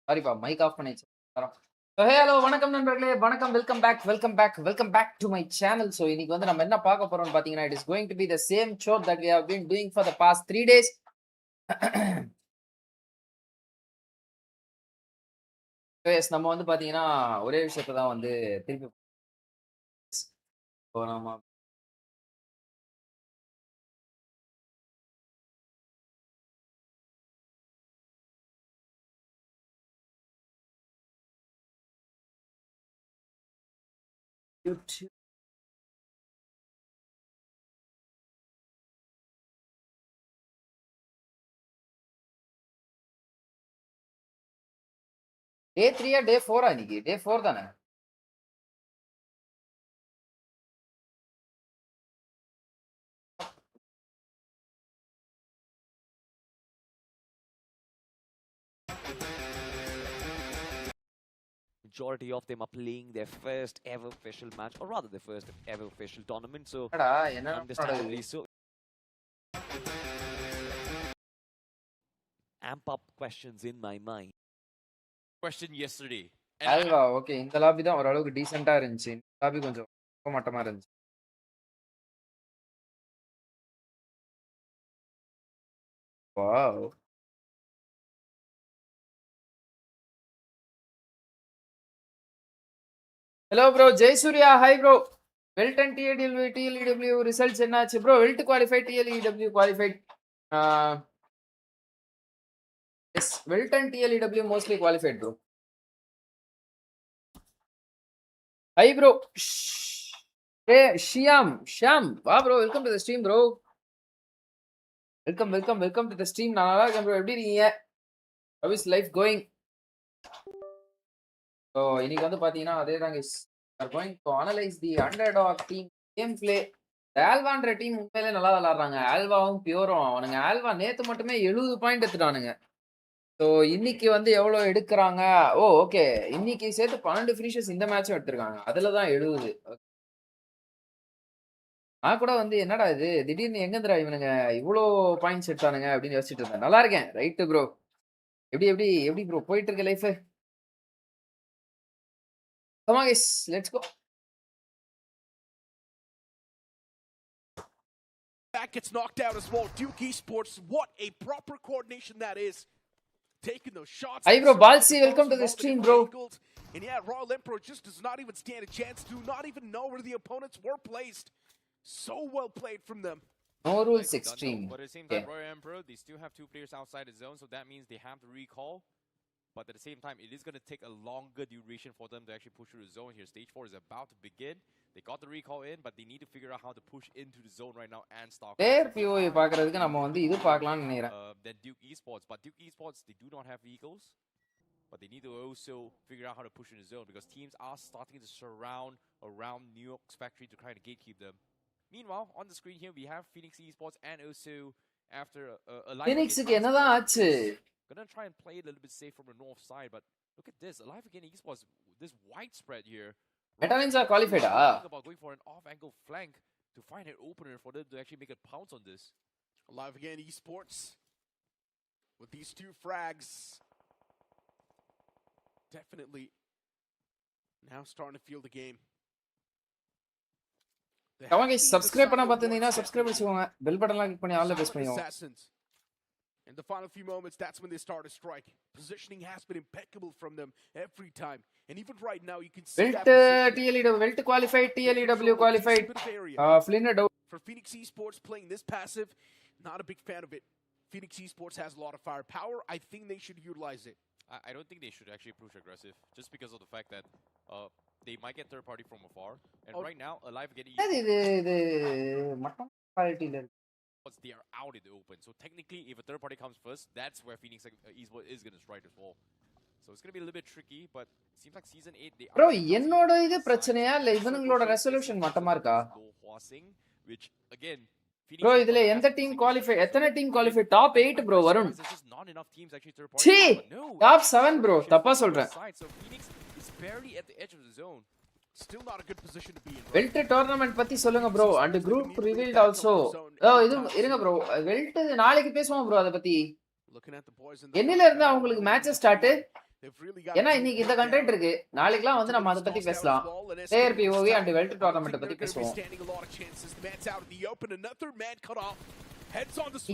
சாரிப்பா mic of பண்ணிச்சு. Hello வணக்கம் நண்பர்களே, வணக்கம், welcome back to my channel. So இன்னைக்கு வந்து நம்ம என்ன பார்க்க போறோம்னு பார்த்தீங்கன்னா, it is going to be the same show that we have been doing for the past 3 days. Yes நம்ம வந்து பார்த்தீங்கன்னா ஒரே விஷயத்தை தான் வந்து திருப்பி நம்ம யூடியூப் டே 3 டே 4 இன்னைக்கு டே 4 தானே? Majority of them are playing their first ever official match, or rather their first ever official tournament. So, understandably so. Amp up questions in my mind. Question yesterday. அல்வா ஓகே, இந்த லாபி தான் ஓரளவுக்கு டீசெண்டா இருந்துச்சு. இந்த lobby கொஞ்சம் மட்டமா இருந்துச்சு. Wow. Hello bro, Jai Surya, hi bro. Welt and TLEW results என்னாச்சு bro? Welt qualified, TLEW qualified. Yes, Welt and TLEW mostly qualified bro. Hi bro. ஏ ஷியாம் வா bro, welcome to the stream bro. Welcome to the stream. நான் நல்லா இருக்கேன் bro, எப்படி இருக்கீங்க? How is life going? So இன்னைக்கு வந்து பார்த்தீங்கன்னா அதே தாங்க, are going to analyze the underdog team game play. ஆல்வான்ற டீம் உண்மையிலே நல்லா விளாடுறாங்க. ஆல்வாவும் பியூரும் அவனுங்க. ஆல்வா நேத்து மட்டுமே 70 பாயிண்ட் எடுத்துட்டானுங்க. ஸோ இன்னைக்கு வந்து எவ்வளோ எடுக்கிறாங்க? ஓ ஓகே, இன்னைக்கு சேர்த்து 12 ஃபினிஷஸ் இந்த மேட்சும் எடுத்திருக்காங்க. அதில் தான் 70. நான் கூட வந்து என்னடா இது திடீர்னு எங்கேருந்துடா இவனுங்க இவ்வளோ பாயிண்ட்ஸ் எடுத்தானுங்க அப்படின்னு யோசிச்சுட்டு இருந்தேன். நல்லா இருக்கேன், ரைட்டு ப்ரோ. எப்படி ப்ரோ போயிட்டு இருக்க life? Come on guys, let's go. That gets knocked out as well. Duke Esports, what a proper coordination that is. Taking those shots. Hi bro, Balsi, welcome to the stream bro. And yeah, Royal Emperor just does not even stand a chance, do not even know where the opponents were placed. So well played from them. No rules extreme. But it seems like Royal Emperor, they still have 2 players outside the zone, so that means they have to recall. But at the same time, it is going to take a longer duration for them to actually push through the zone here. Stage 4 is about to begin. They got the recall in, but they need to figure out how to push into the zone right now and stalk. Player POE பார்க்கிறதுக்கு நம்ம வந்து இது பார்க்கலாம்னு நினைக்கிறேன். Then Duke Esports, but Duke Esports, they do not have vehicles. But they need to also figure out how to push in the zone because teams are starting to surround around New York's factory to try to gatekeep them. Meanwhile, on the screen here, we have Phoenix Esports and also after a live Phoenixக்கு என்னதான் ஆச்சு? Gonna try and play a little bit safe from the north side, but look at this. Alive Again Esports, this widespread here. Veterans are qualified. About going for an off-angle flank to find an opener for them to actually make a pounce on this. Alive Again Esports with these 2 frags. Definitely now starting to feel the game. Come on guys, subscribe பண்ண பார்த்தீங்கன்னா subscribe பண்ணிக்கோங்க. Bell பட்டன்லாம் click பண்ணி ஆல்ல press பண்ணிக்கோங்க. In the final few moments, that's when they start to strike. Positioning has been impeccable from them every time. And even right now, you can see Welt qualified, TLEW qualified. Flynn for Phoenix Esports playing this passive, not a big fan of it. Phoenix Esports has a lot of firepower. I think they should utilize it. I don't think they should actually push aggressive, just because of the fact that they might get third party from afar. And right now, Alive Again they are out in the open. So technically, if a third party comes first, that's where Phoenix Esports is going to strike as well. So it's going to be a little bit tricky, but it seems like season 8 they bro என்னோட இது பிரச்சனையா இல்ல இவங்களோட resolution மட்டமா இருக்கா? Which again bro இதுல எந்த team qualify, எத்தனை team qualify? Top 8 bro Varun. Not enough teams actually third party. Top 7 bro, தப்பா சொல்றேன். So Phoenix is barely at the edge of the zone. Still not a good position to be in. Welt tournament பத்தி சொல்லுங்க bro, and group revealed also. இது இருங்க bro, Welt நாளைக்கு பேசுவோம் bro அத பத்தி. என்னில இருந்து உங்களுக்கு match start? They've really got ஏன்னா இன்னைக்கு இந்த கண்டென்ட் இருக்கு. நாளைக்குலாம் வந்து நம்ம அத பத்தி பேசலாம். Player POV and Welter tournament பத்தி பேசுவோம்.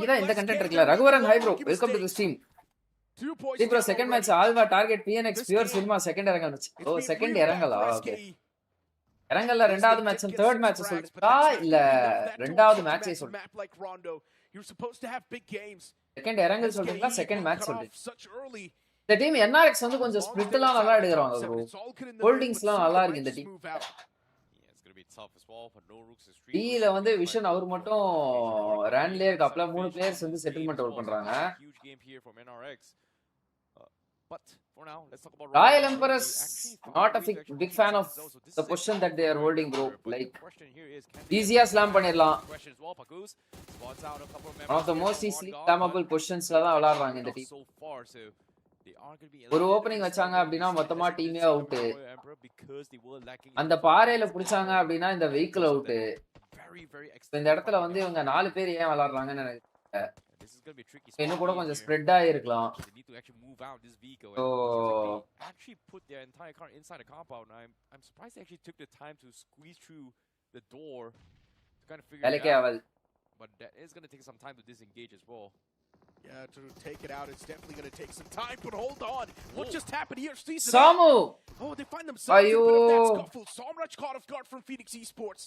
இதான் இந்த கண்டென்ட் இருக்குல. Raghuvaran hi bro, welcome to the stream. Bro second match ஆல்வா target PNX pure cinema second இறங்கல் மேட்ச். ஓ செகண்ட் இறங்கலா? ஓகே. இறங்கல்ல ரெண்டாவது மேட்ச் அண்ட் தேர்ட் மேட்ச் சொல்றா இல்ல ரெண்டாவது மேட்சே சொல்றா? செகண்ட் இறங்கல் சொல்றீங்களா செகண்ட் மேட்ச் சொல்றீங்க? இந்த டீம் NRX வந்து கொஞ்சம் ஸ்பிளிட்லாம் நல்லா எடுக்கறாங்க ப்ரோ. ஹோல்டிங்ஸ்லாம் நல்லா இருக்கு இந்த டீம். டீல வந்து விஷன் அவர் மட்டும் ரன்லயே இருக்காப்ல. 3 பிளேயர்ஸ் வந்து செட்டில்மென்ட் ஒர்க் பண்றாங்க. Royal Emperors not a big fan of the position that they are holding bro. Like easier slam பண்ணிரலாம். One of the most easily slammable positionsல தான் விளையாடுறாங்க இந்த டீம். ஒரு ஓபனிங் வச்சாங்க அப்படினா மொத்தமா டீமே அவுட். அந்த பாறையில புடிச்சாங்க அப்படினா இந்த வெஹிக்கிள் அவுட். இந்த இடத்துல வந்து இவங்க 4 பேர் ஏன் விளையாடுறாங்கன்னு எனக்கு இன்னும் கூட கொஞ்சம் spread ஆயிருக்கலாம். So actually put their entire car inside the compound. I'm surprised they actually took the time to squeeze through the door to kind of figure it out. But that is going to take some time to disengage as well. Yeah, to take it out, it's definitely going to take some time. But hold on, what just happened here? Samu! Oh, they find themselves in a bit of that scuffle. Samraj caught off guard from Phoenix Esports.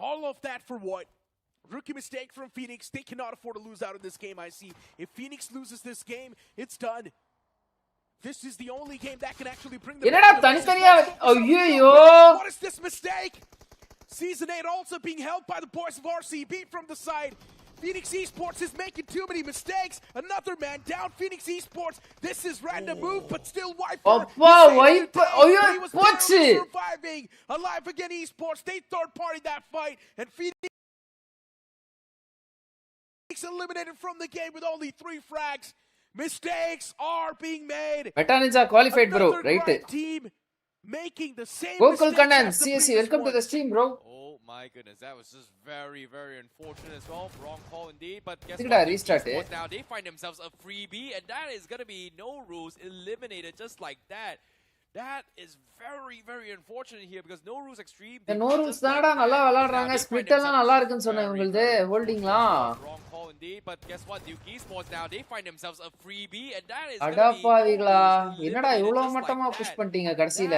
All of that for what? Rookie mistake from Phoenix. They cannot afford to lose out in this game, I see. If Phoenix loses this game, it's done. This is the only game that can actually bring them back. What is this mistake? Season 8 also being held by the boys of RCB from the side. Phoenix Esports is making too many mistakes. Another man down. Phoenix Esports. This is random move, but still Wiper. Surviving. Alive again Esports. They third party that fight. And Phoenix eliminated from the game with only 3 frags. Mistakes are being made. Meta Ninja qualified bro, right? Team making the same Gokul Kannan, CSC, welcome to the stream bro. Oh my goodness, that was just very, very unfortunate as well. Wrong call indeed, but guess what? Restart now they find themselves a freebie, and that is going to be no rules eliminated just like that. That is very, very unfortunate here because no rules extreme. The no rules தான்டா நல்லா விளையாடுறாங்க. Split எல்லாம் நல்லா இருக்குன்னு சொன்னேன் உங்களுக்கு. ஹோல்டிங்லாம் wrong call indeed, but guess what? Duke Esports now they find themselves a freebie, and that is அடப்பாவிகளா என்னடா இவ்வளவு மட்டமா புஷ் பண்ணிட்டீங்க கடைசில.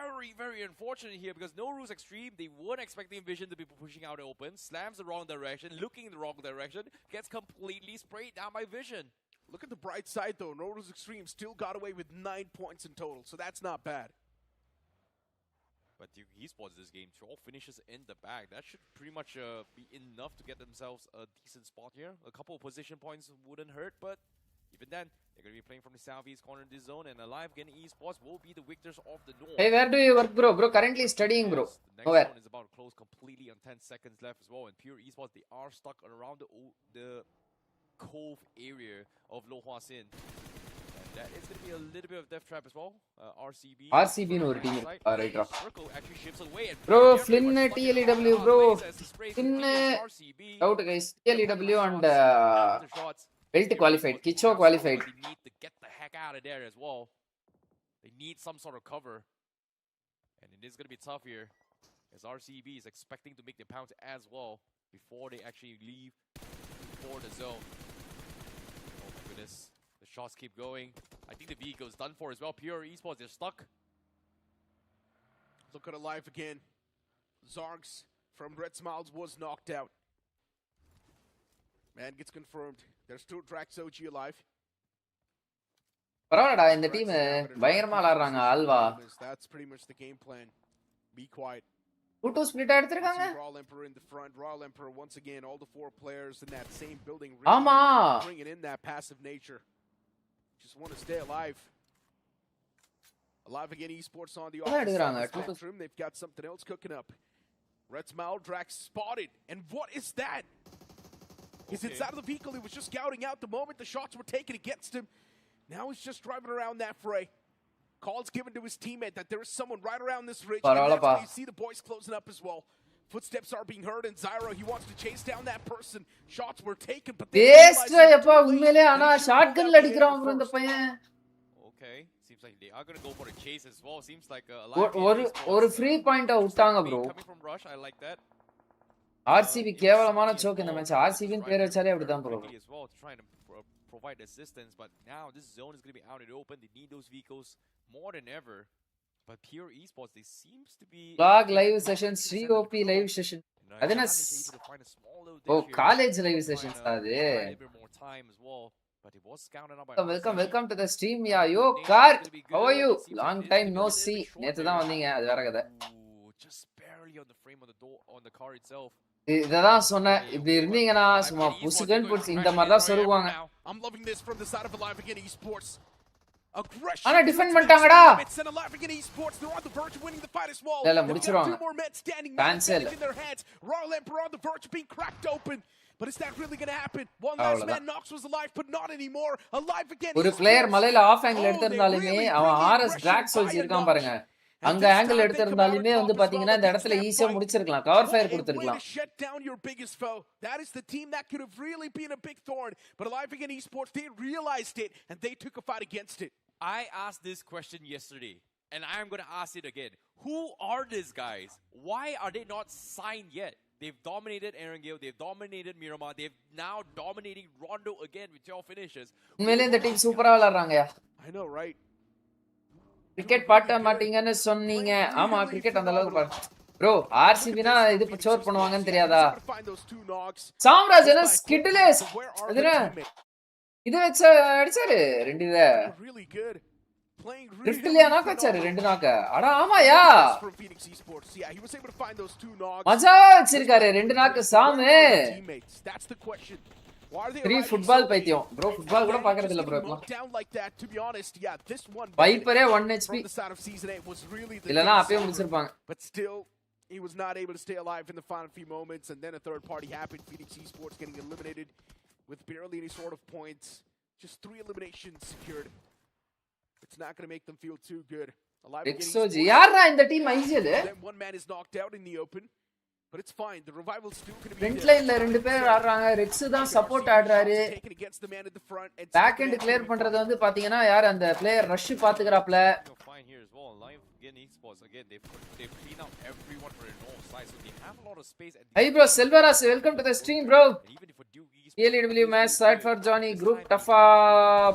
Very, very unfortunate here because no rules extreme. They weren't expecting Vision to be pushing out open. Slams the wrong direction, looking in the wrong direction, gets completely sprayed down by Vision. Look at the bright side, though. No Rules Extreme still got away with 9 points in total, so that's not bad. But Duke Esports this game, 12 finishes in the bag. That should pretty much be enough to get themselves a decent spot here. A couple of position points wouldn't hurt, but even then, they're going to be playing from the southeast corner of this zone, and Alive again Esports will be the victors of the north. Hey, where do you work, bro? Bro, currently studying, bro. The next zone is about to close completely on 10 seconds left as well, and Pure Esports, they are stuck around the cove area of Lo Hua Sin. And that is going to be a little bit of death trap as well. RCB no team. Right, Circle actually shifts away. And bro, Flynn TLEW, bro. Flynn out guys. TLEW and Belt qualified. Kicho qualified. They need to get the heck out of there as well. They need some sort of cover. And it is going to be tough here, as RCB is expecting to make the pounce as well before they actually leave for the zone. Oh my goodness. The shots keep going. I think the vehicle's done for as well. Pure Esports, they're stuck. Look at Alive again. Zargs from Red Smiles was knocked out. Man gets confirmed. There's 2 Drax OG alive. பரவாயில்லடா இந்த team பயங்கரமா விளையாடுறாங்க Alva. That's pretty much the game plan. Be quiet. Pluto split எடுத்துட்டாங்க. Royal Emperor in the front. Royal Emperor once again, all the 4 players in that same building. ஆமா. Bringing in that passive nature. Just want to stay alive. Alive again Esports on the spectrum. They've got something else cooking up. Red Smile Drax spotted. And what is that? He's inside of the vehicle. He was just scouting out the moment the shots were taken against him. Now he's just driving around that fray. Calls given to his teammate that there is someone right around this ridge. And you see the boys closing up as well. Footsteps are being heard, and Zyro, he wants to chase down that person. Shots were taken, but shotgun அடிக்குறான் bro இந்த பையன். Okay, seems like they are going to go for a chase as well. Seems like ஒரு free point விட்டாங்க bro. coming from Rush. I like that. RCB கேவலமான choke இந்த match. RCB ன்னு பேர் வச்சாலே அப்படிதான் bro. As well, trying to provide assistance, but now this zone is going to be out in the open. They need those vehicles more than ever. But Pure Esports, they seems to be vlog live sessions, COP live session. adena oh college live sessions adu. But it was scouted up by welcome to the stream. Yeah, yo car, how are you? Long time no see. நேத்து தான் வந்தீங்க, அது வேற கதை. Just barely on the frame of the door on the car itself. இததான் சொன்னேன், இப்படி இருந்தீங்கன்னா சும்மா புசுகன் புடிச்சு இந்த மாதிரி தான் சொல்லுவாங்க. I'm loving this from the side of Alive Again Esports. ஆனா டிஃபெண்ட் பண்ணிட்டாங்கடா. இல்ல முடிச்சிருவாங்க. cancel. Royal Emperor on the verge of being cracked open. But is that really going to happen? One last man, Nox was alive, but not anymore. Alive Again. ஒரு player மலையில of angle எடுத்திருந்தாலுமே அவன் RS track souls இருக்கான் பாருங்க. அங்க angle எடுத்திருந்தாலுமே வந்து பாத்தீங்கன்னா இந்த இடத்துல ஈஸியா முடிச்சிருக்கலாம், கவர் ஃபயர் கொடுத்திருக்கலாம். Shut down your biggest foe. That is the team that could have really been a big thorn, but Alive Again Esports, they realized it and they took a fight against it. I asked this question yesterday and I am going to ask it again. Who are these guys? Why are they not signed yet? They've dominated Erangel, they've dominated Miramar, they've now dominating Rondo again with your finishes. உண்மையிலே இந்த team சூப்பரா விளையாடுறாங்கயா. I know, right? Cricket பாட்ட மாட்டீங்கன்னு சொன்னீங்க. ஆமா cricket அந்த அளவுக்கு பாரு bro. RCB-னா இது சோர் பண்ணுவாங்கன்னு தெரியாதா? சாம்ராஜ் என்ன ஸ்கிட்லேஸ் அதுனா இது வெச்ச அடிச்சாரு ரெண்டு இத. ட்ரிப்ட்லயா நாக் வச்சாரு ரெண்டு நாக்க. அட ஆமாயா, மஜா வச்சிருக்காரு ரெண்டு நாக்கு சாமு. 3 ஃபுட்பால் பைத்தியம் bro. ஃபுட்பால் கூட பார்க்கறது இல்ல bro. வைப்பரே 1 HP இல்லனா அப்பவே முடிச்சிருப்பாங்க. But still he was not able to stay alive in the final few moments, and then a third party happened. Phoenix Esports getting eliminated with barely any sort of points. Just 3 eliminations secured. It's not going to make them feel too good. Alive Exoji யாரா இந்த team ICL? Then one man is knocked out in the open. But it's fine. The revival still going to be front line la rendu பேர் ஆடுறாங்க. Rex தான் support ஆடுறாரு. Back end clear பண்றது வந்து பாத்தீங்கன்னா யார் அந்த பிளேயர் ரஷ் பாத்துக்கறாப்ல. Hey bro, Silveras, welcome to the stream bro. ELW match side for Johnny group tough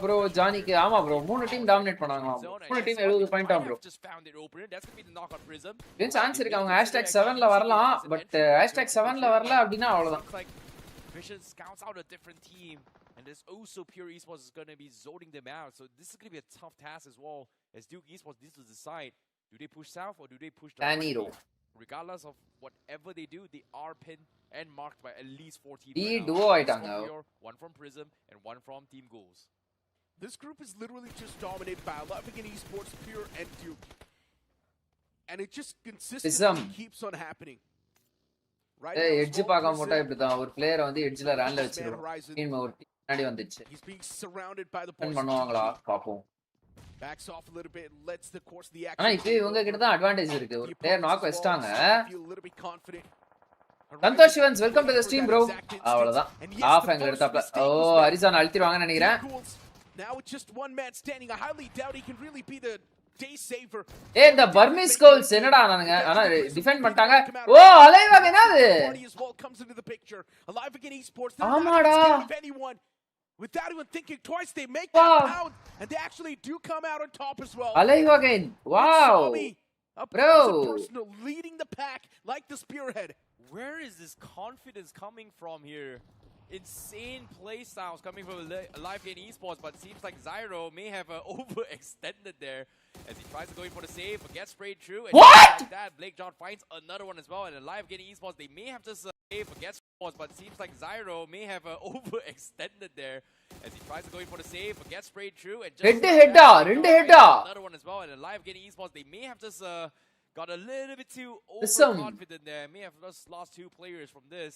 bro. Johnny க்கு ஆமா bro 3 டீம் டாமினேட் பண்ணாங்கலாம். 3 டீம் 70 பாயிண்ட் ஆ bro. ஏன் சான்ஸ் இருக்கு அவங்க #7 ல வரலாம், பட் #7 ல வரல அப்படினா அவ்வளவுதான். Vision scouts out a different team, and there's also Pure Esports is going to be zoning them out. So this is going to be a tough task as well, as Duke Esports needs to decide, do they push south or do they push Taniro? Regardless of whatever they do, they are pinned and marked by at least 4 teams. duo ஆயிட்டாங்க. One from Prism and one from Team Goals. This group is literally just dominated by Alive Again Esports, Pure and Duke. And it just consistently keeps on happening. Right. Edge பார்க்க மாட்டா இப்படி தான் ஒரு player வந்து எட்ஜ்ல ரன்ல வச்சிருவாங்க. Team ஒரு முன்னாடி வந்துச்சு. He's being surrounded by the boys. பண்ணுவாங்களா பாப்போம். Backs off a little bit, lets the course of the action. ஆனா இப்போ இவங்க கிட்ட தான் அட்வான்டேஜ் இருக்கு. ஒரு பிளேயர் நாக் வச்சிட்டாங்க. சந்தோஷ் சிவன்ஸ் welcome to the stream bro. அவ்வளவுதான். ஆஃப் ஆங்கிள் எடுத்தாப்ல. ஓ அரிசான் அழுத்திடுவாங்கன்னு நினைக்கிறேன். Now it's just one man standing. I highly doubt he can really be the day saver. ஏய் இந்த பர்மீஸ் கோல்ஸ் என்னடா நானுங்க ஆனா டிஃபெண்ட் பண்ணிட்டாங்க. ஓ அலைவ் அகைன் அது. Alive Again Esports. ஆமாடா. Without even thinking twice, they make that pound, and they actually do come out on top as well. Alive again. Wow. Bro. Personal leading the pack like the spearhead. Where is this confidence coming from here? Insane play styles coming from Alive Again Esports, but seems like Zyro may have overextended there as he tries to go in for the save, but gets sprayed through. And what? Like that, Blake John finds another one as well, and Alive Again Esports, they may have just save, but gets but seems like Zyro may have overextended there as he tries to go in for the save, but gets sprayed through. And just another one as well, and Alive Again Esports, they may have just got a little bit too overconfident there. May have just lost 2 players from this.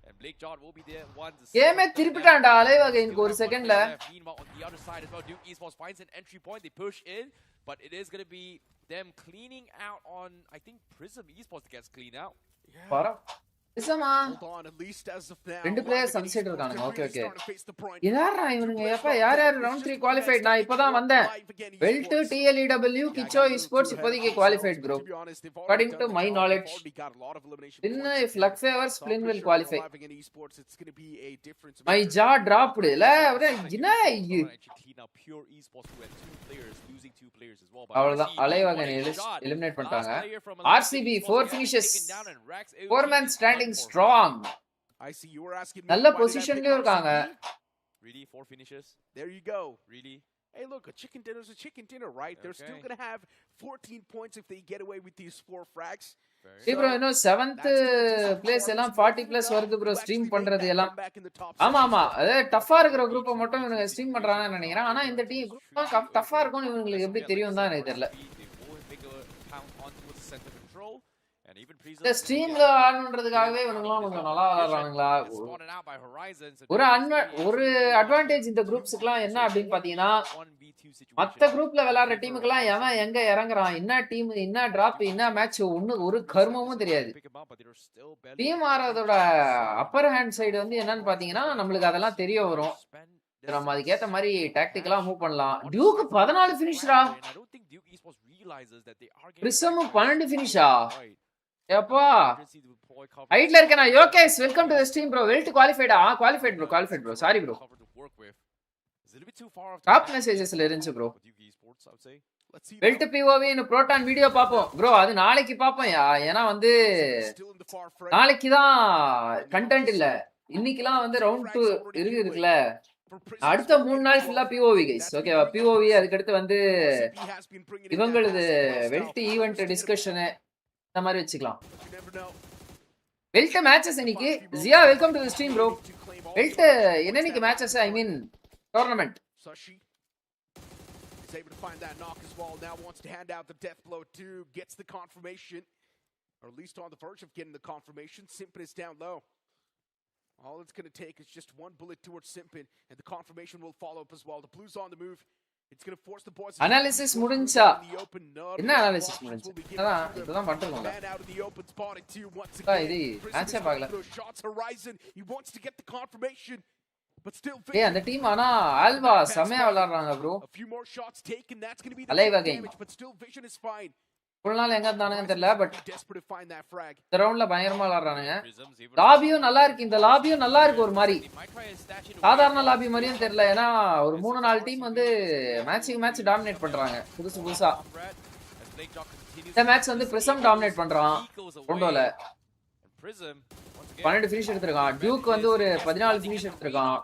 And Blake John will be there one to game திருப்பிட்டான்டா Alive Again ஒரு செகண்ட்ல. Meanwhile, on the other side as well, Duke Esports finds an entry point. They push in, but it is going to be them cleaning out on, I think, Prism Esports gets cleaned out. Para நிசமா Hold on, at least as of now. ரெண்டு players Live sunset Esports இருக்கானுங்க. can Okay, really okay. start to face the brunt. யாரா இவனுங்க எப்ப யார் round 3 qualified? நான் இப்பதான் வந்தேன். Weld TLEW கிச்சோ esports இப்போதைக்கு qualified bro. According to my knowledge. Then if luck favors Flynn will qualify. My jaw dropped. இல்ல என்ன அவ்வளவுதான் அலைவாகன் எலிமினேட் பண்ணிட்டாங்க. RCB 4 finishes. 4 man standing strong. I see you were asking me நல்ல why did I pick பொசிஷன்லயும் இருக்காங்க. RCB? Really? 4 finishes? There you go. Really? Hey, look, a chicken dinner's a chicken dinner, right? They're still Okay. going to have 14 points if they get away with these 4 frags. Very சரி bro இன்னும் 7th place எல்லாம் 40 plus வருது bro stream பண்றது எல்லாம். ஆமா ஆமா அது டஃபா இருக்கிற குரூப்பை மட்டும் இவனுங்க ஸ்ட்ரீம் பண்றாங்கன்னு நினைக்கிறேன். ஆனா இந்த டீம் குரூப் டஃபா இருக்கும்னு இவங்களுக்கு எப்படி தெரியும் தான் எனக்கு தெரியல. இந்த ஸ்ட்ரீம்ல ஆடணுன்றதுக்காகவே இவனுங்கலாம் கொஞ்சம் நல்லா விளையாடுறானுங்களா? ஒரு அட்வான்டேஜ் இந்த குரூப்ஸ்க்குலாம் என்ன அப்படின்னு பாத்தீங்கன்னா மத்த குரூப்ல விளையாடுற டீமுக்கெல்லாம் எவன் எங்க இறங்குறான், என்ன டீம், என்ன டிராப், என்ன மேட்ச் ஒரு கர்மமும் தெரியாது. டீம் ஆடுறதோட அப்பர் ஹேண்ட் சைடு வந்து என்னன்னு பாத்தீங்கன்னா நம்மளுக்கு அதெல்லாம் தெரிய வரும். நம்ம அதுக்கேத்த மாதிரி டாக்டிக்கலா மூவ் பண்ணலாம். டியூக்கு 14 ஃபினிஷ்ரா. பிரிசம் 12 ஃபினிஷா. ஏப்பா ஹைட்ல இருக்கேனா? Yogesh welcome to the stream bro. Welt குவாலிஃபைடா? Qualified bro. Sorry bro. Top மெசேजेसல இருந்துச்சு ப்ரோ. வெல்ட் POV னு புரோட்டான் வீடியோ பாப்போம் ப்ரோ. அது நாளைக்கு பாப்போம். ஏனா வந்து நாளைக்கு தான் கண்டென்ட் இல்ல. இன்னைக்குலாம் வந்து ரவுண்ட் 2 இருக்குல. அடுத்த 3 நாள் ஃபுல்லா POV கைஸ். ஓகேவா? POV அதுக்கு அடுத்து வந்து இவங்களது வெல்ட் ஈவென்ட் டிஸ்கஷன் இந்த மாதிரி வச்சுக்கலாம். வெல்ட் மேட்சஸ் இன்னைக்கு. Jiya welcome to the stream bro. Welt என்னன்னைக்கு matches I mean tournament. Sashi is able to find that knock as well. Now wants to hand out the death blow too. Gets the confirmation, or at least on the verge of getting the confirmation. Simpin is down low. All it's going to take is just one bullet towards Simpin, and the confirmation will follow up as well. The Blues on the move. It's going to force the boys. Analysis முடிஞ்சா? என்ன analysis முடிஞ்சு? அதான் இப்பதான் பண்றோம். இது மேட்சே பார்க்கல. Shots horizon. He wants to get the confirmation. But still அந்த team ஆனா ஆல்வா செமையா விளையாடுறாங்க bro. A few more shots taken. That's going to be the damage, but still vision is fine. ஃபுல்லால எங்க இருந்தானுங்கன்னு தெரியல but desperate to find that frag. இந்த ரவுண்ட்ல பயங்கரமா விளையாடுறானுங்க. லாபியும் நல்லா இருக்கு. இந்த லாபியும் நல்லா இருக்கு ஒரு மாதிரி. சாதாரண லாபி மாதிரியும் தெரியல. ஏன்னா ஒரு 3-4 டீம் வந்து மேட்சிங் மேட்ச் டாமினேட் பண்றாங்க புதுசா. இந்த மேட்ச் வந்து பிரிசம் டாமினேட் பண்றான் ரொண்டோல. 12 ஃபினிஷ் எடுத்துருக்கான். டியூக் வந்து ஒரு 14 ஃபினிஷ் எடுத்துருக்கான்.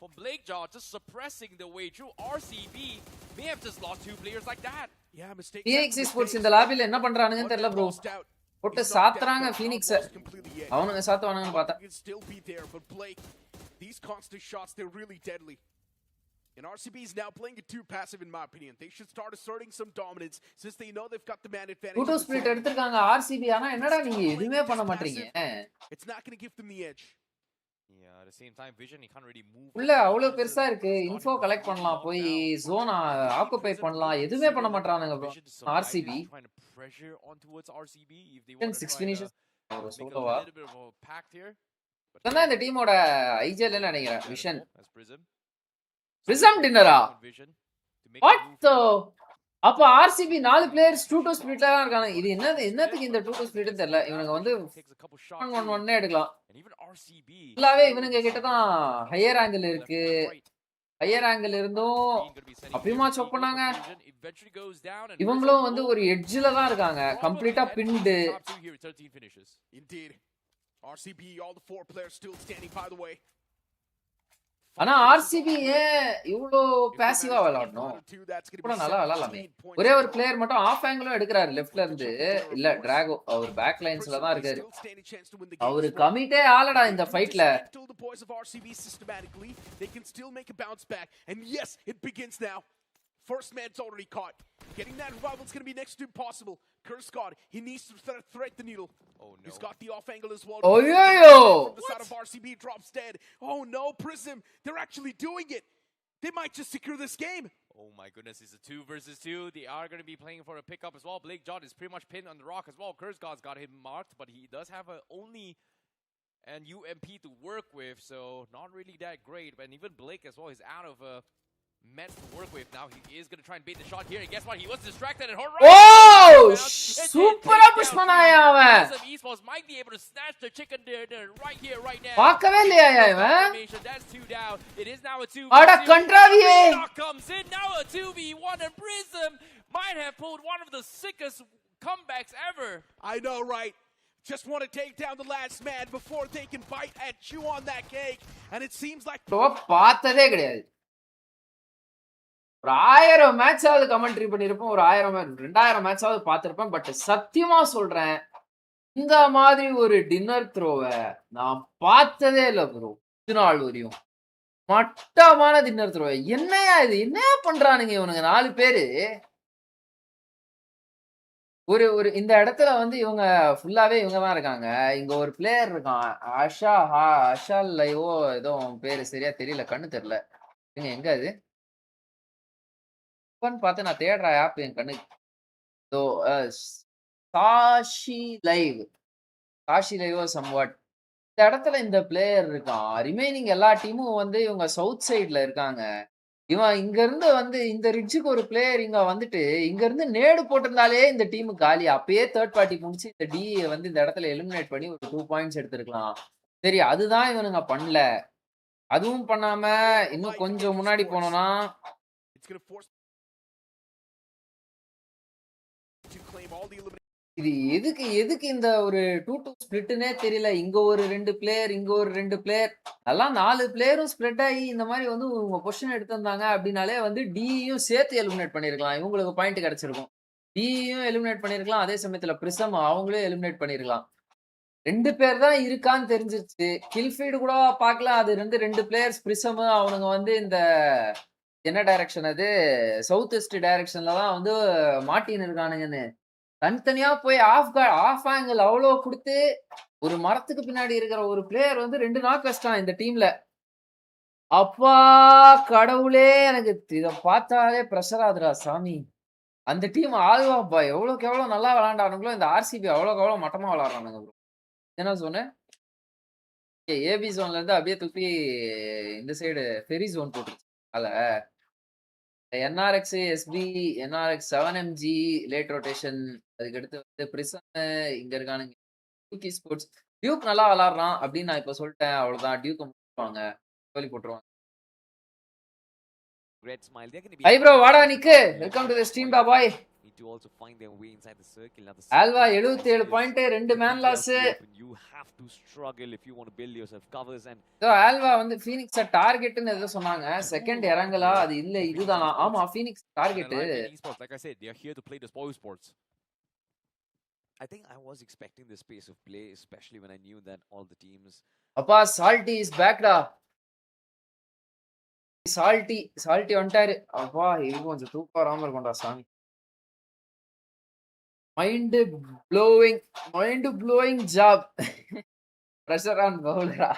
From Blakejaw just suppressing the way through. RCB may have just lost 2 players like that. Yeah, mistake. Phoenix Esports இந்த லாபில என்ன பண்றானுங்கன்னு தெரியல ப்ரோ. போட்டு சாத்துறாங்க Phoenix. அவனுங்க சாத்துவானுங்கன்னு பார்த்தா. Still be there, but Blake, these constant shots, they're really deadly. And RCB is now playing it too passive in my opinion. They should start asserting some dominance since they know they've got the man advantage. Tuto split எடுத்துட்டாங்க RCB. ஆனா என்னடா நீங்க எதுமே பண்ண மாட்டீங்க? It's not going to give them the edge. Yeah, at the same time vision he can't really move. உள்ள அவ்வளவு பெருசா இருக்கு. இன்ஃபோ கலெக்ட் பண்ணலாம், போய் ஜோன் ஆக்குபை பண்ணலாம். எதுமே பண்ண மாட்டறானுங்க bro. RCB pressure on towards RCB if they want 6 finishes ஒரு சோலோவா. But இந்த டீமோட ஐஜிஎல் என்ன நினைக்கிறேன்? விஷன் பிரிசம் டின்னரா? வாட் தி அப்ப RCB 4 பிளேயர்ஸ் 2-2 ஸ்பிளிட்ல தான் இருக்காங்க. இது என்னத்துக்கு இந்த 2-2 ஸ்பிளிட்னு தெரியல. இவனுங்க வந்து 1-1 எடுக்கலாம். ஃபுல்லாவே இவனுங்க கிட்ட தான் ஹையர் ஆங்கிள் இருக்கு. ஹையர் ஆங்கிள் இருந்தும் அப்படியுமா செக் பண்ணாங்க. இவங்களும் வந்து ஒரு எட்ஜ்ல தான் இருக்காங்க. கம்ப்ளீட்டா பின்டு. Indeed. RCB all the 4 players still standing by the way. ஆனா RCB இவ்ளோ பாசிவா விளையாடணும். கூட நல்லா விளையாடலாமே. ஒரே ஒரு பிளேயர் மட்டும் ஆஃப் ஆங்கிளும் எடுக்கறாரு லெஃப்ட்ல இருந்து. இல்ல டிராகோ அவர் பேக் லைன்ஸ்ல தான் இருக்காரு. அவரு கமிட்டே ஆளடா இந்த ஃபைட்ல. They can still make a bounce back, and yes, it begins now. First man's already caught. Getting that revival is going to be next to impossible. Curse God, he needs to thread the needle. Oh no. He's got the off angle as well. Oh yo! The side of RCB drops dead. Oh no, Prism, they're actually doing it. They might just secure this game. Oh my goodness, it's a 2 versus 2. They are going to be playing for a pickup as well. Blakejaw is pretty much pinned on the rock as well. Curse God's got him marked, but he does have only and UMP to work with, so not really that great. But even Blake as well is out of meds to work with. Now he is going to try and bait the shot here, and guess what? He was distracted and Oh, சூப்பரா push பண்ணாயா அவன். Some esports might be able to snatch the chicken dinner right here, right now. பார்க்கவே இல்லையா இவன்? That's 2 down. It is now a 2v2. அட கன்றாவியே. Comes in now a 2v1, and Prism might have pulled one of the sickest comebacks ever. I know, right? Just want to take down the last man before they can bite and chew on that cake. And it seems like பார்த்ததே கிடையாது. ஒரு 1000 மேட்சாவது commentary பண்ணிருப்போம், ஒரு 2000 மேட்சாவது பார்த்திருப்பேன். But சத்தியமா சொல்றேன், இந்த மாதிரி ஒரு டின்னர் த்ரோவை நான் பார்த்ததே இல்லை ப்ரோ. இது நாள் வரையும் மட்டமான டின்னர் த்ரோவை. என்னையா இது, என்ன பண்றானுங்க இவனுங்க 4 பேரு? ஒரு இந்த இடத்துல வந்து இவங்க ஃபுல்லாவே இவங்க தான் இருக்காங்க. இங்க ஒரு பிளேயர் இருக்கான், அஷா லைவோ ஏதோ பேரு சரியா தெரியல, கண்ணு தெரியல. எங்க அது பார்த்து நான் தேடுற ஆப் என் கண்ணு. சாஷி லைவோ சம்வாட். இந்த இடத்துல இந்த பிளேயர் இருக்கான். ரிமைனிங் எல்லா டீமும் வந்து இவங்க சவுத் சைட்ல இருக்காங்க. இவன் இங்க இருந்து வந்து இந்த ரிட்ஜுக்கு ஒரு பிளேயர் இங்க வந்துட்டு இங்க இருந்து நேடு போட்டிருந்தாலே இந்த டீம் காலி. அப்பயே தேர்ட் பார்ட்டி முடிச்சு இந்த டி வந்து இந்த இடத்துல எலிமினேட் பண்ணி ஒரு 2 பாயிண்ட்ஸ் எடுத்திருக்கலாம். சரி, அதுதான் இவனுங்க பண்ணல. அதுவும் பண்ணாம இன்னும் கொஞ்சம் முன்னாடி போனோம்னா இது எதுக்கு இந்த ஒரு 2-2 ஸ்பிளிட்னே தெரியல. இங்க ஒரு 2 பிளேயர், இங்க ஒரு 2 பிளேயர், அதெல்லாம் 4 பிளேயரும் ஸ்ப்ரெட் ஆகி இந்த மாதிரி வந்து உங்க பொசிஷன் எடுத்திருந்தாங்க அப்படின்னாலே வந்து டியும் சேர்த்து எலிமினேட் பண்ணிருக்கலாம். இவங்களுக்கு பாயிண்ட் கிடைச்சிருக்கும். டியும் எலிமினேட் பண்ணிருக்கலாம், அதே சமயத்துல பிரிசம் அவங்களே எலிமினேட் பண்ணிருக்கலாம். 2 பேர் தான் இருக்கான்னு தெரிஞ்சிருச்சு. கில்ஃபீடு கூட பார்க்கலாம். அது 2 பிளேயர்ஸ் பிரிசம் அவனுங்க வந்து இந்த என்ன டைரக்ஷன், அது சவுத் வெஸ்ட் டைரக்ஷன்ல தான் வந்து மாட்டின்னு இருக்கானுங்கன்னு தனித்தனியா போய் ஆஃப் ஆங்கிள் அவ்வளோ கொடுத்து ஒரு மரத்துக்கு பின்னாடி இருக்கிற ஒரு பிளேயர் வந்து 2 நாக் வச்சிட்டான் இந்த டீம்ல. அப்பா கடவுளே, எனக்கு இதை பார்த்தாலே ப்ரெஷர் ஆகுதுடா சாமி. அந்த டீம் ஆல்வாப்பா எவ்வளோக்கு எவ்வளோ நல்லா விளாண்டானுங்களோ, இந்த ஆர்சிபி அவ்வளோக்கு எவ்வளோ மட்டமா விளாட்றானுங்க ப்ரோ. என்ன சொன்னேன், ஏபி ஜோன்ல இருந்து அப்படியே தூக்கி இந்த சைடு ஃபெரி ஜோன் போட்டுருச்சு. அதில் NRX, SP, NRX 7MG late rotation, அதுக்கடுத்து வந்து பிரிசன் இங்க இருக்கானுங்க. டியூக் ESPORTS டியூக் நல்லா விளாட்றான் அப்படின்னு நான் இப்போ சொல்லிட்டேன், அவ்வளோதான். டியூக் முடிச்சுவாங்க, கோலி போட்டுருவாங்க. Red smile. They're going to be. Hey bro, வாடா நிக்கு. வெல்கம் டு தி ஸ்ட்ரீம் டா பாய். Need to also find their way inside the circle. Now the ஆல்வா 77 point, 2 man loss. You have to struggle if you want to build yourself covers and Alva வந்து Phoenix டார்கெட்னு ஏதோ சொன்னாங்க. Second இறங்கலா, அது இல்ல இதுதானா? ஆமா, Phoenix target. Like I said, they are here to play the spoil sports. I think I was expecting this pace of play, especially when I knew that all the teams. அப்பா Salty is back டா. Salty வந்துட்டாரு. அப்பா இது கொஞ்சம் தூக்கம் வராம இருக்கும்டா சாமி. Mind blowing job. Pressure on பவுலரா.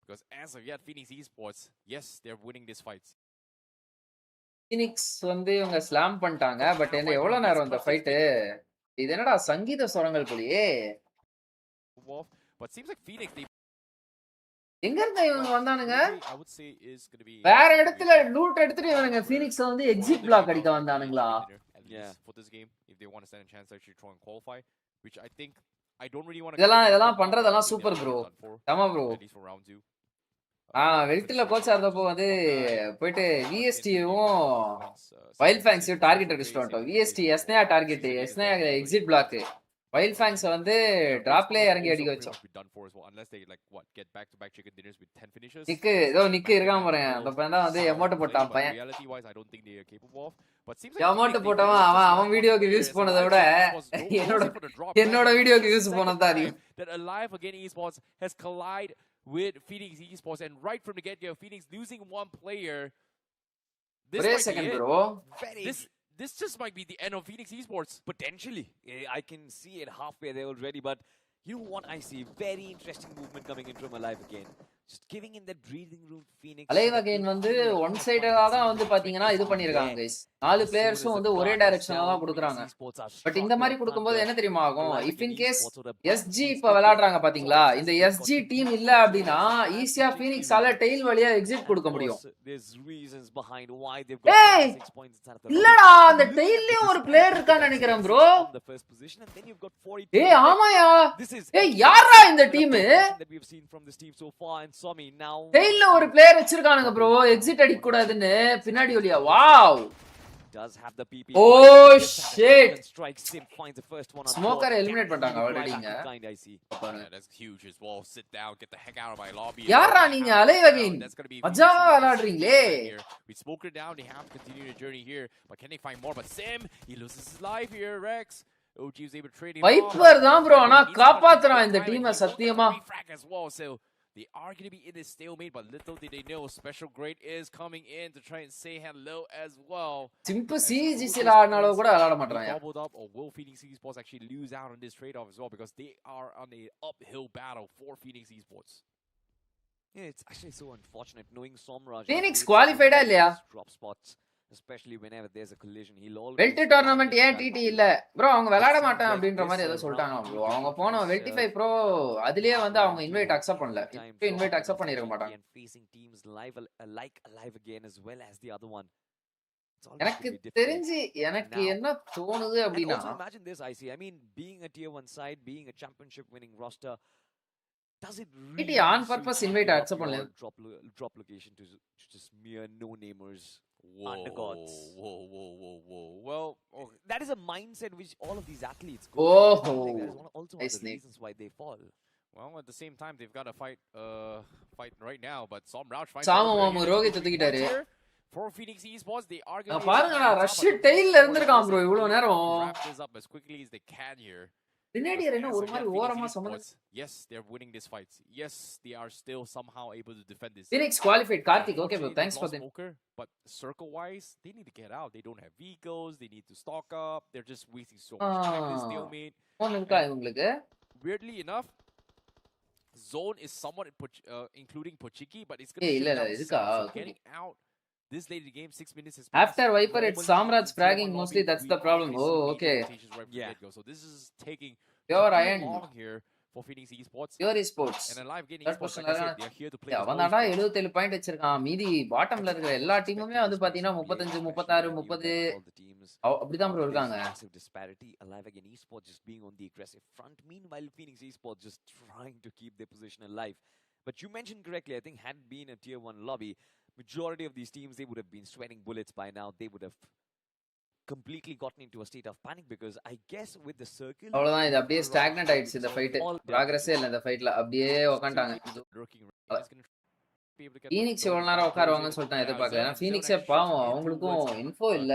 Because as of yet, Phoenix ESPORTS, yes, they're winning this fight. Phoenix வந்து இவங்க ஸ்லாம் பண்ணிட்டாங்க. பட் என்ன எவ்வளவு நேரம் இந்த ஃபைட்? இது என்னடா சங்கீத சுரங்கள் போலியே. But seems like Phoenix, they எங்க இருந்து இவங்க வந்தானுங்க? I would say is going to be வேற இடத்துல லூட் எடுத்துட்டு இவனுங்க ஃபீனிக்ஸ் வந்து எக்ஸிட் பிளாக் அடிக்க வந்தானுங்களா? Yeah, for this game if they want to stand a chance to actually try and qualify, which I think I don't really want to. இதெல்லாம் பண்றதெல்லாம் super bro. தமா bro. வெல்ட்ல கோச்சா இருந்தப்போ வந்து போயிட்டு விஎஸ்டியும் வைல்ட் ஃபேங்ஸையும் டார்கெட் அடிச்சுட்டு வந்துட்டோம். விஎஸ்டி எஸ்னையா டார்கெட், எஸ்னையா எக்ஸிட் பிளாக், வைல்ட் ஃபேங்ஸ் வந்து டிராப்லே இறங்கி அடிக்க வச்சோம். நிக்கு இருக்காம போறேன். அந்த பையன் தான் வந்து எமோட் போட்டான் பையன். எமோட் போட்டவன் அவன் வீடியோக்கு வியூஸ் போனதை விட என்னோட வீடியோக்கு வியூஸ் போனது அதிகம். That Alive Again Esports has collided with Phoenix ESPORTS, and right from the get-go, Phoenix losing one player. This might second, be bro. This just might be the end of Phoenix ESPORTS. Potentially. I can see it halfway there already, but you know what I see? Very interesting movement coming in from Alive Again. just giving in that breathing room Phoenix. Alive again வந்து one சைடா தான் வந்து பாத்தீங்கன்னா இது பண்ணிருக்காங்க guys. 4 பிளேயர்ஸும் வந்து ஒரே டைரக்ஷன்ல தான் கொடுக்குறாங்க. பட் இந்த மாதிரி கொடுக்கும்போது என்ன தெரியுமா ஆகும்? இஃப் இன் கேஸ் எஸ்ஜி இப்ப விளையாடுறாங்க பாத்தீங்களா, இந்த எஸ்ஜி டீம் இல்ல அப்படின்னா ஈஸியா ஃபீனிக்ஸால டெயில் வழியா எக்ஸிட் கொடுக்க முடியும். ஏய் இல்லடா, அந்த டெயில்லயும் ஒரு பிளேயர் இருக்கான்னு நினைக்கிறேன் ப்ரோ. ஏய் ஆமாயா, ஏய் யாரா இந்த டீம்? டெயில்ல ஒரு பிளேயர் வச்சிருக்கானுங்க ப்ரோ, எக்ஸிட் அடிக்க கூடாதுன்னு பின்னாடி வழியா. Wow, does have the PP. Oh shit! Strikes him, finds the first one. Smoker eliminate பண்ணிட்டாங்க already ங்க. That's huge as well. Sit down, get the heck out of my lobby. யாரா நீங்க alive again மஜாவா விளையாடுறீங்களே. We spoke it down. They have to continue the journey here, but can they find more? But Sim, he loses his life here. Rex. OG is able to trade him. Viper தான் bro, ஆனா காப்பாத்துறான் இந்த டீமை சத்தியமா. They are going to be in this stalemate, but little did they know Special Grade is coming in to try and say hello as well. Simple CGCல ஆனாலும் கூட விளையாட மாட்டறாங்க. Doubled up, or will Phoenix Esports actually lose out on this trade-off as well, because they are on a uphill battle for Phoenix Esports. Yeah, it's actually so unfortunate knowing Somraj. Phoenix qualified ஆ இல்லையா? Drop spots, especially whenever there's a collision. He'll always weld tournament ஏன் DD இல்ல bro? அவங்க விளையாட மாட்டேன் அப்படின்ற மாதிரி ஏதோ சொல்லிட்டாங்க ப்ரோ. அவங்க போன வெல்டிஃபை ப்ரோ அதுலயே வந்து அவங்க இன்வைட் அக்செப்ட் பண்ணல. இப்போ இன்வைட் அக்செப்ட் பண்ணிருக்க மாட்டாங்க. Facing teams live like alive again as well as the other one. எனக்கு தெரிஞ்சு எனக்கு என்ன தோணுது அப்படினா, imagine this I see. I mean, being a tier 1 side, being a championship winning roster, does it really on purpose invite accept பண்ணல? Drop location to just mere no namers. Whoa, undergods. Whoa. Well, that is a mindset which all of these athletes go through. That is also one of the reasons why they fall. Well, at the same time, they've got to fight right now, but Somraj finds சாமமாமு ரோகித் தூக்கிட்டாரு. For Phoenix Esports, they are going to பாருங்கடா, rush டெயில்ல இருந்திருக்கான் bro இவ்வளவு நேரம். wrap this up as quickly as they can here. Grenadier என்ன ஒரு மாதிரி ஓரமா சமந்து. Yes, they're winning this fight. Yes, they are still somehow able to defend this. Phoenix qualified. Karthik, okay bro, thanks for the smoker, but circle wise, they need to get out. They don't have vehicles, they need to stock up. They're just wasting so much time in this stalemate. ஒன்னு இருக்கா இவங்களுக்கு? Weirdly enough, zone is somewhat including Pochiki, but it's going to இல்ல இருக்கா? Getting out this late in the game, 6 minutes is after Viper it's Samraj fragging mostly, that's the problem. Oh okay, yeah. So this is taking pure iron long here for Phoenix Esports. Pure esports and alive getting esports, like I said, they are here to play. அவனாடா 77 point வச்சிருக்கான். மீதி பாட்டம்ல இருக்கிற எல்லா டீமுமே வந்து பாத்தீங்கன்னா 35 36 30 அப்படிதான் bro இருக்காங்க. Massive disparity. Alive again esports just being on the aggressive front, meanwhile Phoenix Esports just trying to keep their position alive. But you mentioned correctly, I think had been a tier 1 lobby, majority of these teams, they would have been sweating bullets by now. They would have completely gotten into a state of panic, because I guess with the circle அவ்வளவுதான், இது அப்படியே stagnant ஆயிடுச்சு இந்த fight. ப்ராக்ரஸே இல்ல இந்த ஃபைட்ல, அப்படியே உட்கார்ந்தாங்க. Phoenix எவ்வளவு நேரம் உட்காருவாங்கன்னு சொல்லிட்டு எதிர்பார்க்கல. ஏன்னா ஃபீனிக்ஸே பாவம், அவங்களுக்கும் இன்ஃபோ இல்ல.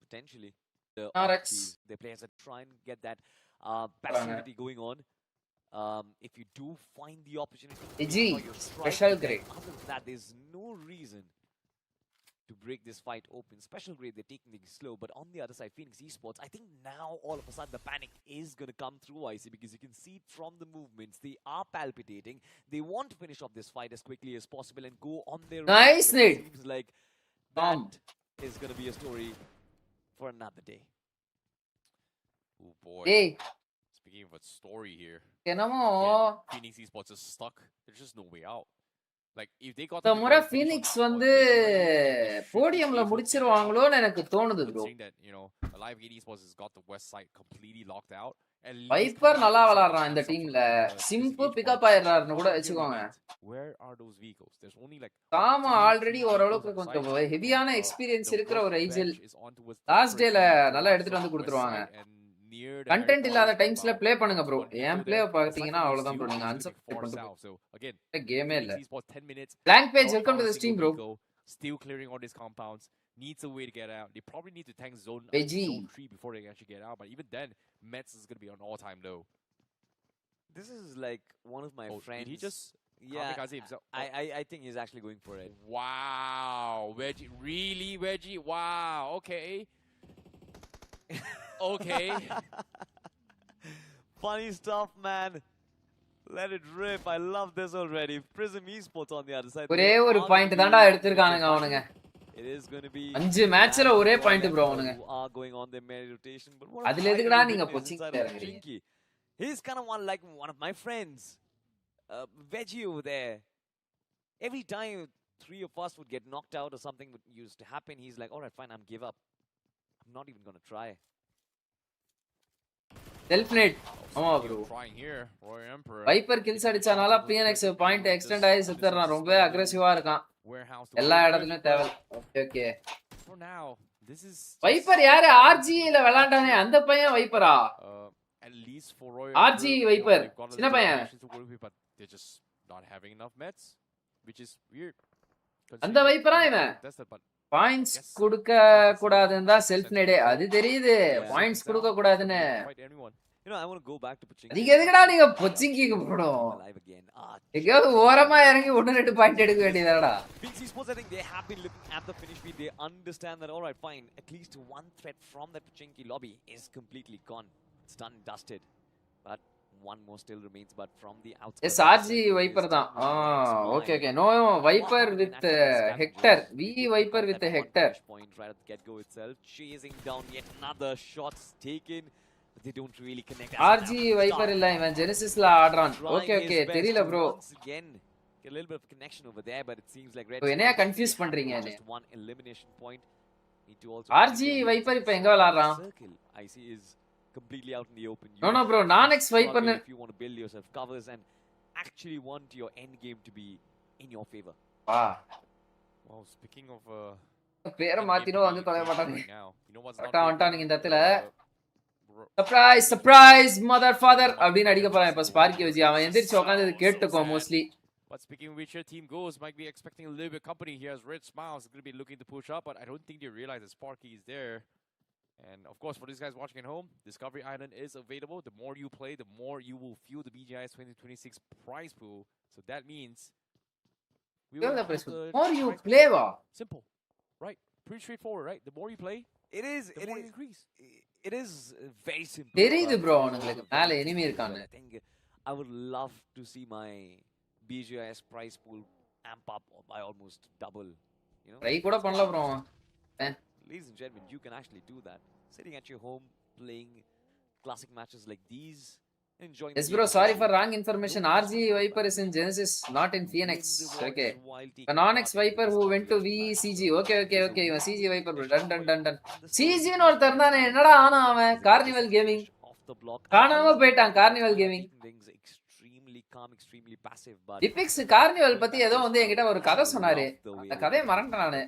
Potentially the players are trying to get that passivity going on. If you do find the opportunity, special grade. Other than that, there's no reason to break this fight open. Special grade, they're taking things slow, but on the other side, Phoenix Esports, I think now all of a sudden the panic is going to come through, I see, because you can see from the movements, they are palpitating. They want to finish off this fight as quickly as possible and go on their own. Nice, Nate. Seems like that is going to be a story for another day. Oh boy. Hey. Speaking of a story here, Phoenix Esports is stuck. There's just no way out. Like if they got the முறை Phoenix வந்து போடியம்ல முடிச்சிருவாங்களோன்னு எனக்கு தோணுது bro. That, you know, Alive Esports has got the west side completely locked out. Viper நல்லா விளையாடுறான் இந்த டீம்ல. Simbu pickup ஆயிடுறாருன்னு கூட வெச்சுக்கோங்க. Where are those vehicles? There's only like Dhama already ஓரளவுக்கு கொஞ்சம் ஹெவியான எக்ஸ்பீரியன்ஸ் இருக்கிற ஒரு ஐஜிஎல் லாஸ்ட் டேல நல்லா எடுத்துட்டு வந்து கொடுத்துருவாங்க. கண்டென்ட் இல்லாத டைம்ஸ்ல ப்ளே பண்ணுங்க ப்ரோ. ஏன் ப்ளே பாத்தீங்கன்னா அவ்வளவுதான் ப்ரோ, நீங்க அன்சப்ஸ்கிரைப் பண்ணிட்டு கேமே இல்ல. blank page, welcome to the stream bro. Still clearing all these compounds, needs a way to get out. They probably need to tank zone 3 before they can actually get out, but even then Mets is going to be on all-time low. This is like one of my friends. Did he just I think he's actually going for it. Wow, Reggie, really Reggie? Wow, okay. Okay. Funny stuff, man. Let it rip. I love this already. Prism Esports on the other side. ஒரே They ஒரு are point gonna தான்டா be எடுத்துருக்கானுங்க the அவனுங்க. It is going to be 5 மேட்ச்ல ஒரே point bro who அவனுங்க. are going on their merry rotation. But what a அதுல fight எதுக்குடா it நீங்க is பொச்சிங் inside of இறங்குறீங்க? Chinky. He's kind of one of my friends. Veggie over there. Every time 3 of us would get knocked out or something would used to happen, he's like, all right, fine, I'm give up. I'm not even going to try. Self net. ஆமா bro. Trying here, Roy Emperor. Viper kills அடிச்சனால PNX point extend ஆகி சுத்தறான். ரொம்ப அக்ரெசிவா இருக்கான். எல்லா இடத்துலயும் தேவை. Okay okay. For now, this is Viper யாரு RG ல விளையாண்டானே அந்த பையன் வைப்பரா? at least for Roy RG Viper. சின்ன பையன். But they're just not having enough meds, which is weird. அந்த வைப்பரா இவன்? பாயிண்ட்ஸ் கொடுக்க கூடாதுன்னு தான் செல்ஃப் நேடே. அது தெரியுது. பாயிண்ட்ஸ் கொடுக்க கூடாதுன்னு. You know, I want to go back to Pochinki. நீங்க எதுக்குடா நீங்க பொச்சிங்கிக்கு போறோம்? எங்கயாவது ஓரமா இறங்கி 1-2 பாயிண்ட் எடுக்க வேண்டியதாடா. Phoenix Esports, I think they have been looking at the finish speed. They understand that, all right, fine. At least one threat from that Pochinki lobby is completely gone. It's done and dusted. But one more still remains, but from the outside. Yes, RG Viper தான். Okay, okay. No, Viper with Hector. Viper with Hector. Point right at the get-go itself. Chasing down yet another shots taken. But they don't really connect. RG Viper இல்ல இவன் Genesisல ஆடுறான். Okay, okay. தெரியல bro. Again, get a little bit of connection over there, but it seems like Red. என்னைய confuse பண்றீங்க நீ. Just one elimination point. Need to also RG Viper இப்ப எங்க விளையாடுறான்? Circle I see is completely out in the open. No, no, bro. Non-X Viper. If you want to build yourself covers and actually want your end game to be in your favor. Wow. Well, speaking of பேர மாத்தினோ வந்து தொலைய மாட்டாங்க. you know what's கரெக்ட்டா வந்துட்டானுங்க இந்த இடத்துல. Surprise surprise mother father அப்படினு அடிக்க போறான் இப்ப ஸ்பார்க்கி வச்சி அவன் எந்திரச்சு உட்கார்ந்து கேட்டுக்கோ mostly. But speaking of which your team goes, might be expecting a little bit company here as Red Smiles is going to be looking to push up, but I don't think they realize that Sparky is there. And of course, for these guys watching at home, Discovery Island is available. The more you play, the more you will fuel the BGIS 2026 prize pool. So that means we will have the more you play, simple, right? Pretty straightforward, right? The more you play, it is increase. It is very simple. தெரியுது bro உங்களுக்கு மேல enemy இருக்கானே. I think I would love to see my BGIS prize pool amp up by almost double, you know. Try கூட பண்ணல bro. Ladies and gentlemen, you can actually do that. Sitting at your home, playing classic matches like these, enjoying. Yes, bro. Sorry for wrong information. RG Viper is in Genesis, not in Phoenix. Okay. The non-X Viper who went to VCG. Okay, okay, okay. CG Viper, bro. Done. CG no தர்ந்தானே என்னடா ஆனா அவன் carnival gaming காணாம போயிட்டான் carnival gaming. Calm, extremely passive, but Dipix carnival பத்தி ஏதோ வந்து என்கிட்ட ஒரு கதை சொன்னாரு. அந்த கதையை மறந்துட்டேன் நானு.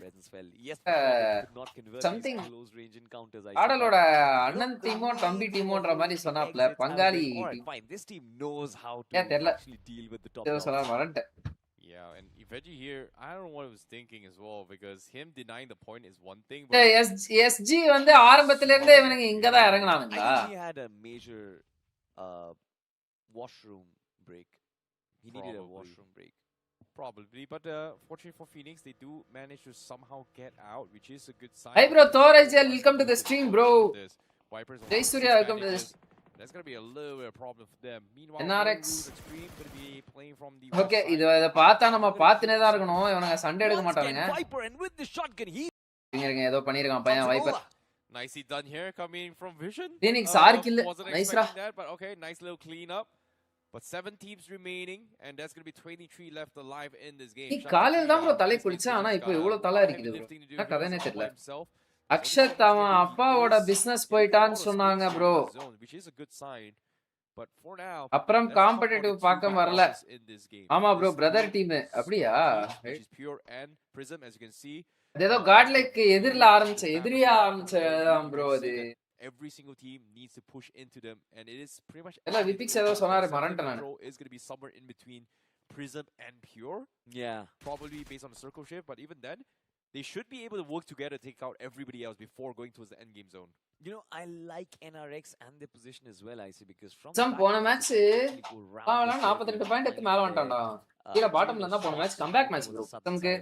Something ஆடலோட அண்ணன் டீமோ தம்பி டீமோன்ற மாதிரி சொன்னாப்ல பங்காளி. This team knows how to actually deal with the top. சொல்ல மறந்துட்டேன். Yeah, and Veggie here, I don't know what I was thinking as well, because him denying the point is one thing, but SG வந்து ஆரம்பத்துல இருந்தே இவனுங்க இங்க தான் இறங்குனானுங்களா? He had a major washroom break. He needed a washroom break. Probably, but fortunately for Phoenix, they do manage to somehow get out, which is a good sign. Hi bro, Thorajel, welcome to the stream, bro. Vipers Jay Surya, welcome to this. That's gonna be a little bit of problem for them. Meanwhile, NRX gonna be playing from the okay, இத பார்த்தா நம்ம பார்த்துனே தான் இருக்கணும். இவனுங்க சண்டை எடுக்க மாட்டானுங்க. Viper and with the shotgun he இங்க ஏதோ பண்ணிருக்கான் பையன் wiper. Nicely done here, coming from Vision. Phoenix R kill. Nice rah. But okay, nice little clean up. But 7 teams remaining, and there's going to be 23 left alive in this game. நீ காலையில தான் bro தலை குளிச்சா ஆனா இப்போ இவ்வளவு தலை இருக்குது bro. என்ன கதைனே தெரியல. அக்ஷத் அவன் அப்பாவோட பிசினஸ் போயிட்டான்னு சொன்னாங்க bro. Which is a good sign. But for now, அப்புறம் காம்படிட்டிவ் பார்க்க வரல. ஆமா bro பிரதர் டீம் அப்படியா? Which is Pure and Prism, as you can see. ஏதோ காட்லைக்கு எதிரில எதிரியா ஆரம்பிச்சதான் bro அது. Every single team needs to push into them, and it is pretty much. Ella Vipix ஏதோ சொன்னாரு மறந்துட்டேன் நான். Is going to be somewhere in between Prism and Pure. Yeah. Probably based on the circle shift, but even then, they should be able to work together to take out everybody else before going towards the end game zone. You know, I like NRX and their position as well, I see, because from some போன match அவன் 42 point எடுத்து மேல வந்துட்டான்டா. கீழ பாட்டம்ல இருந்தா போன match comeback match bro. நமக்கு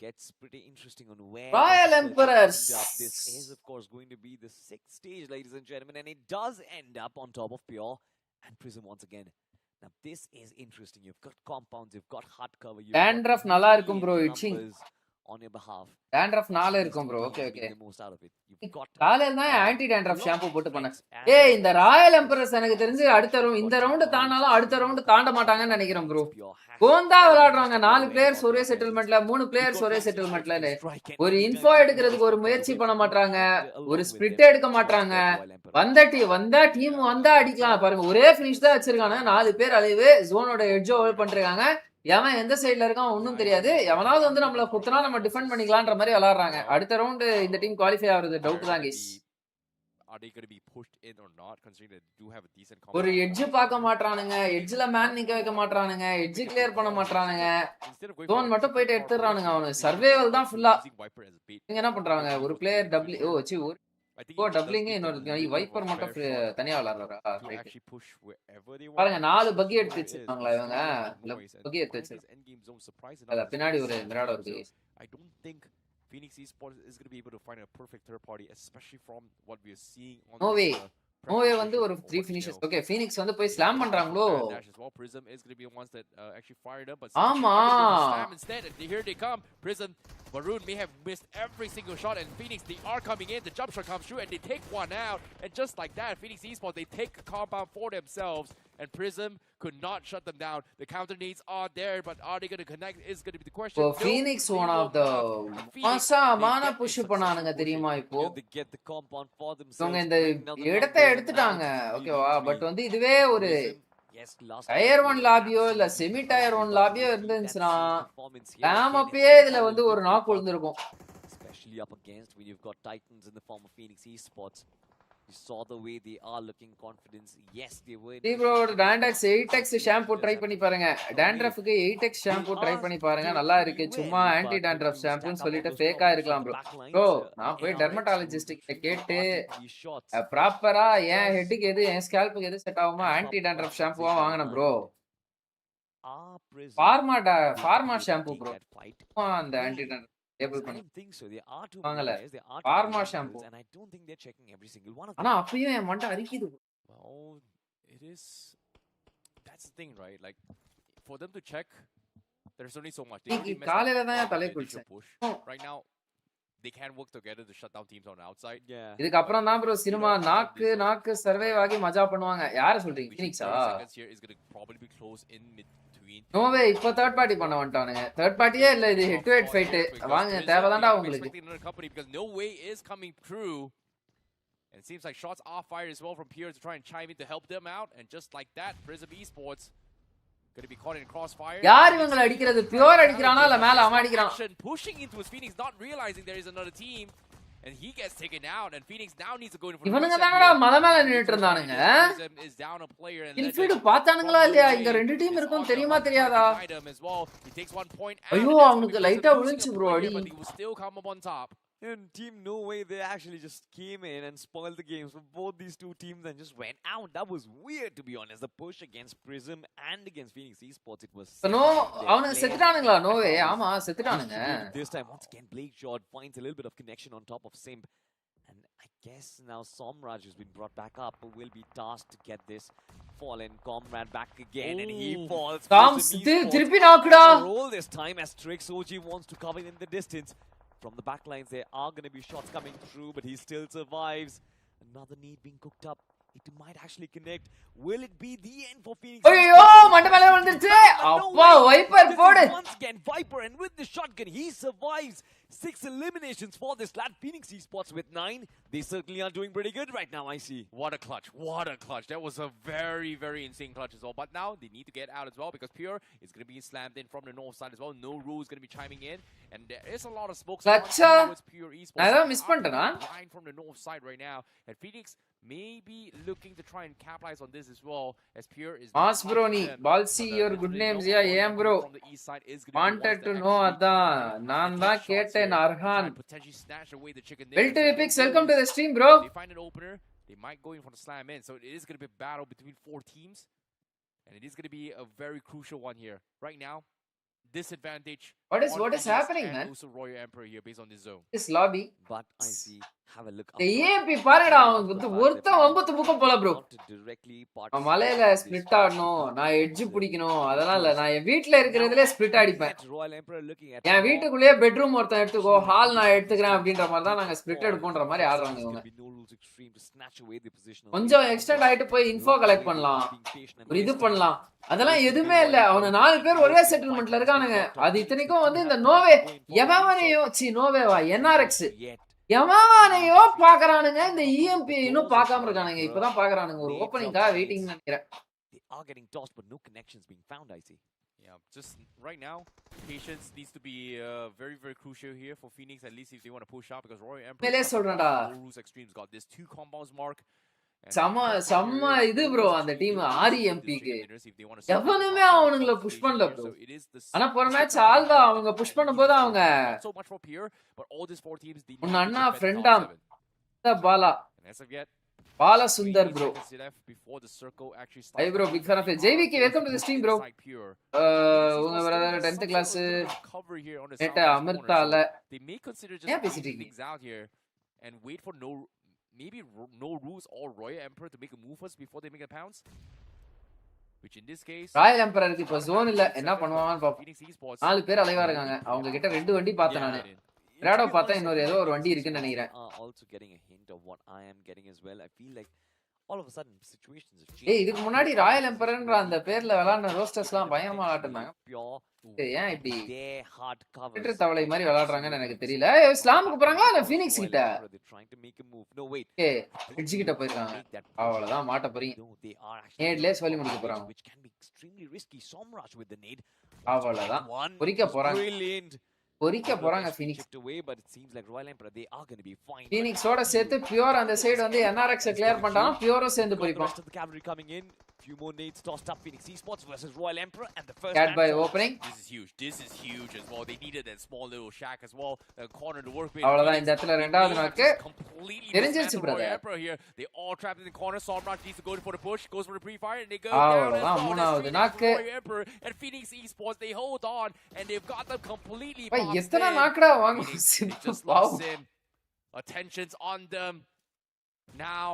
gets pretty interesting on where Royal Emperors. This is of course going to be the 6th stage, ladies and gentlemen, and it does end up on top of Pure and Prism once again. Now this is interesting. You've got compounds, you've got hard cover, you've Dandruff got நல்லா இருக்கும் bro, million itching. numbers on your behalf. Dandruff 4 These இருக்கும் two bro. teams Okay, are okay. making the most out of it. You've got காலையில தான் a anti dandruff lot shampoo of போட்டு பண்ணேன். strengths and ஏய் இந்த Royal weaknesses. Empress எனக்கு தெரிஞ்சு அடுத்த ரவுண்ட் இந்த ரவுண்ட் தாண்டாலும் அடுத்த ரவுண்ட் தாண்ட மாட்டாங்கன்னு நினைக்கிறேன் ப்ரோ. Pure hack. கோந்தா விளையாடுறாங்க 4 பிளேயர்ஸ் ஒரே About செட்டில்மெண்ட்ல 3 You've பிளேயர்ஸ் got ஒரே one செட்டில்மெண்ட்ல strike and strike and ஒரு anytime இன்ஃபோ you எடுக்கிறதுக்கு can ஒரு get முயற்சி away பண்ண from மாட்டாங்க. along ஒரு with ஸ்பிரிட் them. எடுக்க மாட்டாங்க. Royal Emperor. வந்தா டீம் வந்தா அடிக்கலாம் பாருங்க. ஒரே ஃபினிஷ் தான் வச்சிருக்காங்க. 4 பேர் அலைவு ஜோனோட எட்ஜ் ஹோல்ட் பண்றாங்க. எவன் எந்த சைடுல இருக்கான் ஒன்னும் தெரியாது. எவனாவது வந்து நம்மள குத்துனா நம்ம டிஃபெண்ட் பண்ணிக்கலாம்ன்ற மாதிரி விளையாடுறாங்க. அடுத்த ரவுண்ட் இந்த டீம் குவாலிஃபை ஆகுறது டவுட் தான் guys. Are they going to be pushed in or not, considering they do have a decent ஒரு combo? எட்ஜ் பார்க்க மாட்டானுங்க. எட்ஜ்ல மேன் நிக்க வைக்க மாட்டானுங்க. எட்ஜ் கிளியர் பண்ண மாட்டானுங்க. Instead of going Zone for மட்டும் போயிட்டு super power எடுத்துறானுங்க play, அவனு. they Survival are தான் full-ஆ. using Viper as a bait. இவங்க என்ன பண்றாங்க? ஒரு பிளேயர் டபிள்யூ ஒரு I think oh it does doubling give them இன்னொரு a little bit of Viper a மட்டும் fair shot தனியா விளையாடுறாரா? to right. actually push wherever they want. பாருங்க 4 பக்கி எடுத்து It is. வச்சிருக்காங்களா இவங்க? இல்ல Noise and பக்கி எடுத்து find வச்சிருக்காங்க. this endgame zone surprise அத enough. பின்னாடி ஒரு மிராடோ இருக்கு. I don't think Phoenix Esports is going to be able to find a perfect third party, especially from what we are seeing on No this, way. நோவே வந்து ஒரு 3 finishes. Finishes. Okay Phoenix வந்து போய் slam பண்றாங்களோ? Dash as well. Prism is going to be the ones that actually fired up, but ஆமா. slam instead. And here they come. Prism, Maroon may have missed every single shot, and Phoenix, they are coming in. The jump shot comes through, and they take one out. And just like that, Phoenix Esports, they take a compound for themselves, and Prism could not shut them down. The counter needs are there, but are they going to connect is going to be the question. இப்போ No, Phoenix they one will of the not. Phoenix, மாசாமான they get push a பண்ணானுங்க successful தெரியுமா இப்போ? They get the compound for themselves. இவங்க இந்த bring down the இடத்தை numbers, எடுத்துட்டாங்க. and now it's ஓகேவா? 3v3. பட் வந்து இதுவே ஒரு Prism, yes, last tier time 1 they லாபியோ இல்ல absolutely செமி டயர் 1 லாபியோ dominated that இருந்துச்சுன்னா same performance here. Damn Again, அப்பயே it's இதுல a வந்து ஒரு little நாக் bit விழுந்திருக்கும். especially up against when you've got Titans in the form of Phoenix Esports. You saw the way they are looking confidence. Yes, they were. Bro டாண்டக்ஸ் 8x shampoo try பண்ணி பாருங்க. டாண்ட்ரஃப்க்கு 8x shampoo try பண்ணி பாருங்க. நல்லா இருக்கு. சும்மா anti dandruff ஷாம்புன்னு சொல்லிட்டு ஃபேக்கா இருக்கலாம் ப்ரோ. ப்ரோ நான் போய் டெர்மடாலஜிஸ்ட் கிட்ட கேட்டு ப்ராப்பரா என் ஹெட்டுக்கு எது என் ஸ்கேல்புக்கு எது செட் ஆகுமோ ஆன்டி டாண்ட்ரஃப் ஷாம்புவா வாங்கினேன் ப்ரோ. Pharma shampoo bro. அந்த ஆன்டி டாண்ட்ரஃப் டேபிள் I பண்ணி don't think so. There are two வாங்கல. players. There are Pharma two shampoo. and I don't think they're checking every single one of ஆனா them. அப்பயும் என் மண்டை அரிக்குது. Well, it is. That's the thing, right? Like, for them to check, there's only so much. They இன்னைக்கு already messed காலையில up தான் on என் தலை the initial குளிச்சேன். push. Right now, they can work together to shut down teams on the outside. Yeah. இதுக்கு அப்புறம் தான் bro cinema நாக்கு survive ஆகி மஜா பண்ணுவாங்க. யார சொல்றீங்க? Which in ஃபீனிக்ஸா? 30 seconds here is going to probably be close in between. நோவே இப்போ தேர்ட் பார்ட்டி பண்ண வந்துட்டானுங்க. தேர்ட் பார்ட்டியே இல்ல இது ஹெட் டு ஹெட் ஃபைட். வாங்க தேவைதான்டா உங்களுக்கு. Another company because no way is coming through. And it seems like shots are fired as well from Pure to try and chime in to help them out. And just like that, Prism Esports going to be caught in crossfire. யார் இவங்கள அடிக்கிறது? Pure அடிக்கறானா இல்ல மேல அவன் அடிக்கறான்? Pushing into his Phoenix, not realizing there is another team. And he gets taken out, and Phoenix now needs to go in for the இவனுங்க reset தானடா here. மலை மேல நின்னுட்டு இருந்தானுங்க. Prism is down a player and infield பார்த்தானுங்களா இல்லையா? இங்க ரெண்டு டீம் இருக்கும் தெரியுமா தெரியாதா? as well. He takes 1 point. ஐயோ அவனுக்கு லைட்டா விழுந்துச்சு ப்ரோ அடி. But he will still come up on top. And Team No Way, they actually just came in and spoiled the games for both these two teams and just went out. That was weird, to be honest. The push against Prism and against Phoenix Esports, it was. No அவனுங்க செத்துட்டானுங்களா? நோவே ஆமா செத்துட்டானுங்க. This time, once again, Blake Short finds a little bit of connection on top of Simp. And I guess now Somraj has been brought back up, will be tasked to get this fallen comrade back again, and he falls. Toms திருப்பி நாக்குடா. Roll this time as Trix OG wants to cover in the distance. From the back lines, there are going to be shots coming through, but he still survives. Another need being cooked up. It might actually connect. Will it be the end for Phoenix? ஐயோ மண்டை மேல விழுந்துருச்சு. அப்பா wiper போடு. Once again, Viper, and with the shotgun, he survives. 6 eliminations for this lad. Phoenix Esports with 9. They certainly are doing pretty good right now, I see. What a clutch. What a clutch. That was a very, very insane clutch as well. But now they need to get out as well because Pure is going to be slammed in from the north side as well. No Rule is going to be chiming in. And there is a lot of smoke Clutch. towards Pure Esports. நான் ஏதாவது miss பண்ணிட்டேனா? Line from the north side right now. And Phoenix may be looking to try and capitalize on this as well as Pure is... Mass bro நீ Balsi your good names yeah ஏன் bro wanted to know அதான் நான் தான் கேட்டேன் Arhaan. Welter Epics, welcome to the stream bro. They find an opener, they might go in for the slam in. So it is going to be a battle between 4 teams. And it is going to be a very crucial one here. Right now, disadvantage. What is happening, man? Also Royal Emperor here based on this zone. This lobby. But I see have a look up இந்த front. AB பாருடா அவன் The வந்து fact that ஒருத்தன் maybe வம்பத்து புக்கம் போல bro. not to directly நான் participate மலையில in this split fight. ஆடணும், நான் எட்ஜ் பிடிக்கணும், அதெல்லாம் இல்ல. நான் என் வீட்ல இருக்கிறதுலே ஸ்பிளிட் Looking அடிப்பேன். at Royal Emperor, looking at N North, வீட்டுக்குள்ளேயே பெட்ரூம் ஒருத்தன் எடுத்துக்கோ, ஹால் நான் position எடுத்துக்கிறேன் this அப்படின்ற team மாதிரி தான் to நாங்க ஸ்பிளிட் fall. எடுப்போன்ற மாதிரி Looks like ஆடுறாங்க it's இவங்க. gonna be no rules extreme to snatch away the position of கொஞ்சம் the எக்ஸ்டெண்ட் opponent. ஆயிட்டு போய் இன்ஃபோ Lot கலெக்ட் waiting, பண்ணலாம், being patient and ஒரு இது wasting. பண்ணலாம். அதெல்லாம் Waiting எதுவுமே for இல்ல. Royal அவன Emperor. 4 பேர் ஒரே Waiting செட்டில்மெண்ட்ல for இருக்கானுங்க. Phoenix. அது இத்தனைக்கும் வந்து இந்த Have நோவே to go in for a எவனையோ நோவேவா என்ஆர்எக்ஸ் yet. எவனையோ பாக்குறானுங்க. இந்த இஎம்பி இன்னும் பார்க்காம இருக்கானுங்க. இப்பதான் பாக்குறானுங்க. ஒரு ஓப்பனிங்காக வெயிட்டிங் நினைக்கிறேன். They are getting tossed, but no connections being found, I see. Yeah, just right now, patience needs to be very, very crucial here for Phoenix, at least if they want to push out, because Royal Emperor மேலே சொல்றேன்டா. Rules Extremes got this 2 compounds mark. செம்ம இது bro அந்த team ஆர்இஎம்பிக்கு எவனுமே அவனுங்கள push பண்ணல bro. ஆனா போற match Alva அவங்க புஷ் பண்ணும்போது அவங்க உன் அண்ணா ஃப்ரெண்டா Bala Bala Sundar bro. I bro big fan of JVK. Welcome to the stream bro. உங்க பிரதர் 10th கிளாஸ் நேட்ட அமிர்தால ஏன் பேசிட்டு இருக்கீங்க? and wait for maybe no rules or Royal Emperor to make a move first before they make a pounce. Which in this case, Royal எம்பரருக்கு இப்ப zone இல்ல, என்ன பண்ணுவாங்கன்னு பாப்போம். Phoenix Esports 4 பேர் அலைவா இருக்காங்க. அவங்க கிட்ட 2 வண்டி பார்த்தேன் நானு. ராடோ பார்த்தா இன்னொரு ஏதோ ஒரு வண்டி இருக்குன்னு நினைக்கிறேன். Also getting a hint of what I am getting as well. I feel like all of a sudden situations have changed. ஏய் இதுக்கு முன்னாடி ராயல் எம்பரர்ன்ற அந்த பேர்ல விளையாடுன ரோஸ்டர்ஸ்லாம் பயங்கரமா விளையாடுறாங்க. ஏன் இப்படி கிட்ட தவளை மாதிரி விளையாடுறாங்கன்னு எனக்கு தெரியல. இஸ்லாமுக்கு போறாங்களா இல்ல ஃபீனிக்ஸ் கிட்ட? எட்ஜ் கிட்ட போயிருக்காங்க. அவ்வளவுதான் மாட்ட போறீங்க. நேட்லயே சொல்லி முடிக்க போறாங்க. அவ்வளவுதான் பொறிக்க போறாங்க. பொறிக்க போறாங்க ஃபீனிக்ஸ். ஃபீனிக்ஸோட சேர்த்து பியூர் அந்த சைடு வந்து என்ஆர்எக்ஸ் கிளியர் பண்ணிட்டானா பியூரும் சேர்ந்து பொறிப்பான். Few more nades tossed up. Phoenix Esports versus Royal Emperor, and the first Cat by opening. This is huge as well. They needed that small little shack as well, a corner to work with. அவ்வளவுதான் இந்த இடத்துல ரெண்டாவது நாக்கு தெரிஞ்சிருச்சு brother. Here they all trapped in the corner. Somraj needs to go for the push, goes for the pre-fire, and they go அவ்வளவுதான் மூணாவது நாக்கு. And Phoenix Esports they hold on and they've got them completely. எத்தனை நாக்குடா வாங்க. Just lost in. Attention's on them now.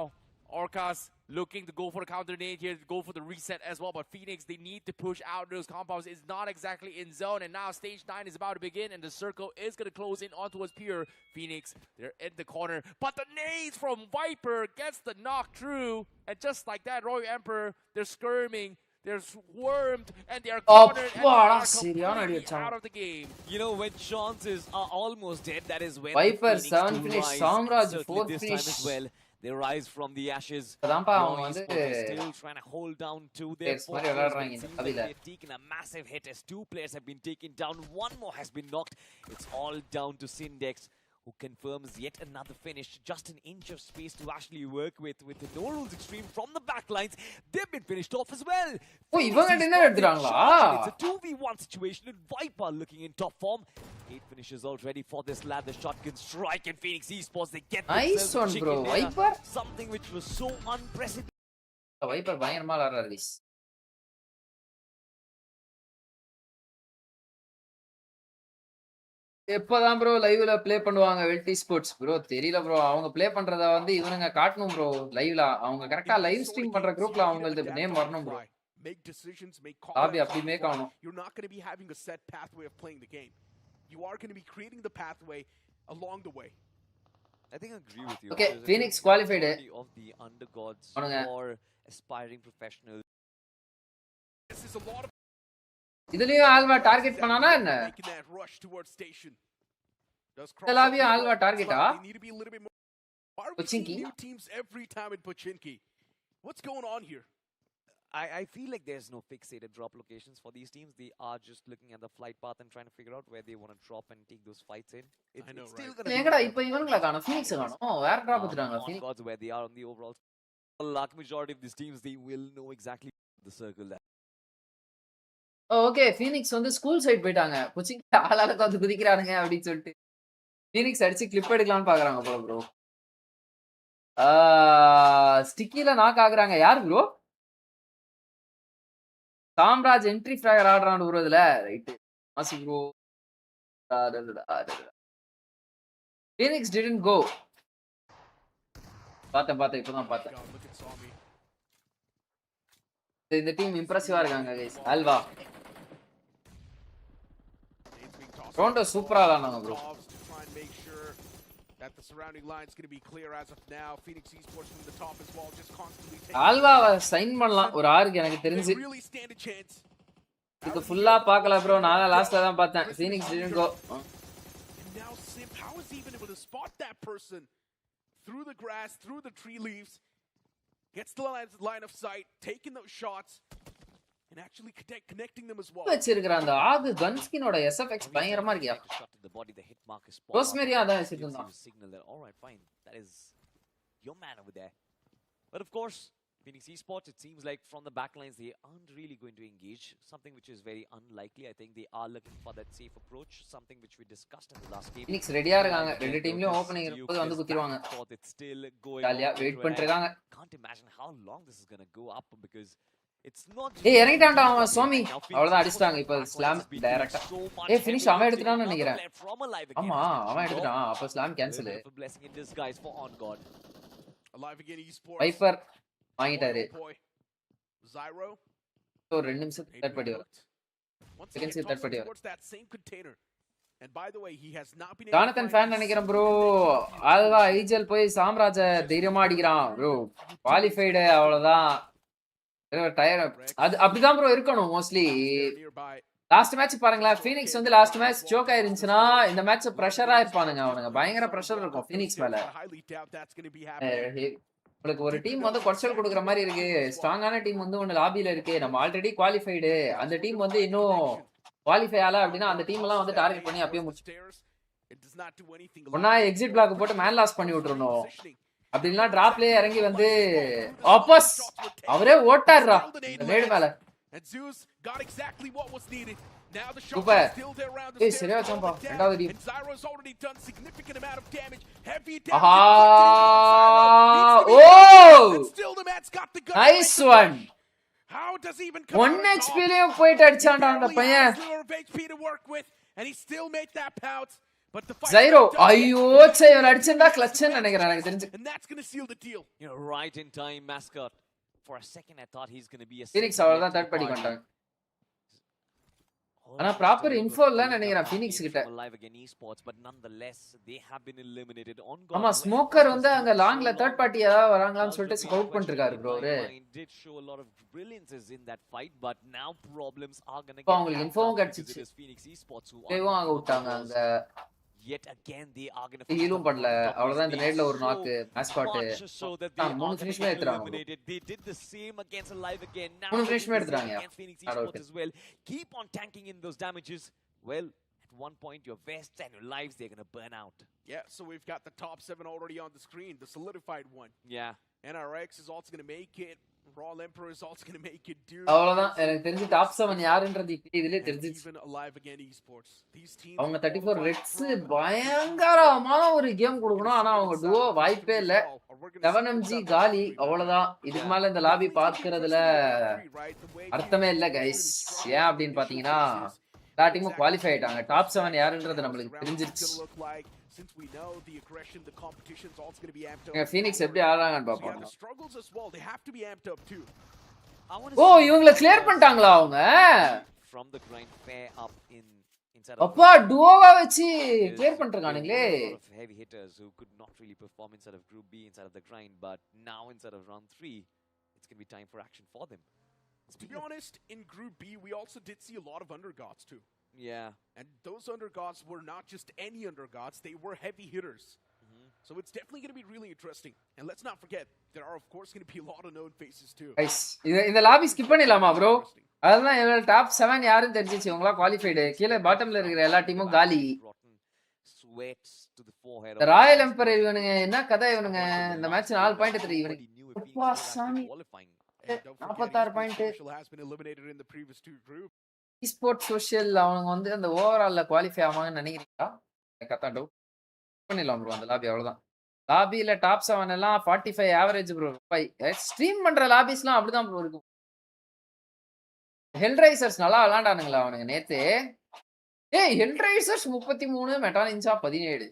Orcas looking to go for the counter nade here, to go for the reset as well, but Phoenix, they need to push out those compounds. It's not exactly in zone, and now stage 9 is about to begin, and the circle is going to close in on towards Pure. Phoenix, they're in the corner, but the nades from Viper gets the knock through, and just like that, Royal Emperor, they're skirming, they're swarmed, and they are cornered, and they are completely out of the game. You know, when chances are almost dead, that is when Viper Phoenix 7 do finish, rise, Samraj certainly 4 this finish. time as well. They rise from the ashes. அதான்ப்பா அவங்க Royal வந்து Esports is still trying to hold down to their Yes, மாதிரி fortress, but விளையாடுறாங்க it இந்த seems like கதையில. they've taken a massive hit as 2 players have been taken down. 1 more has been knocked. It's all down to Syndex, who confirms yet another finish. Just an inch of space to actually work with the no rules extreme from the backlines. They've been finished off as well. ஓ இவங்க dinner எடுத்துறாங்களா? It's a 2v1 situation and Viper looking in top form. 8 finishes already for this lad. The shotgun strike and Phoenix Esports, they get Nice one bro. Viper something which was so unprecedented. Viper பயங்கரமா விளையாடுறாரு ரிஸ். எப்பதான் bro லைவ்ல play பண்ணுவாங்க வெல்டி sports bro? தெரியல bro. அவங்க play பண்றத வந்து இவனுங்க காட்டணும் ப்ரோ லைவ்ல. அவங்க கரெக்ட்டா லைவ் ஸ்ட்ரீம் பண்ற குரூப்ல அவங்களது நேம் வரணும் bro. Make decisions, make Lobby calls. அப்படி மேக் ஆகணும். You're not going to be having a set pathway of playing the game. You are going to be creating the pathway along the way. I think I agree with you. Okay, There's a Phoenix great qualified. majority of the undergods அவனுங்க or aspiring professionals. This is a lot of இதுலயும் ஆல்வா target பண்ணானா என்ன? making that rush towards station. Does எல்லாவையும் ஆல்வா டார்கெட்டா? They need to be a little bit more. Are we Pochinki? seeing new teams every time in Pochinki? What's going on here? I feel like there's no fixated drop locations for these teams. They are just looking at the flight path and trying to figure out where they want to drop and take those fights in. I know, it's still right? gonna எங்கடா இப்போ இவனுங்கள காணோம், Phoenix காணோம். வேற drop எடுத்துறாங்க on ஃபீனிக்ஸ். gods where they are on the overall. A large majority of these teams, they will know exactly the circle that. Okay Phoenix வந்து school side போயிட்டாங்க. கொச்சிங் ஆளாளுக்கு வந்து குதிக்கிறானுங்க அப்படின்னு சொல்லிட்டு ஃபீனிக்ஸ் அடிச்சு கிளிப் எடுக்கலாம்னு பாக்குறாங்க போல ப்ரோ. ஸ்டிக்கில நாக் ஆகுறாங்க. யார் ப்ரோ? சாம்ராஜ் என்ட்ரி ஃபிராகர் ஆடுறான்னு ப்ரோ இதுல. Right Masi bro. Phoenix didn't go. பார்த்தேன் இப்பதான் பார்த்தேன். God, look at Zombie. இந்த டீம் இம்ப்ரெசிவா இருக்காங்க guys. Alva It's being tossed Rondo up. super ஆளானாங்க bro. To try and make sure that the surrounding line is going to be clear as of now. Phoenix Esports from the top as well, just constantly taking. ஆல்வாவை sign பண்ணலாம் ஒரு ஆருக்கு எனக்கு They தெரிஞ்சு. really stand a chance. இது ஃபுல்லா பார்க்கல bro. நான் லாஸ்ட்ல தான் பார்த்தேன். Phoenix didn't go. And now Simp, how is he even able to spot that person through the grass, through the tree leaves? Gets the line of sight, taking those shots, and actually connecting them as well. வச்சிருக்கிற அந்த ஆகு கன்ஸ்கினோட SFX பயங்கரமா இருக்கியா? ரோஸ்மேரியா அதான் வச்சிருந்தான். All right, fine. That is your man over there. But of course, Phoenix Esports, it seems like from the backlines, they aren't really going to engage. Something which is very unlikely. I think they are looking for that safe approach. Something which we discussed in the last game. Phoenix ரெடியா இருக்காங்க. ரெண்டு டீம்லயும் opening இருக்கும்போது வந்து குத்திடுவாங்க. ஜாலியா wait பண்ணிட்டு இருக்காங்க. Can't imagine how long this is going to go up because it's not. ஏய் இறங்கிட்டான்டா அவன் சோமி. அவ்வளவுதான் அடிச்சிட்டாங்க இப்போ ஸ்லாம் டைரக்டா. ஏய் ஃபினிஷ் அவன் எடுத்துட்டான்னு நினைக்கிறேன். ஆமா அவன் எடுத்துட்டான். அப்ப slam cancel. Blessing in disguise for On God. Alive again Esports. Viper வாங்கிட்டாரு. Zyro. So 2 நிமிஷம் தேர்ட் பார்ட்டி வரும். செகண்ட் தேர்ட் பார்ட்டி வரும். And by the way, he has not been. Jonathan fan நினைக்கிறேன் bro. ஆல்வா ஐஜல் போய் சாம்ராஜ தைரியமா அடிக்கிறான் bro. குவாலிஃபைடு அவ்வளவுதான். டயர் அது அப்படிதான் bro இருக்கணும் மோஸ்ட்லி. லாஸ்ட் மேட்ச் பாருங்களேன் ஃபீனிக்ஸ் வந்து லாஸ்ட் மேட்ச் சோக் ஆயிருந்துச்சுனா இந்த மேட்ச் பிரஷரா இருப்பானுங்க அவனுங்க பயங்கர பிரஷர் இருக்கும் ஃபீனிக்ஸ் மேல. உங்களுக்கு ஒரு டீம் வந்து குறைச்சல் கொடுக்குற மாதிரி இருக்கு. ஸ்ட்ராங்கான டீம் வந்து ஒன்னு லாபியில இருக்கு. நம்ம ஆல்ரெடி குவாலிஃபைடு. அந்த டீம் வந்து இன்னும் குவாலிஃபை ஆல அப்படின்னா அந்த டீம் எல்லாம் வந்து டார்கெட் பண்ணி அப்பயே முடிச்சு. ஒன்னா எக்ஸிட் பிளாக் போட்டு மேன் லாஸ் பண்ணி விட்டுறணும். அப்படின்னா டிராப்லயே இறங்கி வந்து ஆப்பஸ் அவரே ஓட்டாடுறா நேடு மேல. சூப்பர். ஏய் சரியா வச்சாம்பா ரெண்டாவது டீம். ஆஹா ஓ நைஸ் ஒன். 1 HP லயும் போயிட்டு அடிச்சான்டா அந்த பையன். Zyro ஐயோ இவன் அடிச்சா கிளட்ச்னு நினைக்கிறேன் எனக்கு தெரிஞ்சு. And that's going to seal the deal. You're right in time, mascot. For a second I thought he's going to be a Phoenix அவ்வளவுதான் தேர்ட் பார்ட்டி கொண்டாங்க. ஆனா ப்ராப்பர் இன்ஃபோ இல்ல நினைக்கிறேன் Phoenix கிட்ட. But nonetheless they have been eliminated on. ஆமா smoker வந்து அங்க லாங்ல third party ஏதாவது வராங்களான்னு சொல்லிட்டு ஸ்கவுட் பண்ணிருக்காரு ப்ரோ அவரு. Did show a lot of brilliances in that fight but now problems are going to get. அவங்களுக்கு இன்ஃபோவும் கிடைச்சிச்சு. Phoenix Esports who தேவும் ஆக விட்டாங்க அங்க. Yet again they are going to ஹீலும் பண்ணல. அவ்வளவுதான் இந்த நேட்ல ஒரு நாக் மாஸ்காட். 3 ஃபினிஷ் மே எடுத்துறாங்க. They did the same against Alive again. Now 3 finish மே எடுத்துறாங்க. Phoenix Esports as well. Keep on tanking in those damages. Well, at one point your vests and your lives they're going to burn out. Yeah, so we've got the top 7 already on the screen, the solidified one. Yeah. NRX is also going to make it. Raw Emperor is also going to make it, dude. அவ்வளவுதான் எனக்கு தெரிஞ்சு top 7 யாருன்றது இதுலயே தெரிஞ்சிச்சு. Even Alive again Esports. These teams அவங்க 34 reds பயங்கரமான ஒரு game கொடுக்கணும். ஆனா அவங்க டுவோ வாய்ப்பே இல்ல. 7MG காலி அவ்வளவுதான். இதுக்கு மேல இந்த லாபி பார்க்கிறதுல அர்த்தமே இல்ல கைஸ். ஏன் அப்படின்னு பாத்தீங்கன்னா எல்லா டீமும் குவாலிஃபை ஆயிட்டாங்க. டாப் 7 யாருன்றது நம்மளுக்கு தெரிஞ்சிருச்சு. Since we know the aggression, the competition's also going to be amped up. Phoenix எப்படி ஆடுறாங்கன்னு பாப்போம். The struggles as well, they have to be amped up too. ஓ இவங்கள கிளியர் பண்ணிட்டாங்களா அவங்க? From the grind fair up inside. அப்பா டுவோவா வச்சு clear பண்ணிட்டாங்களே. Heavy hitters who could not really perform inside of group B inside of the grind, but now inside of round 3 it's going to be time for action for them. To be honest, in group B we also did see a lot of undergods too. Yeah. And those undergods were not just any undergods, they were heavy hitters. So it's definitely going to be really interesting. And let's not forget, there are of course going to be a lot of known faces too. Guys, இந்த lobby skip பண்ணிடலாமா bro? அதெல்லாம் இவங்க top 7 யாருன்னு தெரிஞ்சிச்சு. இவங்களா qualified. கீழ பாட்டம்ல இருக்கிற எல்லா டீமும் காலி. ராயல் எம்பரர் இவனுங்க என்ன கதை இவனுங்க இந்த மேட்ச் 4 பாயிண்ட் எடுத்து இவனுங்க. அப்பா சாமி 46 பாயிண்ட். esports social அவங்க வந்து அந்த ஓவரால்ல குவாலிஃபை ஆவாங்கன்னு நினைக்கிறீங்களா? கரெக்ட்டா டவுட் பண்ணிடலாம் ப்ரோ அந்த லாபி அவ்வளவுதான். லாபில டாப் 7 எல்லாம் 45 ஆவரேஜ் ப்ரோ. ஸ்ட்ரீம் பண்ற லாபிஸ்லாம் அப்படிதான் ப்ரோ இருக்கும். ஹெல்ரைசர்ஸ் நல்லா விளையாண்டானுங்களா அவனுங்க நேத்து. ஏய் ஹெல்ரைசர்ஸ் 33 மெட்டா நிஞ்சா 17.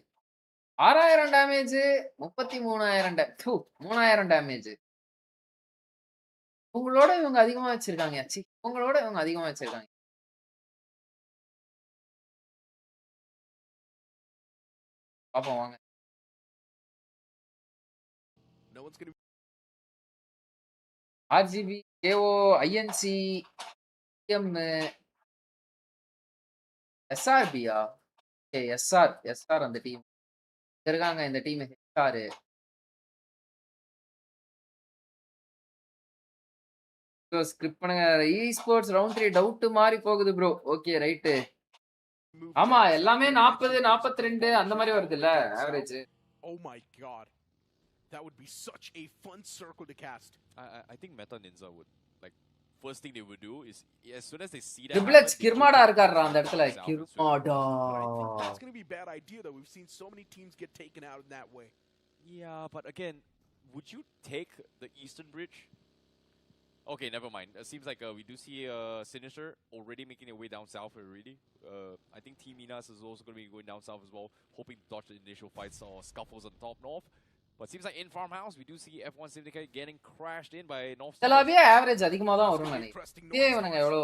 6000 damage 33000 3000 damage. உங்களோட இவங்க அதிகமா வச்சிருக்காங்க. உங்களோட இவங்க அதிகமா வச்சிருக்காங்க. பாப்போம் வாங்க. No one's going to RGB, KO, INC, M, எஸ்ஆர்பியா? எஸ்ஆர் அந்த டீம். இருக்காங்க இந்த டீம் எஸ்ஆர். ஸ்கிரிப்ட் பண்ணுங்க. esports ரவுண்ட் 3 டவுட் மாறி போகுது ப்ரோ. Okay right. ஆமா எல்லாமே 40 42 அந்த மாதிரி வருதுல்ல average. Oh my god. That would be such a fun circle to cast. I think Meta Ninja would like first thing they would do is as soon as they see that triple X கிர்மாடா இருக்காருடா அந்த இடத்துல. கிர்மாடா. But I think that's going to be a bad idea though. We've seen so many teams get taken out in that way. Yeah, but again, would you take the Eastern Bridge? Okay, never mind. It seems like we do see Sinister already making their way down south already. I think Team Minas is also going to be going down south as well, hoping to dodge the initial fights or scuffles on top north. But seems like in Farmhouse, we do see F1 Syndicate getting crashed in by North Stars. எல்லாமே average அதிகமா தான் வரும் நினைக்கிறேன். இவனுங்க எவ்வளோ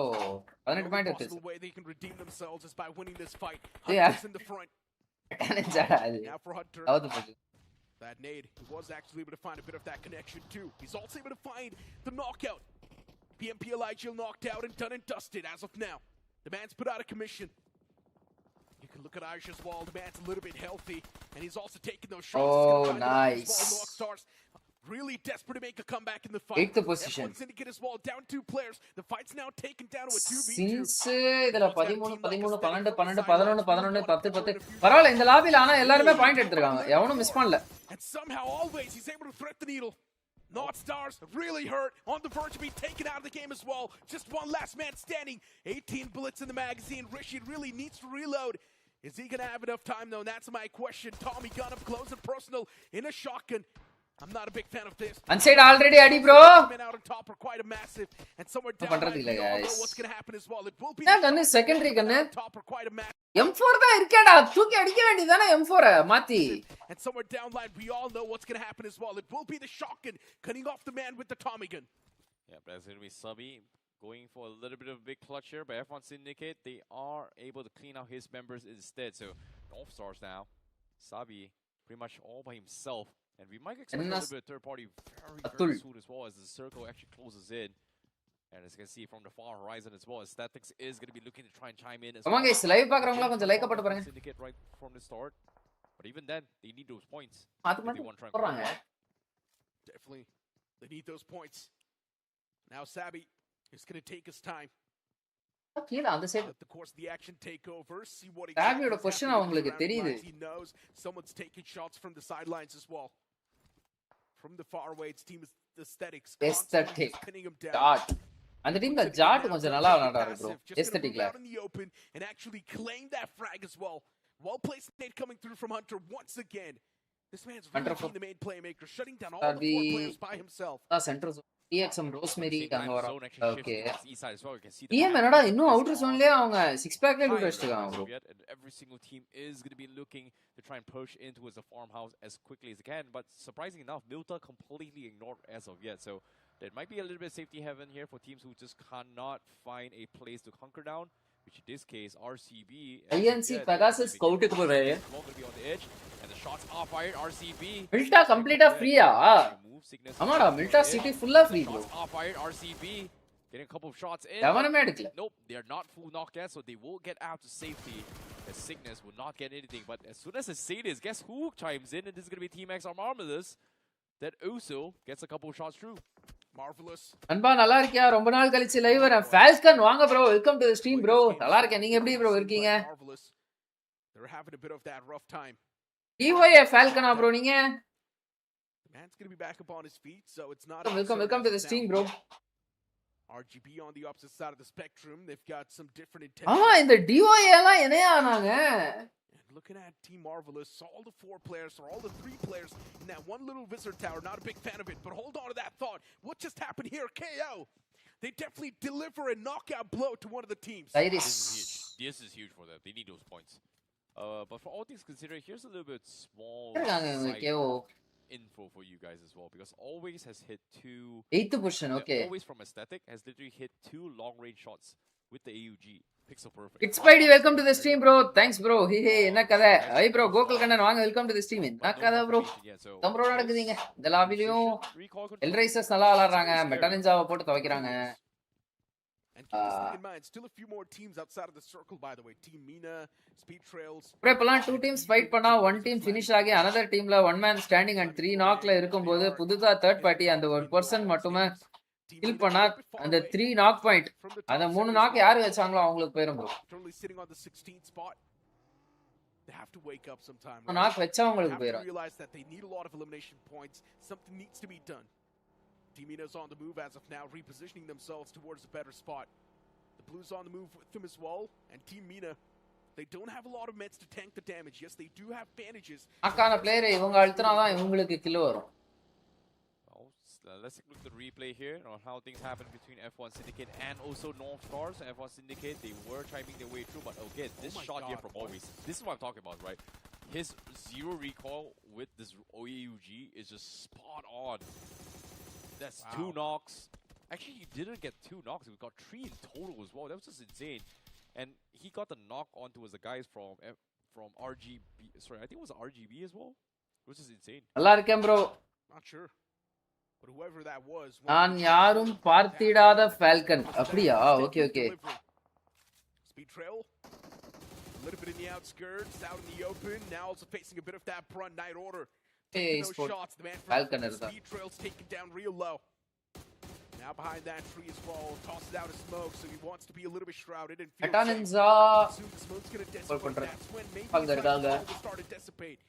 18 point எடுத்து. The way they can redeem themselves is by winning this fight. Yeah. Hunter's in the front. Now for Hunter. That nade, he was actually able to find a bit of that connection too. He's also able to find the knockout. PMP Elijah knocked out and done and dusted as of now. The man's put out of commission. You can look at Irish as well. The man's a little bit healthy, and he's also taking those shots. Oh, nice. North Stars really desperate to make a comeback in the fight. 8th position. F1 Syndicate as well, down 2 players. The fight's now taken down to a 2v2. Since இதுல 13 12 12 12 11 11 10 10 பரவாயில்லை இந்த லாபில ஆனா எல்லாரும் point எடுத்துட்டாங்க. எவனும் miss பண்ணல. And somehow always he's able to thread the needle. North Stars really hurt, on the verge of being taken out of the game as well. Just one last man standing. 18 bullets in the magazine. Rashid really needs to reload. Is he going to have enough time though? And that's my question. Tommy gun up close and personal in a shotgun. I'm not a big fan of this. Unside already adi bro. Men out on top are quite a massive, and somewhere down line, we all know what's going to happen as well. It will be gun secondary gun. Top are quite a massive. M4 தான் இருக்கேடா. தூக்கி அடிக்க வேண்டியதானே M4 மாத்தி. And somewhere down line, we all know what's going to happen as well. It will be the shotgun cutting off the man with the Tommy gun. Yeah, but that's going to be Subby going for a little bit of a big clutch here. But F1 Syndicate, they are able to clean out his members instead. So North Stars now, Subby pretty much all by himself. And we might expect a little bit of third party very soon as well as the circle actually closes in. And as you can see from the far horizon as well, Statics is going to be looking to try and chime in as well. Come on guys, live பாக்குறவங்க கொஞ்சம் like போட்டு பாருங்க. Syndicate right from the start. But even then, they need those points. Definitely, they need those points. Now Sabby is going to take his time. கீழ அந்த side Let the course of the action take over. See what சாபியோட position அவங்களுக்கு தெரியுது. He knows someone's taking shots from the sidelines as well. From the far away, its team is aesthetics. Aesthetic. Pinning him down. Jot. அந்த டீம்ல ஜாட் கொஞ்சம் நல்லா விளையாடுறாரு bro. Aestheticல. And actually claim that frag as well. Well placed nade coming through from Hunter once again. This man's really being the main playmaker, shutting down all the 4 players by himself. Center zone. TXM Rosemary அங்க வர. Okay. EM என்னடா இன்னும் outer ஜோன்லயே அவங்க 6 பேக்ல loot அடிச்சிட்டாங்க bro. Every single team is going to be looking to try and push into the farmhouse as quickly as they can, but surprisingly enough, Milta completely ignored as of yet. So there might be a little bit of safety heaven here for teams who just cannot find a place to hunker down. Which in this case, RCB. INC Pegasus கவுட்டுக்கு போறாரு. And the shots are fired. RCB. Milta complete free-ஆ? ஆமாடா Milta city full-ஆ free bro. Shots are fired. RCB getting a couple of shots in. எவனுமே எடுக்கல. Nope, they are not full knocked yet, so they will get out to safety. The Cygnus will not get anything, but as soon as the Sadist, guess who chimes in? And this is going to be Team X Armarmalus that also gets a couple of shots through. Marvelous. அன்பா நல்லா இருக்கியா? ரொம்ப நாள் கழிச்சு live வரேன். Falcon வாங்க bro. Welcome to the stream bro. நல்லா இருக்கேன். நீங்க எப்படி bro இருக்கீங்க? They're having a bit of that rough time. DYA ஃபால்கனா bro நீங்க? Man's going to be back up on his feet, so it's not welcome to the stream bro. RGB on the opposite side of the spectrum. They've got some different intentions. ஆமா இந்த DYA எல்லாம் என்னையா ஆனாங்க? Looking at Team Marvelous, all the 4 players or all the 3 players in that one little visitor tower, not a big fan of it, but hold on to that thought. What just happened here? KO. They definitely deliver a knockout blow to one of the teams. This is huge for them. They need those points. But for all things considered, here's a little bit small இருக்காங்க இவங்க side KO info for you guys as well, because Always has hit 2. 8th position okay Always from aesthetic has literally hit 2 long range shots with the AUG. Pixel perfect. It's Spidey welcome to the stream bro thanks bro hey hey என்ன கதை ஐ bro Gokul Kannan வாங்க welcome to the stream என்ன கதை bro தம் bro நடக்குதுங்க இந்த லாபிலயும் எல்ரைசர்ஸ் நல்லா விளையாடுறாங்க மெட்டானின்ஜாவை போட்டு துவைக்கிறாங்க And keep this thing in mind, still a few more teams outside of the circle, by the way. Team Mina, Speed Trails. Bro இப்பலாம் 2 டீம்ஸ் ஃபைட் பண்ணா 1 team finish ஆகி another டீம்ல 1 மேன் ஸ்டாண்டிங் அண்ட் 3 நாக்ல இருக்கும்போது புதுசா third party அந்த ஒரு person மட்டுமே kill பண்ணா அந்த 3 நாக் பாயிண்ட் அந்த 3 நாக் யார் வெச்சாங்களோ அவங்களுக்கு போயிரும் bro Currently sitting on the 16th spot. They have to wake up sometime. Knock வெச்சவங்களுக்கு They have போயிரும் to realize that they need a lot of elimination points. Something needs to be done. Team Mina's on the move as of now, repositioning themselves towards a better spot. The Blues on the move with them as well, and Team Mina, they don't have a lot of meds to tank the damage. Yes, they do have bandages. நாக்கான player இவங்க அழுத்துனாதான் இவங்களுக்கு kill வரும் Well, let's take a look at the replay here on how things happened between F1 Syndicate and also North Stars. F1 Syndicate, they were trying their way through, but again, this shot here from Always, this is what I'm talking about, right? His 0 recoil with this OEUG is just spot on. That's 2 knocks. Actually, he didn't get 2 knocks. He got 3 in total as well. That was just insane. And he got the knock onto the guys from RGB. Sorry, I think it was RGB as well. Which is insane. நல்லா இருக்கேன் bro Not sure. But whoever that was. நான் யாரும் பார்த்திடாத Falcon அப்படியா okay okay Speed Trail. A little bit in the outskirts, out in the open. Now also facing a bit of that brunt night order. Taking those shots. The man from Speed Trail's taken down real low. Now behind that tree as well, tosses out a smoke, so he wants to be a little bit shrouded and feel safe. Soon the smoke's gonna dissipate. That's when maybe will start to dissipate.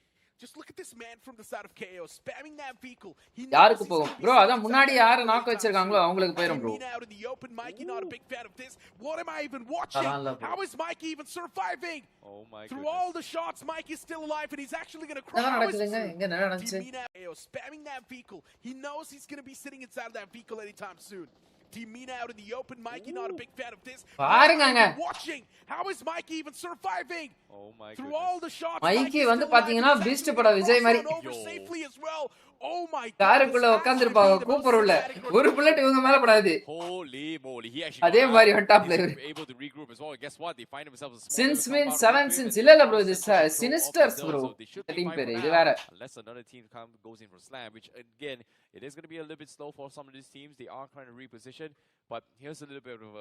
Just look at this man from the side of KO spamming that vehicle. He யாருக்கு போகும் bro அதான் முன்னாடி யார knock வச்சிருக்காங்களோ அவங்களுக்கு போயிரும் bro out in the open. Mikey not a big fan of this. What am I even watching? How is Mikey even surviving? Oh my Through goodness. all the shots, Mikey is still alive and he's actually going to cry. என்ன நடக்குதுங்க இங்க என்ன நடந்துச்சு Spamming that vehicle. He knows he's going to be sitting inside of that vehicle anytime soon. Team Mina out in the open. Mikey not a big fan of this. பாருங்கங்க Watching. How is Mikey even surviving? Oh my Through goodness. all the shots. மைக்கி வந்து பாத்தீங்கன்னா Beast பட விஜய் மாதிரி Over safely as well. Oh my god. காருக்குள்ள உட்கார்ந்திருப்பாங்க கூப்பருள்ள ஒரு bullet இவங்க மேல படாது Holy moly. He actually அதே மாதிரி on top he's level. able to regroup as well. Guess what? They find themselves a small Since little means compound 7 within since and இல்ல இல்ல they bro managed இது to control Sinisters off bro themselves, so they should be team fine பேரு for இது now, வேற unless another team goes in for slam, which again, it is going to be a little bit slow for some of these teams. They are trying to reposition, but here's a little bit of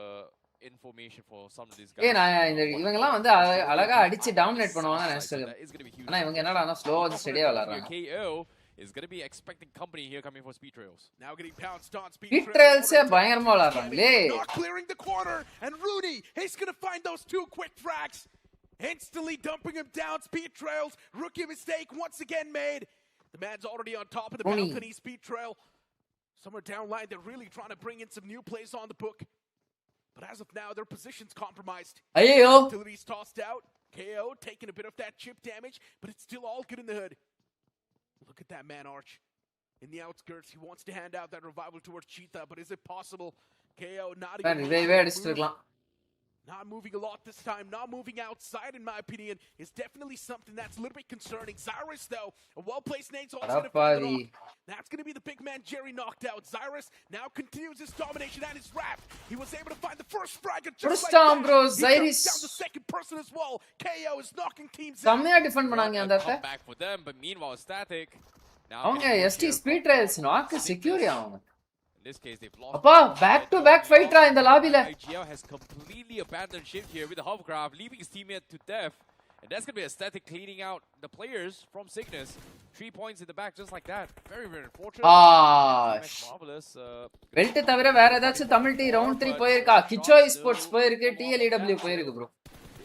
information for some of these guys. ஏ நான் இந்த இவங்க எல்லாம் வந்து அழகா அடிச்சு dominate பண்ணுவாங்க நினைச்சிட்டேன் ஆனா இவங்க என்னடா ஸ்லோவா ஸ்டெடியா விளையாடுறாங்க KO is going to be expecting company here coming for Speed Trails. Now getting pounced on Speed Trails பயங்கரமா விளையாடுறாங்களே not clearing the corner and Rudy he's going to find those 2 quick frags instantly dumping him down. Speed Trails rookie mistake once again made. The man's already on top of the balcony. Speed Trail somewhere down line, they're really trying to bring in some new plays on the book, but as of now their position's compromised. ஐயோ Utilities tossed out. KO taking a bit of that chip damage, but it's still all good in the hood. Look at that man Arch in the outskirts. He wants to hand out that revival towards Cheetah, but is it possible? KO not even not moving a lot this time, not moving outside in my opinion is definitely something that's a little bit concerning. Cyrus though, a well-placed nade's also going to find it off. That's going to be the big man Jerry knocked out. Cyrus now continues his domination and his wrapped. He was able to find the first frag just like that. Bro, he Cyrus down the second person as well. KO is knocking teams செம்மையா defend பண்ணாங்க அந்த இடத்தை Back for them, but meanwhile Static now அவங்க ST speed trials நாக்கு secure அவங்க in this case they've lost. அப்பா back to back ஃபைட்டரா இந்த லாபில IGL has completely abandoned ship here with the hovercraft, leaving his teammate to death, and that's going to be a Static cleaning out the players from Cygnus. 3 points in the back just like that. Very very unfortunate. Marvelous. Belt தவிர வேற ஏதாச்சும் Tamil D round 3 போயிருக்கா கிச்சோ எஸ்போர்ட்ஸ் போயிருக்கு TLEW போயிருக்கு bro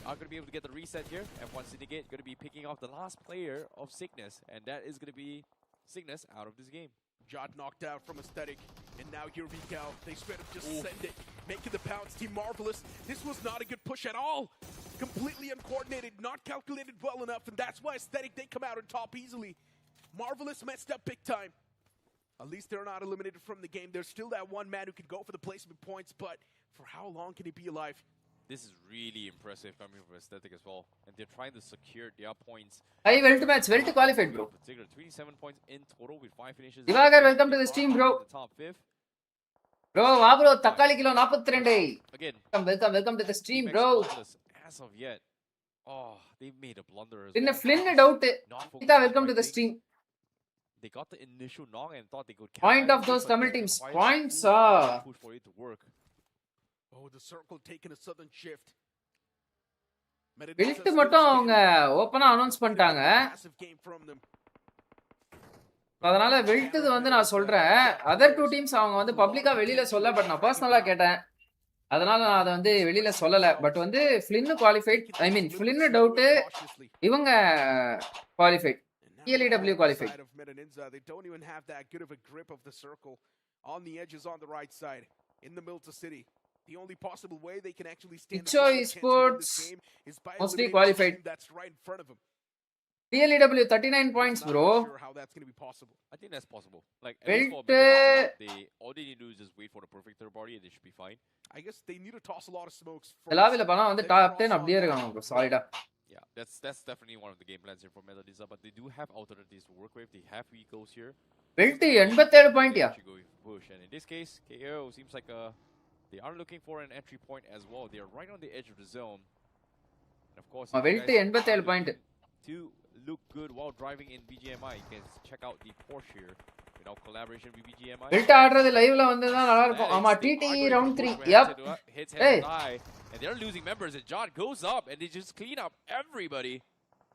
Are going to be able to get the reset here. F1 Syndicate going to be picking off the last player of Cygnus, and that is going to be Cygnus out of this game. Jot knocked out from Aesthetic, and now here we go. They straight up just send it, making the pounce team marvelous. This was not a good push at all. Completely uncoordinated, not calculated well enough, and that's why Aesthetic, they come out on top easily. Marvelous messed up big time. At least they're not eliminated from the game. There's still that one man who can go for the placement points, but for how long can he be alive? this is really impressive coming from Aesthetic as well. And they're trying to secure their points. High Welt match, Welt qualified, bro. In particular, 27 points in total with 5 finishes. Divagar, welcome to the stream, bro. The top 5th. Bro, வா bro, தக்காளி kilo 42. Again, welcome to the stream, bro. As of yet, oh, they made a blunder as In a well. Flynn doubt. Kita, welcome to the stream. They got the initial knock and thought they could Point of those Tamil teams. Points push for it to work. Oh, the circle taking a sudden shift. Welt மட்டும் அவங்க ஓபனா announce பண்ணிட்டாங்க. அதனால weld வந்து நான் சொல்றேன் other two teams அவங்க வந்து பப்ளிக்கா வெளியில சொல்ல பட் நான் பர்சனலா கேட்டேன் அதனால நான் அதை வந்து வெளியில சொல்லல பட் வந்து ஃபிளின் குவாலிஃபைட் ஐ மீன் ஃபிளின் டவுட் இவங்க qualified ELEW qualified. They don't even have that good of a grip of the circle on the edges on the right side in the Milta City. The only possible way they can actually stand ESPORTS is by mostly qualified. That's right in front of them. ELEW 39 points, bro. Not sure how that's going to be possible. I think that's possible. Like, all they need to do is just wait for the perfect third party and they should be fine. I guess they need to toss a lot of smokes. எல்லாவில பணம் வந்து top 10 அப்படியே இருக்காங்க bro சாலிடா. Yeah, that's definitely one of the game plans here for Methodisa, but they do have alternatives to work with. They have vehicles here. Belt 87 point yeah. Push, and in this case, KO seems like they are looking for an entry point as well. They are right on the edge of the zone. And of course, Belt 87 point. To look good while driving in BGMI, you can check out the Porsche here. Now collaboration with BGMI. Belt ஆடுறது லைவ்ல வந்தா நல்லா இருக்கும். ஆமா TTE round 3. Yep. Hey. And they're losing members and John goes up and they just clean up everybody.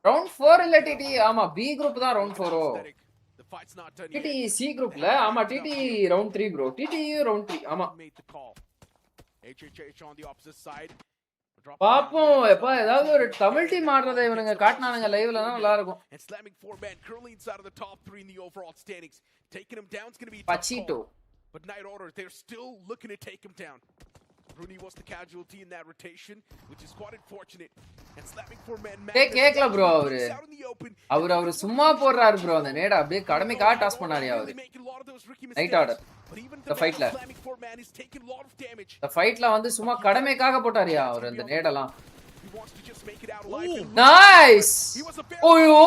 Round 4 இல்ல TTE ஆமா B group தான் round 4. The fight's not done yet. TTE C groupல ஆமா TTE round 3 bro. TTE round 3 ஆமா. HHH on the opposite side. பாப்போம் எப்பா ஏதாவது ஒரு Tamil team ஆடுறதை இவனுங்க காட்டினானுங்க லைவ்ல தான் நல்லா இருக்கும். And slamming four man currently inside of the top 3 in the overall standings. Taking him down is going to be Pachito. But Night Order, they're still looking to take him down. Bruni was the casualty in that rotation, which is quite unfortunate. And slamming four man கேக்கல bro அவரு சும்மா போடுறாரு bro அந்த நேடா அப்படியே கடமைக்கா toss பண்ணாரு அவரு. Night Order. The fightல the fightல வந்து சும்மா கடமைக்காக போட்டாரியா அவர் அந்த நேடலாம். Nice. OYO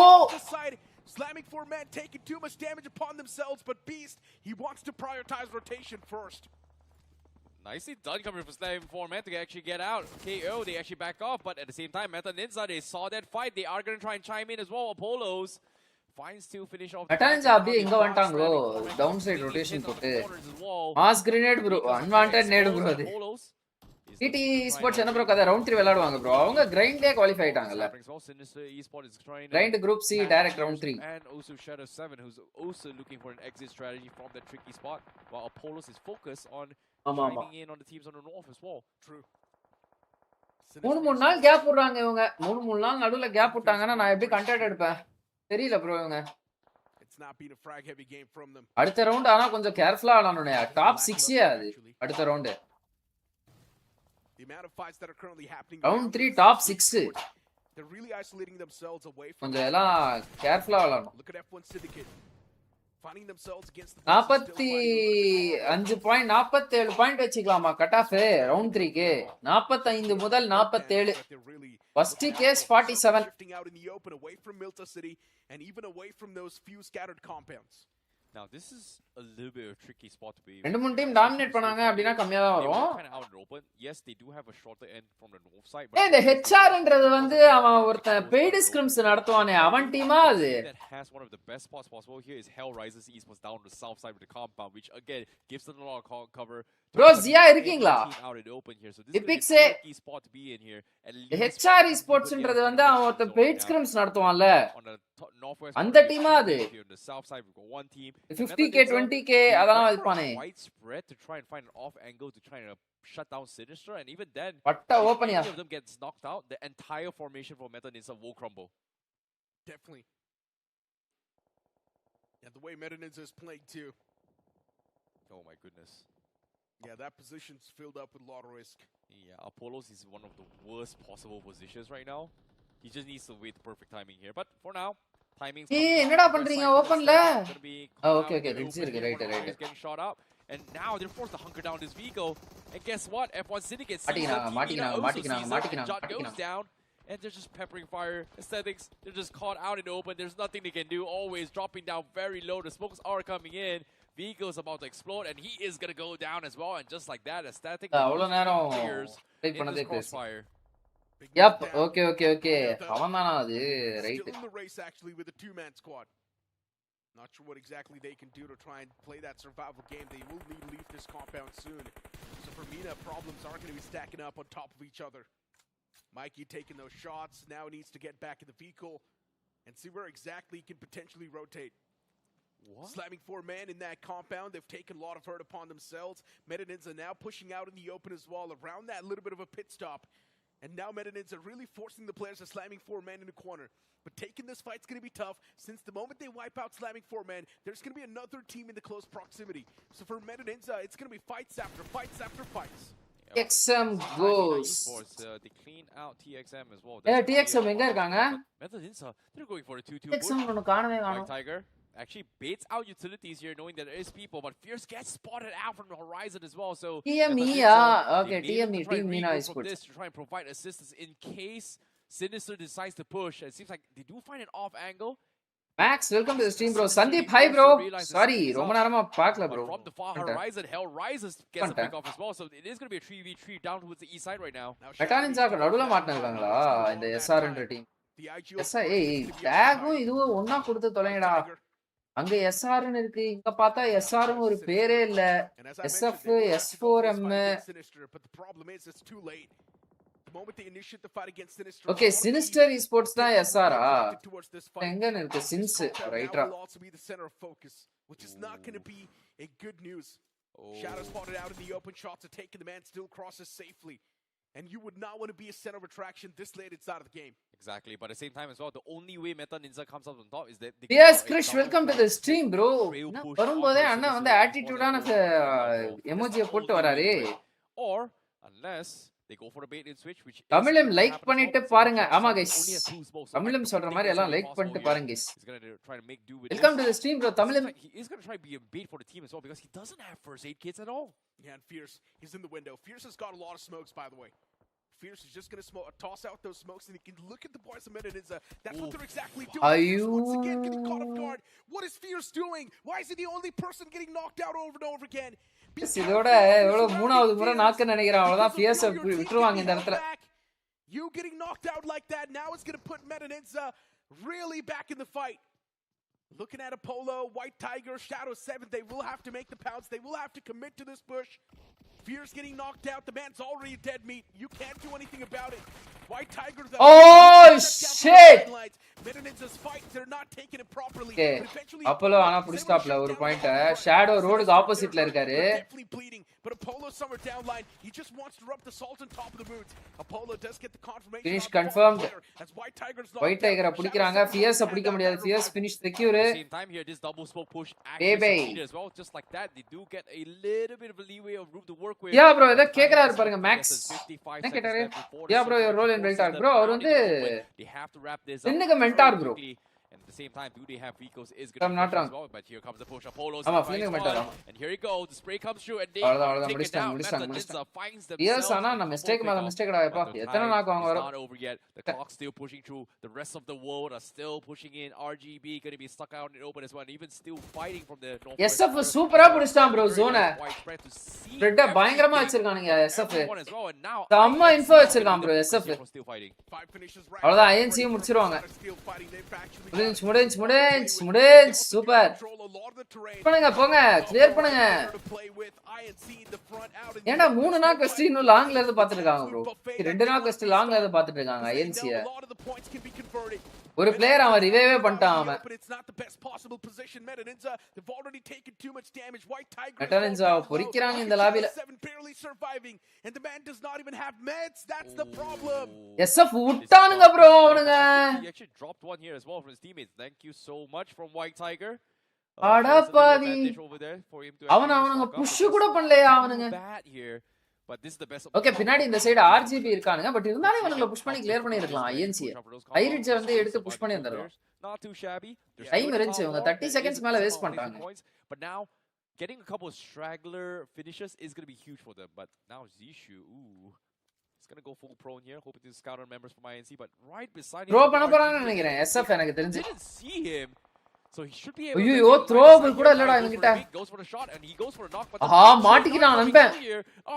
Slamming four men taking too much damage upon themselves, but Beast, he wants to prioritize rotation first. Nicely done coming from slamming four men to actually get out. KO, they actually back off, but at the same time, Meta Ninja, they saw that fight. They are going to try and chime in as well. Apollos finds to finish off. Attains அப்படியே இங்க வந்துட்டாங்க bro. Down side rotation போட்டு. Mass grenade bro. Unwanted nade bro அது. TTE esports என்ன bro கதை round 3 விளையாடுவாங்க bro. அவங்க கிரைண்ட்லயே qualify ஆயிட்டாங்கல. Grind group C direct round 3. And also Shadow 7 who's also looking for an exit strategy from that tricky spot while Apollos is focused on chiming in on the teams on the north as well. True. 3 நாள் gap விடுறாங்க இவங்க. 3 நாள் நடுவுல gap விட்டாங்கன்னா நான் எப்படி content எடுப்பேன்? தெரியல bro இவங்க. It's not been a frag heavy game from them. அடுத்த ரவுண்ட் ஆனா கொஞ்சம் கேர்ஃபுல்லா ஆடணும்னே. டாப் 6 அது அடுத்த round. The amount of fights that are currently happening round 3 top 6 they're really isolating themselves away from கொஞ்சம் எல்லாம் கேர்ஃபுல்லா விளையாடணும். Look at F1 Syndicate finding themselves against the 45 point 47 point வெச்சுக்கலாமா கட் ஆஃப் ரவுண்ட் 3 க்கு 45 முதல் 47 first case 47 shifting out in the open away from Milta City and even away from those few scattered compounds. Now this is a little bit of a tricky spot to be. ரெண்டு மூணு team dominate பண்ணாங்க அப்படினா கம்மியா தான் வரும். Yes, they do have a shorter end from the north side. இந்த HRன்றது வந்து அவன் ஒருத்த பெய்ட் ஸ்கிரிம்ஸ் நடத்துவானே அவன் டீமா அது. That has one of the best spots possible here is Hell Rises Esports down the south side with the compound, which again gives them a lot of cover. Bro Zia இருக்கீங்களா? Epic say spot to be in here. HR esportsன்றது வந்து அவன் ஒருத்த paid scrims நடத்துவான்ல அந்த டீமா அது. 50k 20k அதெல்லாம் வைப்பானே. Wide spread to try and find an off angle to try and shut down Sinister, and even then பட்ட ஓபனியா if any of them gets knocked out, the entire formation for Meta Ninja will crumble. Definitely. And the way Meta Ninja is playing too. Oh my goodness. Yeah, that position's filled up with a lot of risk. Yeah, Apollos is one of the worst possible positions right now. He just needs to wait the perfect timing here. But for now, timing's என்னடா பண்றீங்க ஓபன்ல? Okay okay தெரிஞ்சிருக்கு right. Getting shot up. And now they're forced to hunker down this Vigo. And guess what? F1 Syndicate sees Matikina, them, Matikina, Team Nina also Matikina, sees them, Matikina, and Jot Matikina. goes down. And they're just peppering fire. Aesthetics, they're just caught out in the open. There's nothing they can do. Always dropping down very low. The smokes are coming in. Vigo's about to explode, and he is going to go down as well. And just like that, Aesthetic அவ்வளவு நேரம் fingers try in பண்ணதே this பெருசு. crossfire. Yep, okay. அவன்தானா அது right. Still in the race actually with the two-man squad. Not sure what exactly they can do to try and play that survival game. They will need to leave this compound soon. So for Mina, problems are going to be stacking up on top of each other. Mikey taking those shots. Now he needs to get back in the vehicle and see where exactly he can potentially rotate. What? Slamming 4 man in that compound. They've taken a lot of hurt upon themselves. Medanins are now pushing out in the open as well around that little bit of a pit stop. And now Medanins are really forcing the players to slamming 4 men in the corner. But taking this fight's going to be tough, since the moment they wipe out slamming 4 men, there's going to be another team in the close proximity. So for Medanins, it's going to be fights after fights after fights. TXM goes. ESPORTS, they clean out TXM as well. A TXM எங்க இருக்காங்க? Medanins, they're going for a 2-2 TXM push. ஒன்னு காணவே White காணோம். Tiger actually baits out utilities here, knowing that there is people, but Fierce gets spotted out from the horizon as well. So TME, okay, TME, Team Nina Esports. This to try and provide assistance in case Sinister decides to push. It seems like they do find an off angle. Max, welcome to the stream, bro. Sandeep, hi, bro. Sorry, ரொம்ப நேரமா பார்க்கல, bro. But from the far horizon, Hell rises, gets a pick off as well. So it is going to be a 3v3 down towards the east side right now. மெட்டானின்ஸாக்கு நடுவுல மாட்டினாங்களா இந்த SR என்ற team? SR ஏய் டேகும் இதுவும் ஒண்ணா கொடுத்து தொலைங்கடா. அங்க SR ன்னு இருக்கு, இங்க பார்த்தா SR ன்னு ஒரு பேரே இல்ல. SF, S4M. Okay, Sinister Esports தான் SR ஆ? எங்க இருக்கு சின்ஸ் ரைட்டா? Which is not going to be a good news. Shadow spotted out in the open, shots are taken, the man still crosses safely. And you would not want to be a center of attraction this late inside of the game. Exactly, but at the same time as well, the only way Meta Ninja comes out on top is that they Yes, Krish, welcome to the stream, bro. வரும்போதே அண்ணா வந்து ஆட்டிட்யூடான எமோஜியை போட்டு வராரு. Or unless they go for a bait and switch, which தமிழம் like பண்ணிட்டு பாருங்க. ஆமா guys, தமிழம் சொல்ற மாதிரி எல்லாம் லைக் பண்ணிட்டு பாருங்க guys. Welcome to the stream, bro. தமிழம் he is going to try to be a bait for the team as well, because he doesn't have first aid kits at all. Yeah, and Fierce, he's in the window. Fierce has got a lot of smokes, by the way. Fierce is just going to toss out those smokes, and he can look at the boys a minute. That's what they're exactly doing. Fierce once again getting caught off guard. What is Fierce doing? Why is he the only person getting knocked out over and over again? இதோட எவ்வளவு மூணாவது முறை நாக்கு நினைக்கிறேன். அவ்வளவுதான் ஃபியர்ஸ் விட்டுருவாங்க இந்த இடத்துல. You getting knocked out like that now is going to put Medanins really back in the fight. Looking at Apollo, White Tiger, Shadow 7, they will have to make the pounce. They will have to commit to this push. Fierce getting knocked out. The man's already dead meat. You can't do anything about it. White Tiger, though. Oh, shit! Medanins' fight, they're not taking it properly. Okay. Apollo ஆனா புடிச்சாப்ல ஒரு point. Shadow ரோடுக்கு ஆப்போசிட்ல இருக்காரு. Definitely bleeding, but Apollo somewhere down line. He just wants to rub the salt on top of the boots. Apollo does get the confirmation. Finish confirmed. White Tiger பிடிக்கறாங்க. Fierce பிடிக்க முடியாது. Fierce finish secure. Same time here, this double smoke push actually as well. Just like that, they do get a little bit of a leeway of room to work with. Yeah, bro, இத கேக்குறாரு பாருங்க maths. என்ன கேட்டாரு? Yeah, bro, your role in Beltar. Bro, அவர் வந்து they have to wrap this என்னங்க mentor bro. And at the same time, do they have vehicles is good I'm not wrong. as well, but here comes the push. Apollo's ஆமா feeling mentor. and here he goes, the spray comes through and they முடிச்சிட்டாங்க. Yes, ஆனா நம்ம mistake மேல mistake ஆயிப்பா. எத்தனை நாக்கு வாங்க வர? Not over yet. The clock's still pushing through. The rest of the world are still pushing in. RGB going to be stuck out in the open as well, and even still fighting from the north. SF சூப்பரா புடிச்சான் bro zone. Spread பயங்கரமா வச்சிருக்கானுங்க SF. செம்ம info வச்சிருக்கான் bro SF. அவ்வளவுதான் ANC முடிச்சிருவாங்க. முடிஞ்சு super. பண்ணுங்க போங்க clear பண்ணுங்க. ஏன்டா 3 நாள் கஸ்ட் இன்னும் லாங்ல இருந்து பாத்துட்டு இருக்காங்க bro. 2 நாள் கஸ்ட் லாங்ல இருந்து பாத்துட்டு இருக்காங்க ANC. ஒரு பிளேயர் அவன் ரிவைவே பண்ணிட்டான் அவன். மெட்டானின்ஸா பொரிக்கறாங்க இந்த லாபில. SF விட்டானுங்க bro அவனுங்க. He actually dropped one here as well from his teammates. Thank you so much from White Tiger. அடபாவி. அவனுங்க புஷ் கூட பண்ணலையா அவனுங்க. But this is the best. Okay பின்னாடி இந்த சைடு RGB இருக்கானுங்க பட் இருந்தாலும் இவனுங்கள புஷ் பண்ணி கிளியர் பண்ணிருக்கலாம் ANC. ஹைரிட்ஜ் வந்து எடுத்து புஷ் பண்ணி வந்தறோம். Not too shabby. டைம் இருந்துச்சு. அவங்க 30 செகண்ட்ஸ் மேல வேஸ்ட் பண்ணிட்டாங்க. But now getting a couple of straggler finishes is going to be huge for them. But now Zishu, he's going to go full prone here, hoping to scout out members from INC. But right beside him, throw பண்ண போறான்னு நினைக்கிறேன் SF எனக்கு தெரிஞ்சு. didn't see him. So he should be able ஐயோ throw கூட இல்லடா இவங்கிட்ட. goes for the shot and he goes for a knock. But மாட்டிக்கிட்டான் நண்பன்.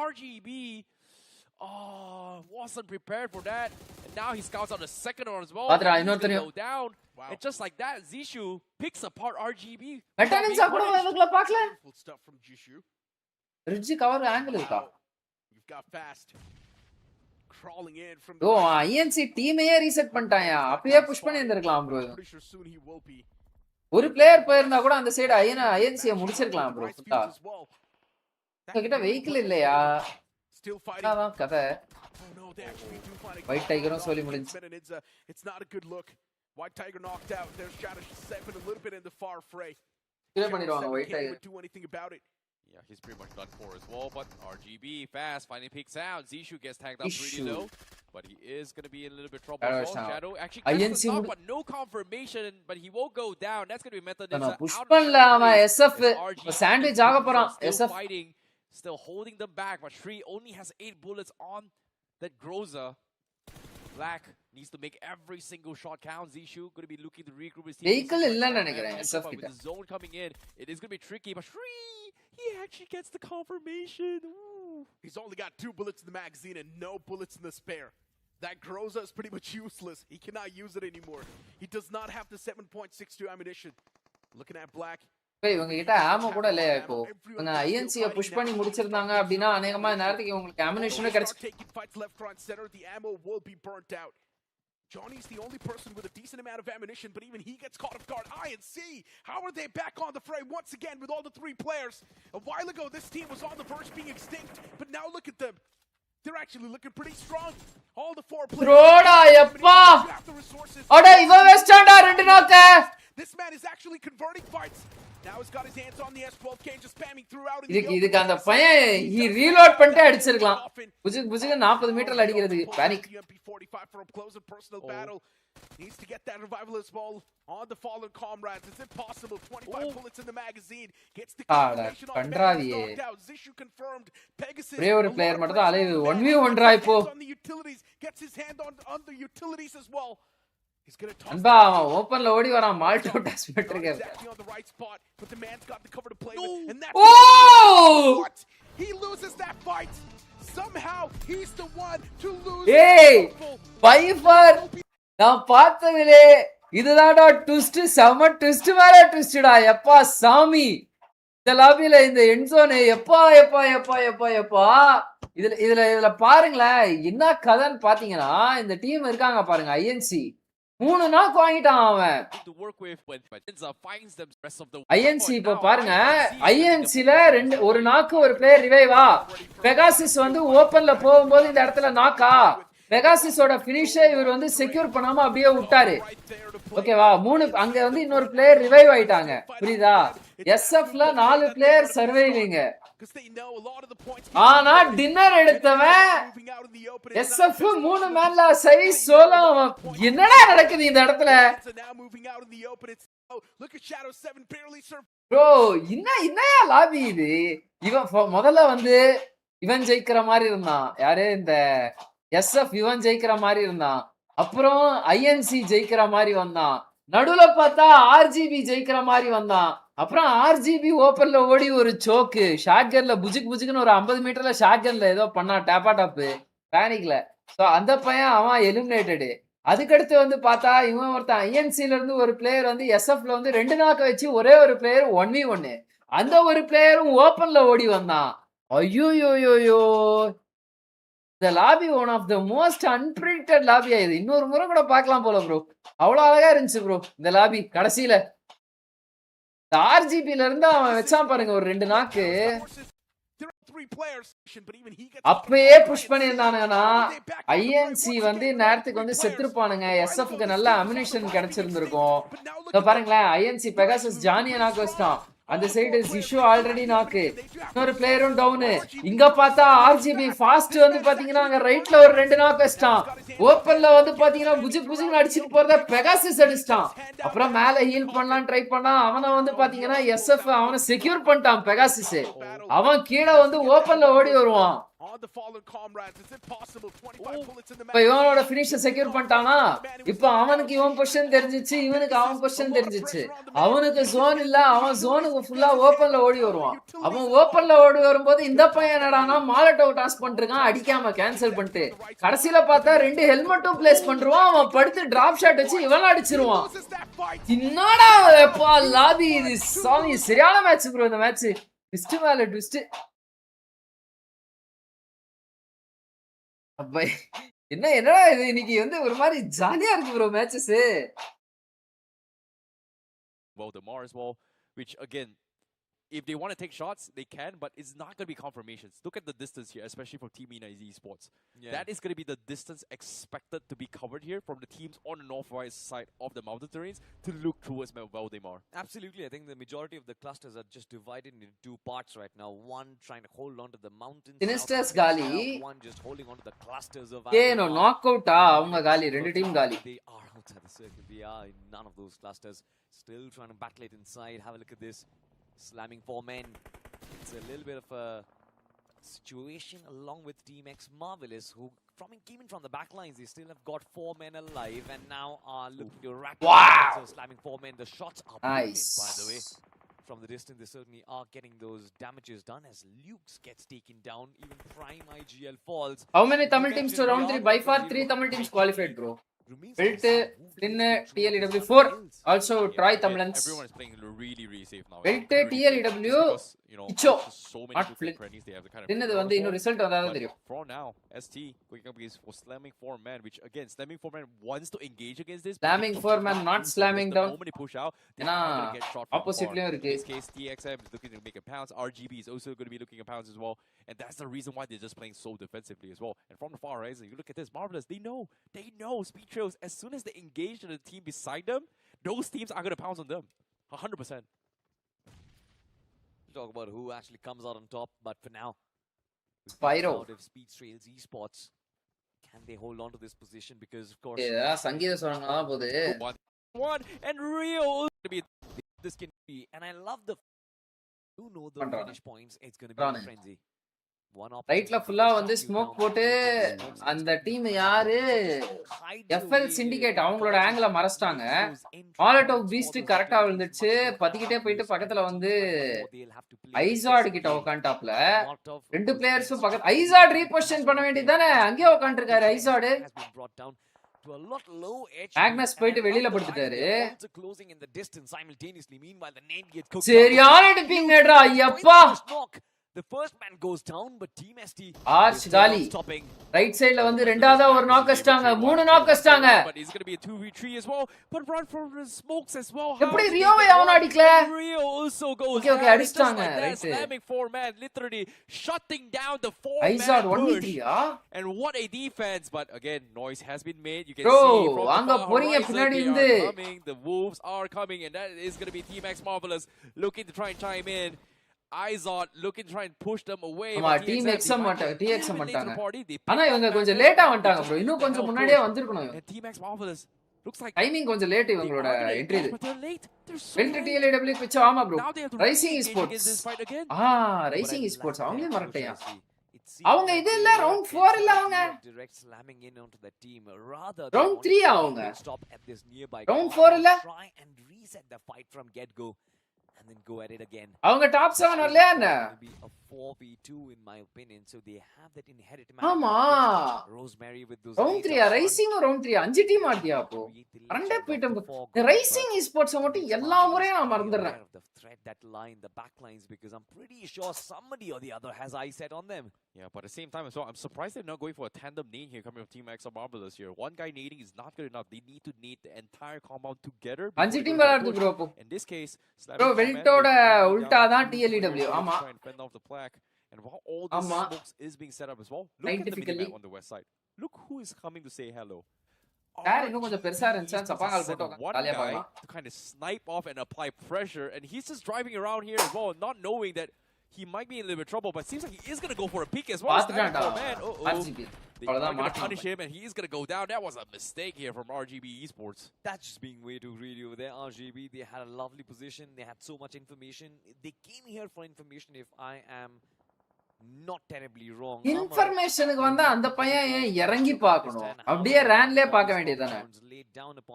RGB wasn't prepared for that. And now he scouts out the second one as well. Patra இன்னொருத்தனையும். Down. And just like that, Zishu picks apart RGB. மெட்டானிக்ஸா கூட இவங்கள பார்க்கல. Stuff from Jishu. Ridge cover angle இருக்கா? You've got fast crawling in from ஓ INC டீமையே reset பண்ணிட்டாயா? அப்பவே push பண்ணி இருந்திருக்கலாம் bro. ஒரு பிளேயர் போயிருந்தா கூட அந்த சைடு INC முடிச்சிருக்கலாம் bro. கிட்ட வெஹிக்கிள் இல்லையா? அதான் கதை. White Tiger சொல்லி முடிஞ்சு. It's not a good look. White Tiger knocked out. There's Shadow stepping a little bit in the far fray. Kill பண்ணிடுவாங்க White Tiger. Do anything about it. Yeah, he's pretty much done for as well. But RGB fast, finally peeks out. Zishu gets tagged up pretty low, but he is going to be in a little bit trouble as well. Shadow actually gets the knock, but no confirmation. But he won't go down. That's going to be method. Push பண்ணல அவன் SF sandwich ஆக போறான் SF fighting, still holding them back. But Shri only has 8 bullets on that Groza. Black needs to make every single shot count. Zishu going to be looking to regroup his team. vehicle இல்லன்னு நினைக்கிறேன் SF With கிட்ட. the zone coming in, it is going to be tricky. But Shri, he actually gets the confirmation. Ooh. He's only got 2 bullets in the magazine and no bullets in the spare. That Groza is pretty much useless. He cannot use it anymore. He does not have the 7.62 ammunition. Looking at Black. இவங்க கிட்ட ஆமோ கூட இல்லையா இப்போ? இவங்க INC push பண்ணி முடிச்சிருந்தாங்க அப்படினா அநேகமா நேரத்துக்கு உங்களுக்கு அம்முனிஷன் கிடைச்சு. The ammo will be burnt out. Johnny's the only person with a decent amount of ammunition, but even he gets caught off guard. INC, how are they back on the fray once again with all the 3 players? A while ago, this team was on the verge of being extinct, but now look at them. They're actually looking pretty strong. All the 4 players. ரோடா எப்பா. அட இவன் வெஸ்டாண்டா ரெண்டு நாக்க. This man is actually converting fights. Now he's got his hands on the S12K, just spamming throughout. இதுக்கு அந்த பையன் he reload பண்ணிட்டு அடிச்சிருக்கலாம். புஜுக்கு 40 மீட்டர்ல அடிக்கிறதுக்கு panic. MP45 for a close and personal battle. Needs to get that revival as well on the fallen comrades. It's impossible. 25 bullets in the magazine. Gets the confirmation on knocked out. Zishu confirmed. Pegasus. ஒரே ஒரு player மட்டும் தான் அலைவு 1v1 ரா இப்போ. On the utilities. Gets his hand on the utilities as well. He's going to toss அன்பா ஓபன்ல ஓடி வரான் மால்ட் அவுட் அஸ்பெக்ட் இருக்கு. Exactly on the right spot, but the man's got the cover to play with, and that's what he loses that fight. Somehow he's the one to lose. Hey, fibre நான் பார்த்ததிலே இதுதான்டா twist செம twist மேல ட்விஸ்டடா எப்பா சாமி. இந்த லாபில இந்த என்சோனே எப்பா எப்பா எப்பா எப்பா எப்பா இதுல பாருங்களேன் என்ன கதைன்னு பாத்தீங்கன்னா இந்த டீம் இருக்காங்க பாருங்க INC 3 நாக் வாங்கிட்டான் அவன். INC இப்ப பாருங்க INCல ஒரு நாக்கு ஒரு பிளேயர் ரிவைவா. பெகாசிஸ் வந்து ஓபன்ல போகும்போது இந்த இடத்துல நாக்கா. பெகாசிஸோட ஃபினிஷை இவர் வந்து செக்யூர் பண்ணாம அப்படியே விட்டாரு. ஓகேவா 3 அங்க வந்து இன்னொரு பிளேயர் ரிவைவ் ஆயிட்டாங்க. புரியுதா? SFல 4 பிளேயர் சர்வைவிங். ஆனா டின்னர் எடுத்தவன் SF 3 மேன்ல சைஸ் சோலோ. என்னடா நடக்குது இந்த இடத்துல? ப்ரோ என்னயா லாபி இது? இவன் முதல்ல வந்து இவன் ஜெயிக்கிற மாதிரி இருந்தான். யாரு இந்த SF இவன் ஜெயிக்கிற மாதிரி இருந்தான். அப்புறம் INC ஜெயிக்கிற மாதிரி வந்தான். நடுவுல பார்த்தா RGB ஜெயிக்கிற மாதிரி வந்தான். அப்புறம் RGB ஓபன்ல ஓடி ஒரு சோக்கு ஷாட்கன்ல புஜுக்குன்னு ஒரு 50 மீட்டர்ல ஷாட்கன்ல ஏதோ பண்ணா டேப்பா டாப் பேனிக்ல. சோ அந்த பையன் அவன் எலிமினேட்டடு. அதுக்கடுத்து வந்து பார்த்தா இவன் ஒருத்தன் INCல இருந்து ஒரு பிளேயர் வந்து SFல வந்து 2 நாக்க வச்சு ஒரே ஒரு பிளேயர் 1v1. அந்த ஒரு பிளேயரும் ஓபன்ல ஓடி வந்தான். ஐயோயோயோயோ இந்த lobby one of the most unpredicted லாபியா இது. இன்னொரு முறை கூட பார்க்கலாம் போல ப்ரோ. அவ்வளவு அழகா இருந்துச்சு ப்ரோ இந்த லாபி. கடைசியில இந்த RGBல இருந்து அவன் வச்சான் பாருங்க ஒரு 2 நாக்கு. அப்பயே புஷ் பண்ணியிருந்தானுங்கன்னா INC வந்து நேரத்துக்கு வந்து செத்துருப்பானுங்க. SFக்கு நல்ல அம்யூனிஷன் கிடைச்சிருந்திருக்கும். பாருங்களேன் INC பெகாசஸ் ஜானியை நாக்கு வச்சிட்டான். அந்த சைடு சிஷு ஆல்ரெடி நாக்கு, இன்னொரு பிளேயரும் டவுனு. இங்க பார்த்தா ஆர்ஜிபி ஃபாஸ்ட் வந்து பாத்தீங்கன்னா அங்க ரைட்ல ஒரு 2 நாக் வச்சிட்டான். ஓப்பன்ல வந்து பாத்தீங்கன்னா புஜுக்கு அடிச்சிட்டு போறத பெகாசிஸ் அடிச்சிட்டான். அப்புறம் மேல ஹீல் பண்ணலாம் ட்ரை பண்ணா அவனை வந்து பாத்தீங்கன்னா எஸ்எஃப் அவனை செக்யூர் பண்ணிட்டான் பெகாசிஸ். அவன் கீழே வந்து ஓப்பன்ல ஓடி வருவான். இப்ப இவனோட பினிஷ செக்யூர் பண்ணிட்டானா, இப்ப அவனுக்கு இவன் பொசிஷன் தெரிஞ்சிச்சு, இவனுக்கு அவன் பொசிஷன் தெரிஞ்சிச்சு. அவனுக்கு ஜோன் இல்ல, அவன் ஜோனுக்கு ஃபுல்லா ஓப்பன்ல ஓடி வருவான். அவன் ஓப்பன்ல ஓடி வரும்போது இந்த பையன் என்னடானா மாலட்டோவ் டாஸ் பண்ணிருக்கான், அடிக்காம கேன்சல் பண்ணிட்டு கடைசியில பார்த்தா 2 ஹெல்மெட்டும் பிளேஸ் பண்றான். அவன் படுத்து டிராப் ஷாட் வச்சு இவன் அடிச்சிருவான். என்னடா எப்பா லாபி இது சாமி, சரியான மேட்ச் ப்ரோ. இந்த மேட்ச் ட்விஸ்ட் மேல ட்விஸ்ட். அப்ப என்னடா இது இன்னைக்கு வந்து ஒரு மாதிரி ஜாலியா இருக்கு bro matches. Well, the Mars wall, which again, if they want to take shots, they can, but it's not going to be confirmations. Look at the distance here, especially for Team MENA ESPORTS. Yeah. That is going to be the distance expected to be covered here from the teams on the northwest side of the mountain terrains to look towards Valdemar. Absolutely. I think the majority of the clusters are just divided into 2 parts right now. One trying to hold on to the mountains. Sinisters gali. One just holding on to the clusters of no knockout avanga gali, rendu team gali. They are outside the circle. They are in none of those clusters. Still trying to battle it inside. Have a look at this. Slamming 4 men. It's a little bit of a situation along with Team X Marvelous, who came in from the back lines. They still have got 4 men alive and now are looking to rack up. So slamming 4 men. The shots are nice, by the way. From the distance, they certainly are getting those damages done as Lukes gets taken down. Even Prime IGL falls. How many Tamil teams to round 3? By far 3 Tamil teams qualified, bro. Built, Flynn, TLEW 4, also try Tamilans. Everyone is playing really, really safe now. Built, TLEW, Icho, so many not different crannies they have to kind of Flynn இது வந்து இன்னும் result வந்தாதான் தெரியும். For now, ST going up against for slamming 4 man, which again slamming 4 man wants to engage against this. Slamming 4 man, not slamming down. The moment they push out, they ஏனா are going to get shot from ஆப்போசிட்லயும் இருக்கு. In this case, TXM is looking to make a pounce. RGB is also going to be looking at pounds as well, and that's the reason why they're just playing so defensively as well. And from the far horizon, you look at this, Marvelous. They know Speed Trails. As soon as they engage to the team beside them, those teams are going to pounce on them, 100%. Talk about who actually comes out on top, but for now, Spyro. Speed Trails Esports, can they hold on to this position? Because of course, சங்கீத சோழனா போகுது. One and Rio this can be, and I love the the finish points. It's going to be a frenzy. ரைட்ல ஃபுல்லா வந்து smoke போட்டு அந்த team யாரு FL syndicate அவங்களோட ஆங்கிள மறைச்சிட்டாங்க. மாலட்டோவ் Beast கரெக்டா விழுந்துச்சு, பத்திக்கிட்டே போயிட்டு பக்கத்துல வந்து ஐசார்ட் கிட்ட உட்காந்துட்டாப்ல. 2 பிளேயர்ஸும் பக்கத்துல. ஐசார்ட் ரீபொசிஷன் பண்ண வேண்டியது தானே, அங்கேயே உட்காந்துருக்காரு ஐசார்ட். மேக்னஸ் போயிட்டு வெளியில படுத்துட்டாரு. சரியான டிப்பிங்கடா Ayyappa. The first man goes down, but Team ST Arch Gali right side la vandu rendavada or knock astanga, 3 knock astanga, but it's going to be a 2v3 as well, but run for the smokes as well. eppadi Rio ve avana adikla. Rio also goes okay adistanga right slamming 4 man, literally shutting down the 4 man Izard 1v3 and what a defense. But again, noise has been made. You can bro, see from anga poringa pinadi indu coming, the wolves are coming, and that is going to be Team X Marvelous looking to try and chime in. Izard looking to try and push them away. ஆமா team X மாட்டாங்க, TX மாட்டாங்க. ஆனா இவங்க கொஞ்சம் லேட்டா வந்துட்டாங்க bro, இன்னும் கொஞ்சம் முன்னாடியே வந்திருக்கணும். Team X Marvelous looks like timing கொஞ்சம் லேட் இவங்களோட என்ட்ரி. வெல்ட் TLEW பிச்ச ஆமா bro. Rising esports rising esports அவங்களே மறக்கலையா. அவங்க இது இல்ல ரவுண்ட் 4 இல்ல, அவங்க ரவுண்ட் 3 அவங்க ரவுண்ட் 4 இல்ல. And then go at it again. அவங்க டாப் 7 வரலையா என்ன? Be a 4v2 in my opinion, so they have that inherent ஆமா Rosemary with those round 3 rising round 3 5 team ஆடியா அப்போ ரெண்டே போய்ட்டோம். ரைசிங் esports மட்டும் எல்லா முறையும் நான் மறந்துறேன். Thread that line, the back lines, because I'm pretty sure somebody or the other has eyes set on them. Yeah, but at the same time as well, I'm surprised they're not going for a tandem nade here coming from Team X Marvelous here. One guy nading is not good enough. They need to nade the entire compound together. 5 team விளையாடுது bro அப்போ. In this case, bro வெல்ட்டோட உல்டா தான் TLEW. ஆமா. And while all this smokes is being set up as well, look at the minimap on the west side. Look who is coming to say hello. Dad இன்னும் கொஞ்சம் பெருசா இருந்துச்சா சப்பாங்கால் போட்டு One காலியா guy பார்க்கலாம். to kind of snipe off and apply pressure, and he's just driving around here as well, not knowing that he might be in a little bit of trouble, but seems like he is going to go for a peek as well. பாத்துட்டான்டா. Man, RGB. they are அவ்வளவுதான் going to மாட்டலாம். punish him, and he is going to go down. That was a mistake here from RGB Esports. That's just being way too greedy over there. RGB, they had a lovely position. They had so much information. They came here for information, if I am not terribly wrong. இன்ஃபர்மேஷனுக்கு வந்தா அந்த பையன் ஏன் இறங்கி பார்க்கணும்? அப்படியே ரேன்லயே பார்க்க வேண்டியதுதானே.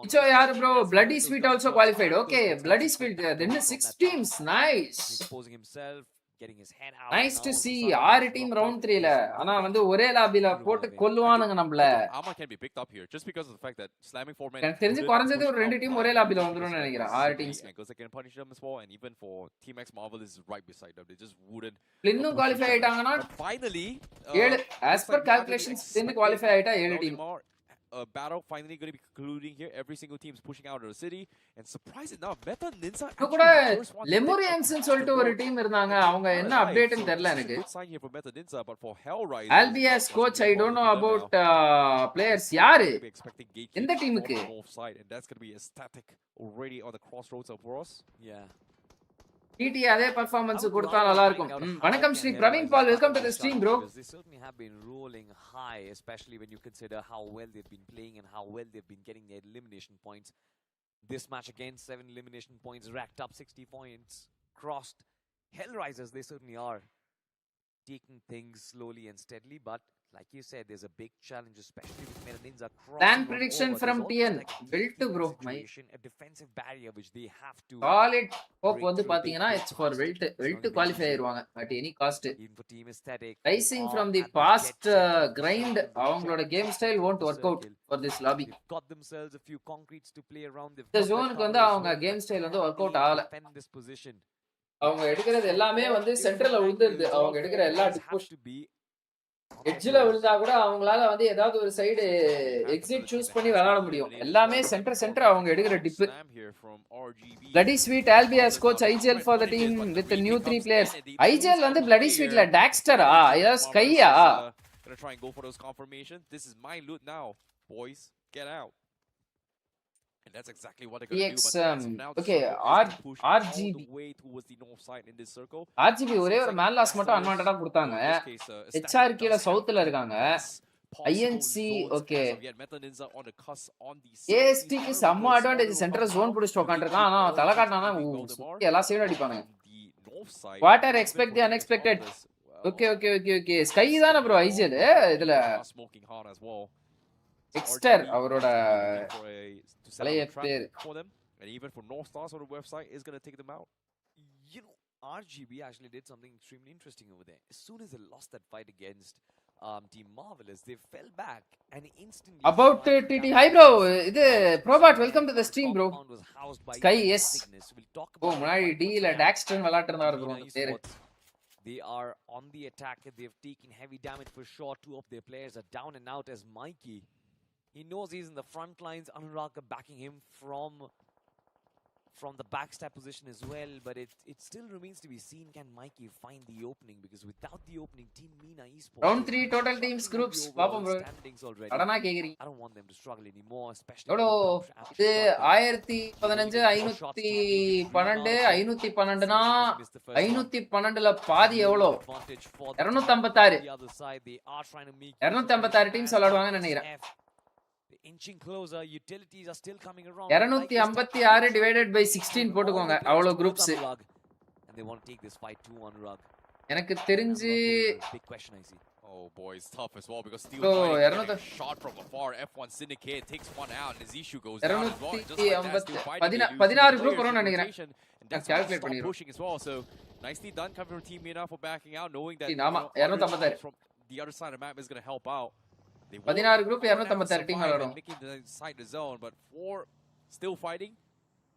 இச்சோ யாரு bro? Bloody Sweet also qualified. Okay, Bloody Sweet. Then 6 teams. Nice. Exposing himself, getting his head out. Nice to see. 6 team round 3ல. ஆனா வந்து ஒரே லாபில போட்டு கொல்லுவானுங்க நம்மள. Amma can be picked up here just because of the fact that slamming 4 men. எனக்கு தெரிஞ்சு குறைஞ்சது ஒரு 2 டீம் ஒரே லாபில வந்துரும்னு நினைக்கிறேன். 6 teams. Because they can punish them as well, and even for Team X Marvel is right beside them. They just wouldn't. இன்னும் qualify ஆயிட்டாங்கன்னா Finally, 7 as per calculations இன்னும் qualify ஆயிட்டா 7 team. Battle finally going to be concluding here. Every single team is pushing out of the city, and surprising enough, Meta Ninja கூட லெமோரியன்ஸ் னு சொல்லிட்டு ஒரு team இருந்தாங்க. அவங்க என்ன அப்டேட்னு தெரியல எனக்கு. Good sign here for Meta Ninja, but for Hellrise, Albias coach, I don't know about players. யாரு எந்த டீமுக்கு? And that's going to be a static already on the crossroads of Ross. Yeah. DD அதே performance கொடுத்தா நல்லா இருக்கும். வணக்கம் Shri Praveen Paul, welcome to the stream bro. They certainly have been rolling high, especially when you consider how well they've been playing and how well they've been getting their elimination points. This match again, 7 elimination points racked up, 60 points crossed. Hellrisers, they certainly are taking things slowly and steadily, but like you said, there's a big challenge, especially with Meta Ninja crossing. Plan prediction from TN. Built to bro. A defensive barrier which they have to. Solid hope வந்து பாத்தீங்கன்னா it's for wilt qualify ஆயிருவாங்க at any cost. Even for team aesthetic. Rising from the past grind, அவங்களோட game style won't work out for this lobby. They've got themselves a few concretes to play around. இந்த ஜோனுக்கு வந்து அவங்க game style வந்து work out ஆகல. This position. அவங்க எடுக்கிறது எல்லாமே வந்து சென்டர்ல விழுந்துருது. அவங்க எடுக்கிற எல்லா புஷ் எட்ஜ்ல விழுந்தா கூட அவங்களால வந்து ஏதாவது ஒரு சைடு எக்ஸிட் சூஸ் பண்ணி விளையாட முடியும். எல்லாமே சென்டர் அவங்க எடுக்கிற tip. Bloody Sweet Albias coach IGL for the team with the new 3 players. IGL வந்து Bloody Sweetல Daxter இதா ஸ்கையா? Gonna try and go for those confirmations. This is my loot now, boys. Get out. And that's exactly what they're going to do. But okay, RGB way towards the north side in this circle. RGB ஒரே ஒரு man loss மட்டும் அன்வான்டடா கொடுத்தாங்க. HR கீழ சவுத்ல இருக்காங்க. INC okay. AST க்கு செம்ம advantage centre zone புடிச்சு உட்கார்ந்திருக்கான். ஆனா தல காட்டனானா எல்லா சைடும் அடிப்பானுங்க. What are expect the unexpected? Okay. Sky தான bro IGL இதுல எக்ஸ்டர் அவரோட பழைய பேர். And even for North Stars on the website is going to take them out. You know, RGB actually did something extremely interesting over there. As soon as they lost that fight against Team Marvelous, they fell back and instantly. About TT, hi bro. இது Probat, welcome to the stream bro. Sky yes. Oh, முன்னாடி டீல Dodgson விளையாட்டு இருந்தாரு bro அந்த பேரு. They are on the attack. They've taken heavy damage for sure. 2 of their players are down and out as Mikey. He knows he's in the front lines. Anurag backing him from the backstab position as well, but it still remains to be seen, can Mikey find the opening, because without the opening, Team Meena Esports round 3 total teams groups பாப்போம் bro. அடனா கேக்குறீங்க. I don't want them to struggle anymore, especially bro. இது 1015 512 512 னா 512 ல பாதி எவ்வளோ? 256 256 teams விளையாடுவாங்கன்னு நினைக்கிறேன். Inching closer, utilities are still coming around. 256 divided by 16 போட்டுக்கோங்க. அவ்வளவு groups. And they want to take this fight to Anurag. எனக்கு தெரிஞ்சு big question I see. Oh boy, it's tough as well because Steel shot from afar. F1 Syndicate takes one out and Zishu goes down as well. Just like that, Steel fighting. 16 group வரும்னு நினைக்கிறேன். Calculate பண்ணிரோம். Pushing as well. So nicely done coming from Team Meena for backing out, knowing that from the other side of the map is going to help out. 16 group 256 team விளையாடும். Making the side the zone, but for still fighting,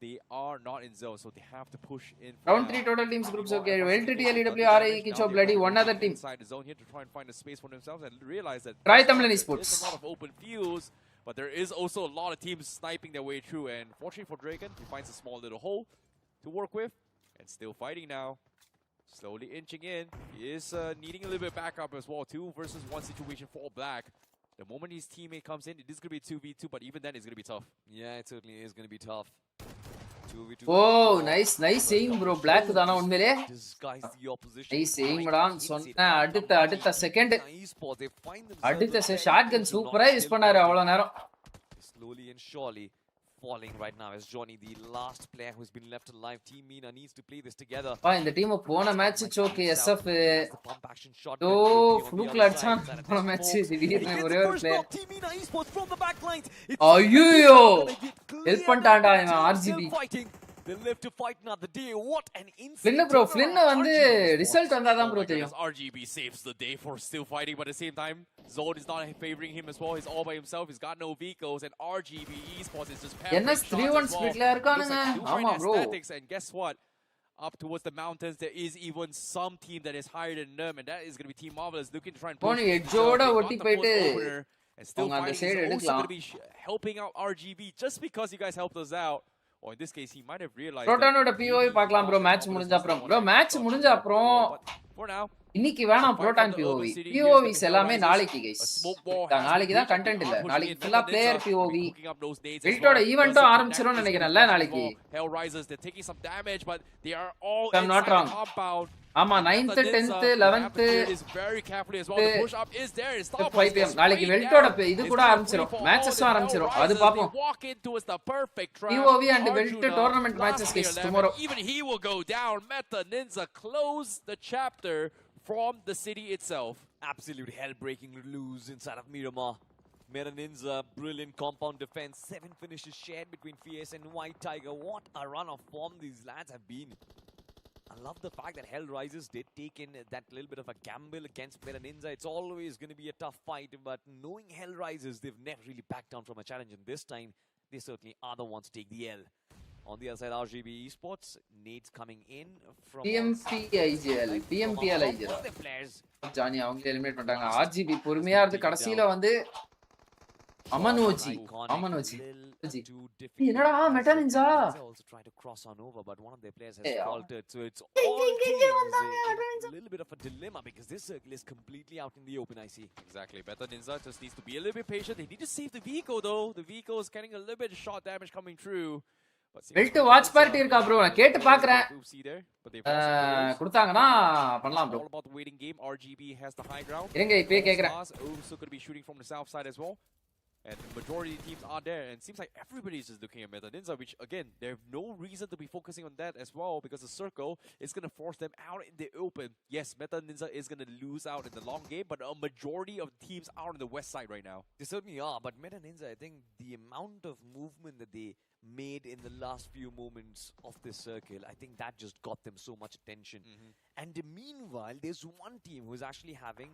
they are not in zone, so they have to push in. Round 3 total teams groups okay. LTT LEW RA Kicho Bloody one other team inside the zone here to try and find a space for themselves and realize that try Tamil Esports. There's a lot of open fields, but there is also a lot of teams sniping their way through, and fortunately for Draken, he finds a small little hole to work with and still fighting now. Slowly inching in. He is needing a little bit of backup as well. 2 versus 1 situation for Black. The moment his teammate comes in, it is going to be 2v2, but even then it's going to be tough. Yeah, it certainly is going to be tough. 2v2. Oh, nice aim bro. Black தானா உண்மையிலே? Disguise the opposition. Nice aim டா. சொன்ன அடுத்த second. அடுத்த shotgun சூப்பரா use பண்ணாரு அவ்வளவு நேரம். Slowly and surely falling right now as Johnny, the last player who's been left alive. Team MENA needs to play this together. இந்த டீம் போன மேட்ச் choke SF ஓ ஃப்ளூக்ல அடிச்சான் போன மேட்ச் திடீர்னு ஒரே ஒரு பிளேயர் ஐயோ ஹெல்ப் பண்ணிட்டான்டா இவன் RGB They live to fight another day. What an insane. Flynn bro, Flynn வந்து ரிசல்ட் வந்தாதான் bro தெரியும். RGB saves the day for still fighting, but at the same time, Zone is not favoring him as well. He's all by himself. He's got no vehicles, and RGB Esports is just NS 3-1 splitல இருக்கானுங்க. ஆமா bro. And guess what? Up towards the mountains, there is even some team that is higher than them, and that is going to be Team Marvelous looking to try and push. Fani எட்ஜோட ஒட்டி போயிட்டு and still fighting. He's also going to be helping out RGB just because you guys helped us out. Or in this case, he might have realized. Protanoட POV பார்க்கலாம் bro match முடிஞ்ச அப்புறம். bro match முடிஞ்ச அப்புறம் for now இன்னைக்கு வேணாம் Proton POV. POVs எல்லாமே நாளைக்கு guys. நாளைக்கு தான் கண்டென்ட் இல்ல. நாளைக்கு ஃபுல்லா பிளேயர் POV. வில்டோட ஈவென்ட்டும் ஆரம்பிச்சிரோம்னு நினைக்கிறேன்ல நாளைக்கு. Hell Risers, they're taking some damage, but they are all I'm not wrong. compound. ஆமா 9th 10th 11th is very carefully as well. The push up is there. It's stop 5 pm நாளைக்கு வெல்ட்டோட இது கூட ஆரம்பிச்சிரும் மேட்சஸும் ஆரம்பிச்சிரும் அது பாப்போம் walk into is the perfect trap. POV and weld tournament matches guys tomorrow. Even he will go down. Meta Ninja close the chapter from the city itself. Absolute hell-breaking lose inside of Miramar. Meta Ninja, brilliant compound defense. 7 finishes shared between Fierce and White Tiger. What a run of form these lads have been. I love the fact that Hell Risers did take in that little bit of a gamble against Meta Ninja. It's always going to be a tough fight, but knowing Hell Risers, they've never really backed down from a challenge, and this time, they certainly are the ones to take the L. On the other side, RGB Esports, Nade's coming in from PMPIGL players. Johnny அவங்க eliminate பண்ணிட்டாங்க RGB பொறுமையா இருந்து கடைசில வந்து அமனோஜி என்னடா Meta Ninja also trying to cross on over, but one of their players has faltered, so it's a little bit of a dilemma because this circle is completely out in the open. I see. Exactly. Meta Ninja just needs to be a little bit patient. They need to save the vehicle though. The vehicle is getting a little bit of shot damage coming through. Weld watch party இருக்கா bro நான் கேட்டு பார்க்கறேன் கொடுத்தாங்கனா பண்ணலாம் bro. All about the waiting game. RGB has the high ground. இருங்க இப்பவே கேக்குறேன். Also going to be shooting from the south side as well. And the majority of teams are there, and it seems like everybody is just looking at Meta Ninja, which again, they have no reason to be focusing on that as well, because the circle is going to force them out in the open. Yes, Meta Ninja is going to lose out in the long game, but a majority of teams are on the west side right now. They certainly are, but Meta Ninja, I think the amount of movement that they made in the last few moments of this circle, I think that just got them so much attention. And meanwhile, there's one team who is actually having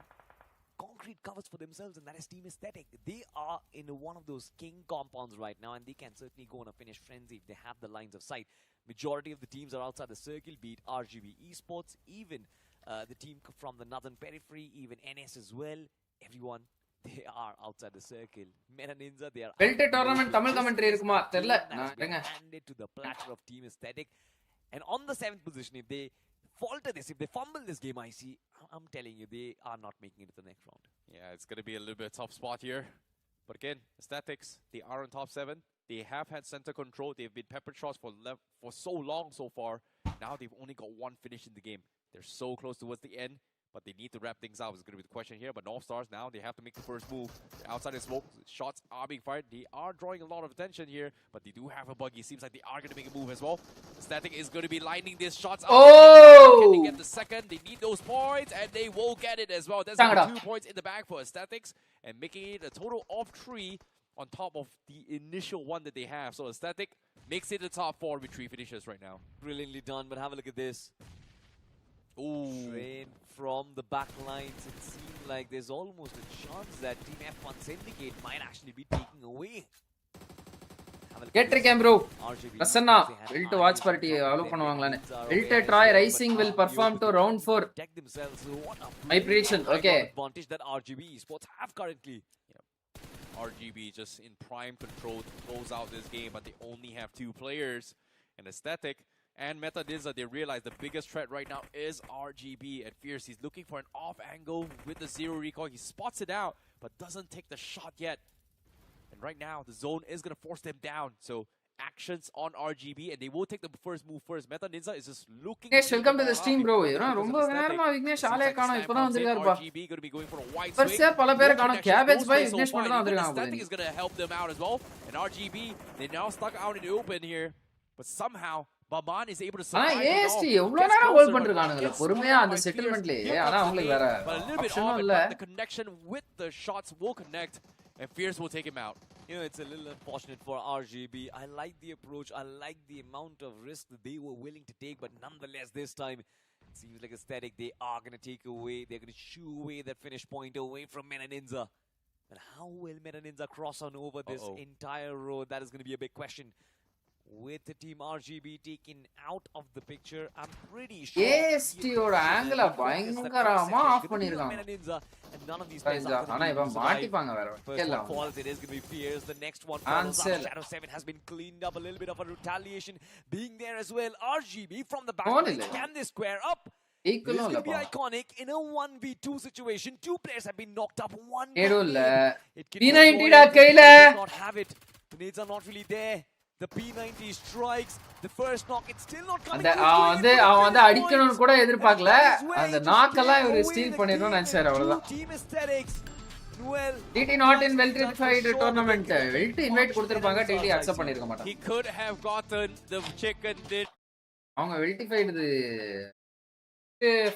concrete covers for themselves, and that is Team Aesthetic. They are in one of those king compounds right now, and they can certainly go on a finish frenzy if they have the lines of sight. Majority of the teams are outside the circle, be it RGB Esports, even the team from the northern periphery, even NS as well. Everyone, they are outside the circle. Meta Ninja, they are Belt tournament Tamil commentary irukuma therla handed to the platter of Team Aesthetic. And on the 7th position, if they falter this, if they fumble this game, I'm telling you, they are not making it to the next round. Yeah, it's going to be a little bit tough spot here. But again, Aesthetics, they are on top 7. They have had center control. They've been peppered shots for so long so far. Now they've only got one finish in the game. They're so close towards the end, but they need to wrap things up. It's going to be the question here. But North Stars now, they have to make the first move. They're outside the smoke. Shots are being fired. They are drawing a lot of attention here, but they do have a buggy. Seems like they are going to make a move as well. Static is going to be lining these shots up. Oh! Can they get the second? They need those points, and they will get it as well. That's 2 points in the bag for Statics, and making it a total of 3 on top of the initial one that they have. So Static makes it the top 4 with 3 finishes right now. Brilliantly done, but have a look at this. Ooh. Train from the back lines. It seems like there's almost a chance that Team F1 Syndicate might actually be taking away. Get Cam bro. Prasanna, Wilt watch party allow பண்ணுவாங்களானே. Wilt try Rising will perform to round 4. My prediction. Okay. Advantage that RGB Esports have currently. RGB just in prime control to close out this game, but they only have 2 players. And Aesthetic and Meta Ninja, they realize the biggest threat right now is RGB. At Fierce, he's looking for an off angle with the 0 recoil. He spots it out, but doesn't take the shot yet. And right now, the zone is going to force them down. So actions on RGB, and they will take the first move first. Meta Ninja is just looking. Vignesh, welcome to the stream, bro. ரொம்ப நேரமா விக்னேஷ் ஆளே காணோம். இப்பதான் வந்திருக்காருப்பா. RGB going to be going for a wide swing. First பல பேரை காணோம். Cabbage boy Vignesh மட்டும் தான் வந்திருக்காங்க. Static is going to help them out as well. And RGB, they now stuck out in the open here, but somehow Baban is able to survive. AST எவ்வளவு நேரம் hold பண்ணிருக்கானுங்க. பொறுமையா அந்த செட்டில்மென்ட்லயே. ஆனா அவங்களுக்கு வேற ஆப்ஷனும் இல்ல. The connection with the shots will connect, and Fierce will take him out. You know, it's a little unfortunate for RGB. I like the approach. I like the amount of risk that they were willing to take. But nonetheless, this time, it seems like Aesthetic, they are going to take away. They're going to shoo away that finish point away from Meta Ninja. But how will Meta Ninja cross on over this entire road? That is going to be a big question. With the team RGB taken out of the picture, I'm pretty sure AST ஓட ஆங்கிள பயங்கரமா of பண்ணிருக்காங்க. And none of these players ஆனா இப்ப மாட்டிப்பாங்க வேற. First falls, it is going to be Fierce. The next one follows up. Shadow 7 has been cleaned up. A little bit of a retaliation being there as well. RGB from the back. Can they square up? This is going to be iconic in a 1v2 situation. Two players have been knocked up. One P90 டா கையில. Not have it. The nades are not really there. The P90 strikes. The first knock, it's still not coming. அவன் வந்து அடிக்கணும்னு கூட எதிர்பார்க்கல. அந்த நாக்கெல்லாம் இவரு steel பண்ணிரணும்னு நினைச்சாரு அவ்வளவுதான். Team Aesthetics. Noel. TT not in well-certified tournament. Well invite கொடுத்திருப்பாங்க. TT அக்செப்ட் பண்ணிருக்க மாட்டாங்க. He could have gotten the chicken did. அவங்க well-certified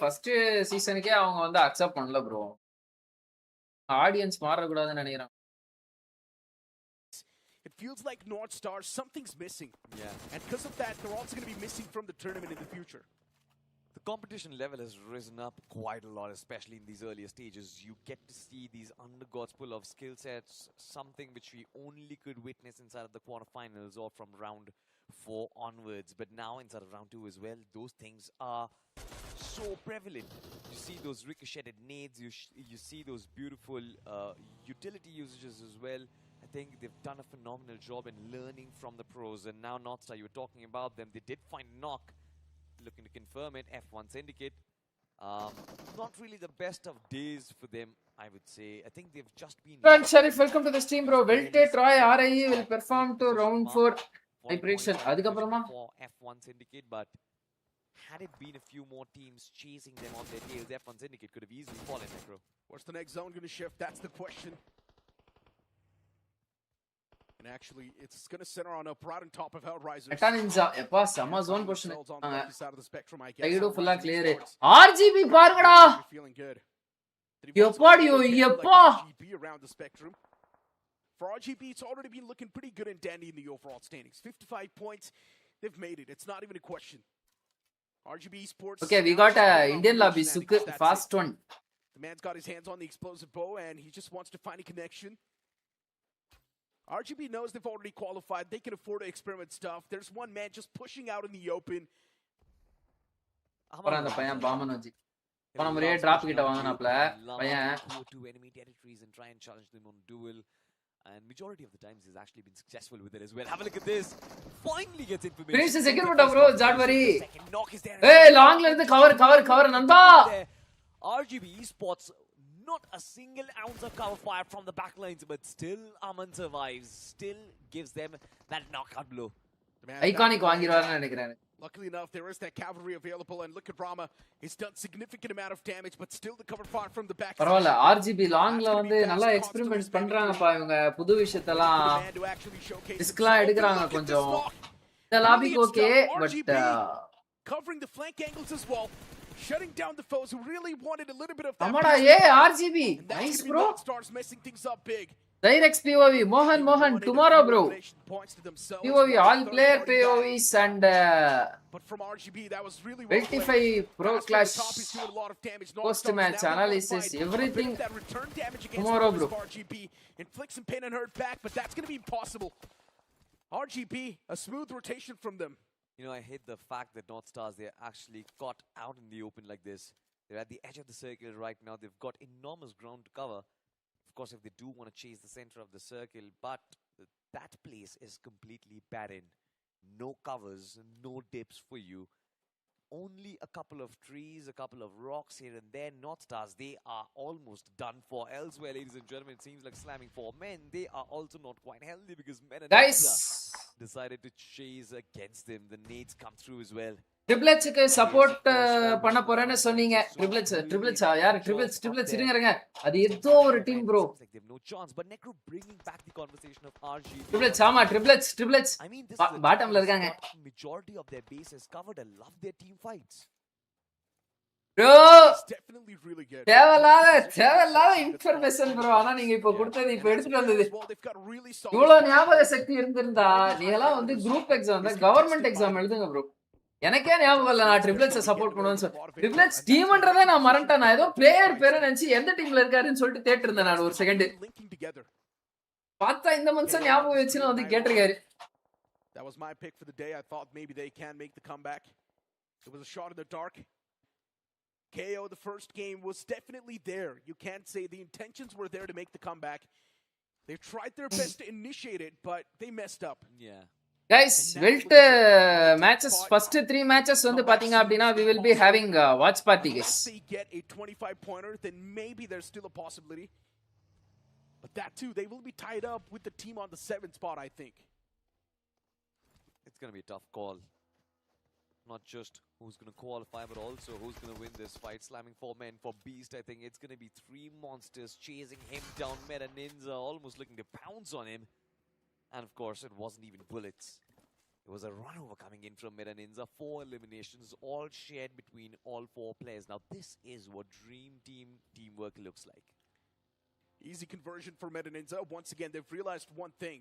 ஃபர்ஸ்ட் சீசனுக்கே அவங்க வந்து அக்செப்ட் பண்ணல bro. ஆடியன்ஸ் மாற கூடாதுன்னு நினைக்கிறாங்க. It feels like North Star, something's missing. Yeah. And because of that, they're also going to be missing from the tournament in the future. The competition level has risen up quite a lot, especially in these earlier stages. You get to see these undergods full of skill sets, something which we only could witness inside of the quarterfinals or from round 4 onwards. But now inside of round 2 as well, those things are so prevalent. You see those ricocheted nades, you see those beautiful utility usages as well. I think they've done a phenomenal job in learning from the pros. And now Northstar, you were talking about them. They did find knock. Looking to confirm it. F1 Syndicate. Not really the best of days for them, I would say. I think they've just been... Friend Sharif, welcome to the stream, bro. Velte Troy RIE will perform to round 4 prediction. அதுக்கப்புறமா for F1 Syndicate, but had it been a few more teams chasing them on their tails, F1 Syndicate could have easily fallen there, bro. What's the next zone going to shift? That's the question. And actually, it's going to center on up right on top of Hellraisers. Meta Ninja, எப்பா சம zone position. Side full clear. RGB பாருங்கடா. Feeling good. எப்பாடியோ எப்பா. RGB around the spectrum. For RGB, it's already been looking pretty good and dandy in the overall standings. 55 points. They've made it. It's not even a question. RGB ESPORTS. Okay, we got a Indian lobby Suk fast one. The man's got his hands on the explosive bow and he just wants to find a connection. RGB knows they've already qualified. They can afford to experiment stuff. There's one man just pushing out in the open. அந்த பையன் பாமனோஜி போன முறையே drop கிட்ட வாங்குனாப்ல பையன் to enemy territories and try and challenge them on duel, and majority of the times he's actually been successful with it as well. Have a look at this. Finally gets information. finish the second one bro. Jadwari hey long la irundhu cover nanda. RGB Esports not a single ounce of cover fire from the back lines, but still Aman survives, still gives them that knockout blow. Iconic வாங்கிடுவார்னு நினைக்கிறேன். Luckily enough, there is that cavalry available, and look at Rama. He's done significant amount of damage, but still the cover fire from the back. பரவாயில்ல RGB லாங்ல வந்து நல்லா experiments பண்றாங்கப்பா இவங்க புது விஷயத்தெல்லாம் ரிஸ்க்லாம் எடுக்கறாங்க கொஞ்சம். இந்த லாபிக்கு okay but covering the flank angles as well. Shutting down the foes who really wanted a little bit of that. Amada, yeah, RGB. Nice, bro. Starts messing things up big. Direct POV. Mohan, tomorrow, bro. POV, all player POVs and but from RGB, that was really 25 pro clash. Post match analysis, everything. Tomorrow, bro. RGB inflicts some pain and hurt back, but that's going to be impossible. RGB, a smooth rotation from them. You know, I hate the fact that North Stars, they're actually caught out in the open like this. They're at the edge of the circle right now. They've got enormous ground to cover. Of course, if they do want to chase the center of the circle, but that place is completely barren. No covers, no dips for you. only a couple of trees, a couple of rocks here and there, North Stars, they are almost done for. Elsewhere, ladies and gentlemen, it seems like slamming 4 men, they are also not quite healthy because men and Guys, decided to chase against them. The nades come through as well. ட்ரிபிள்ஸ்க்கு support பண்ண போறேன்னு சொன்னீங்க. Triples யார்? Triples இருங்க. அது ஏதோ ஒரு team bro. No chance, but Necro bringing back the conversation of RG. Triples ஆமா ட்ரிபிள்ஸ் I mean, பாட்டம்ல இருக்காங்க. Majority of their base is covered. I love their team fights. Bro definitely really good. தேவையில்லாத information bro. ஆனா நீங்க இப்ப கொடுத்தது இப்ப எடுத்துட்டு வந்தது இவ்வளவு ஞாபக சக்தி இருந்திருந்தா நீ எல்லாம் வந்து குரூப் எக்ஸாம் கவர்மெண்ட் எக்ஸாம் எழுதுங்க ப்ரோ. எனக்கே ஞாபகம் இல்ல நான் ட்ரிபிள்ஸ் சப்போர்ட் பண்ணுவேன்னு சொல்லி. ட்ரிபிள்ஸ் டீம்ன்றதே நான் மறந்துட்டேன். நான் ஏதோ பிளேயர் பேரை நினைச்சு எந்த டீம்ல இருக்காருன்னு சொல்லிட்டு கேட்டு இருந்தேன் நான் ஒரு செகண்ட். பார்த்தா இந்த மனுஷன் ஞாபகம் வச்சுன்னு வந்து கேட்டிருக்காரு. That was my pick for the day. I thought maybe they can make the comeback. It was a shot in the dark. KO the first game was definitely there. You can't say the intentions were there to make the comeback. They tried their best to initiate it, but they messed up. Yeah. Guys, weld matches first 3 matches வந்து பாத்தீங்க அப்படினா we will be having watch party guys. If they get a 25 pointer, then maybe there's still a possibility. But that too, they will be tied up with the team on the 7th spot, I think. It's going to be a tough call. Not just who's going to qualify, but also who's going to win this fight. Slamming 4 men for Beast. I think it's going to be 3 monsters chasing him down. Meta Ninja almost looking to pounce on him. And of course, it wasn't even bullets. It was a run-over coming in from Meta Ninja. 4 eliminations, all shared between all 4 players. Now, this is what Dream Team teamwork looks like. Easy conversion for Meta Ninja. Once again, they've realized one thing.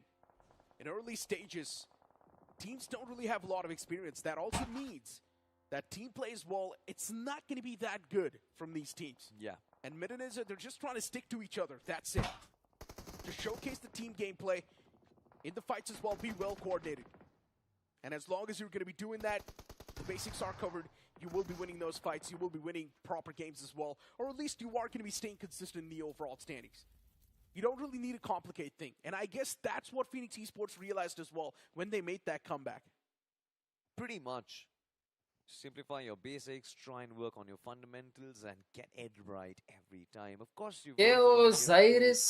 In early stages, teams don't really have a lot of experience. That also means that team plays well. It's not going to be that good from these teams. Yeah. And Meta Ninja, they're just trying to stick to each other. That's it. To showcase the team gameplay. In the fights as well, be well coordinated. And as long as you're going to be doing that, the basics are covered. You will be winning those fights. You will be winning proper games as well. Or at least you are going to be staying consistent in the overall standings. You don't really need a complicated thing. And I guess that's what Phoenix Esports realized as well when they made that comeback. Pretty much. Simplify your basics, try and work on your fundamentals, and get it right every time. Of course, you've Cyrus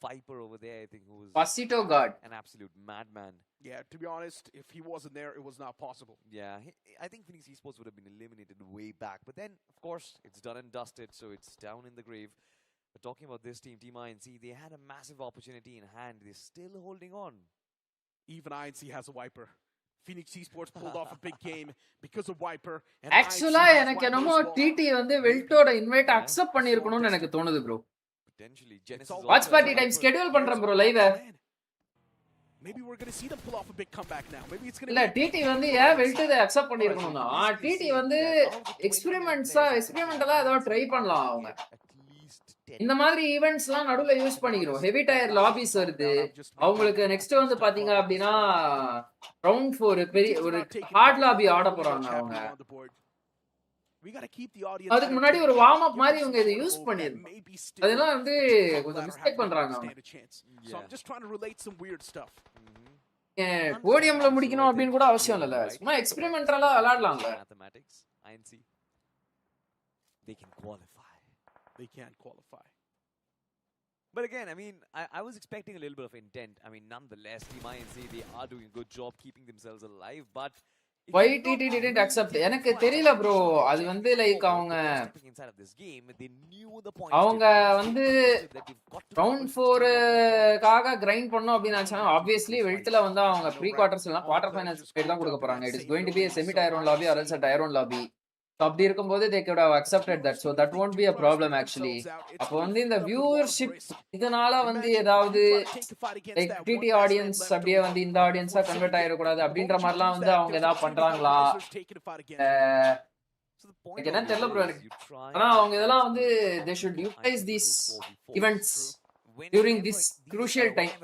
Viper over there, I think, who was Pasito God, an absolute madman. Yeah, to be honest, if he wasn't there, it was not possible. Yeah, I think Phoenix Esports would have been eliminated way back. But then, of course, it's done and dusted, so it's down in the grave. But talking about this team, Team INC, they had a massive opportunity in hand. They're still holding on. Even INC has a wiper. Phoenix Esports pulled off a big game because of wiper. And actually எனக்கு என்னமோ DD வந்து வெல்ட்டோட invite accept பண்ணிருக்கணும்னு எனக்கு தோணுது bro. Potentially Genesis watch party time schedule பண்றேன் bro live. Maybe we're going to see them pull off a big comeback now. Maybe it's going to இல்ல DD வந்து ஏன் வெல்ட் இத அக்செப்ட் பண்ணிருக்கணும்னா டிடி வந்து எக்ஸ்பெரிமெண்டலா ஏதோ ட்ரை பண்ணலாம் அவங்க. இந்த மாதிரி ஈவென்ட்ஸ்லாம் நடுவுல யூஸ் பண்ணிக்கிறோம். ஹெவி டயர் லாபிஸ் வருது அவங்களுக்கு. நெக்ஸ்ட் வந்து பாத்தீங்க அப்படின்னா ரவுண்ட் 4 பெரிய ஒரு ஹார்ட் லாபி ஆட போறாங்க அவங்க. அதுக்கு முன்னாடி ஒரு வார்ம் அப் மாதிரி இவங்க இதை யூஸ் பண்ணிருக்காங்க. அதெல்லாம் வந்து கொஞ்சம் மிஸ்டேக் பண்றாங்க அவங்க. So I'm just trying to relate some weird stuff. போடியம்ல முடிக்கணும் அப்படினு கூட அவசியம் இல்ல. சும்மா எக்ஸ்பெரிமெண்டலா விளையாடலாம்ல. Mathematics, INC, they can qualify. They can't qualify. But again, I mean, I was expecting a little bit of intent. I mean, nonetheless, Team INC, they are doing a good job keeping themselves alive. But why TT didn't accept? எனக்கு தெரியல bro. அது வந்து like அவங்க வந்து round 4 காக grind பண்ணனும் அப்படி நினைச்சாங்க. ஆப்வியஸ்லி வெல்ட்ல வந்து அவங்க ப்ரீ குவார்ட்டர்ஸ் இல்ல குவார்ட்டர் ஃபைனல்ஸ் ஸ்டேட் தான் கொடுக்க போறாங்க. It is going to be a semi tier 1 lobby or else a tier 1 lobby. அப்படி இருக்கும்போது they could have accepted that, so that won't be a problem actually. அப்போ வந்து இந்த viewership இதனால வந்து ஏதாவது லைக் டிடி ஆடியன்ஸ் அப்படியே வந்து இந்த ஆடியன்ஸா கன்வெர்ட் ஆயிடக்கூடாது அப்படின்ற மாதிரிலாம் வந்து அவங்க ஏதாவது பண்றாங்களா எனக்கு என்ன தெரியல ப்ரோ எனக்கு. ஆனா அவங்க இதெல்லாம் வந்து they should utilize these events during this crucial time.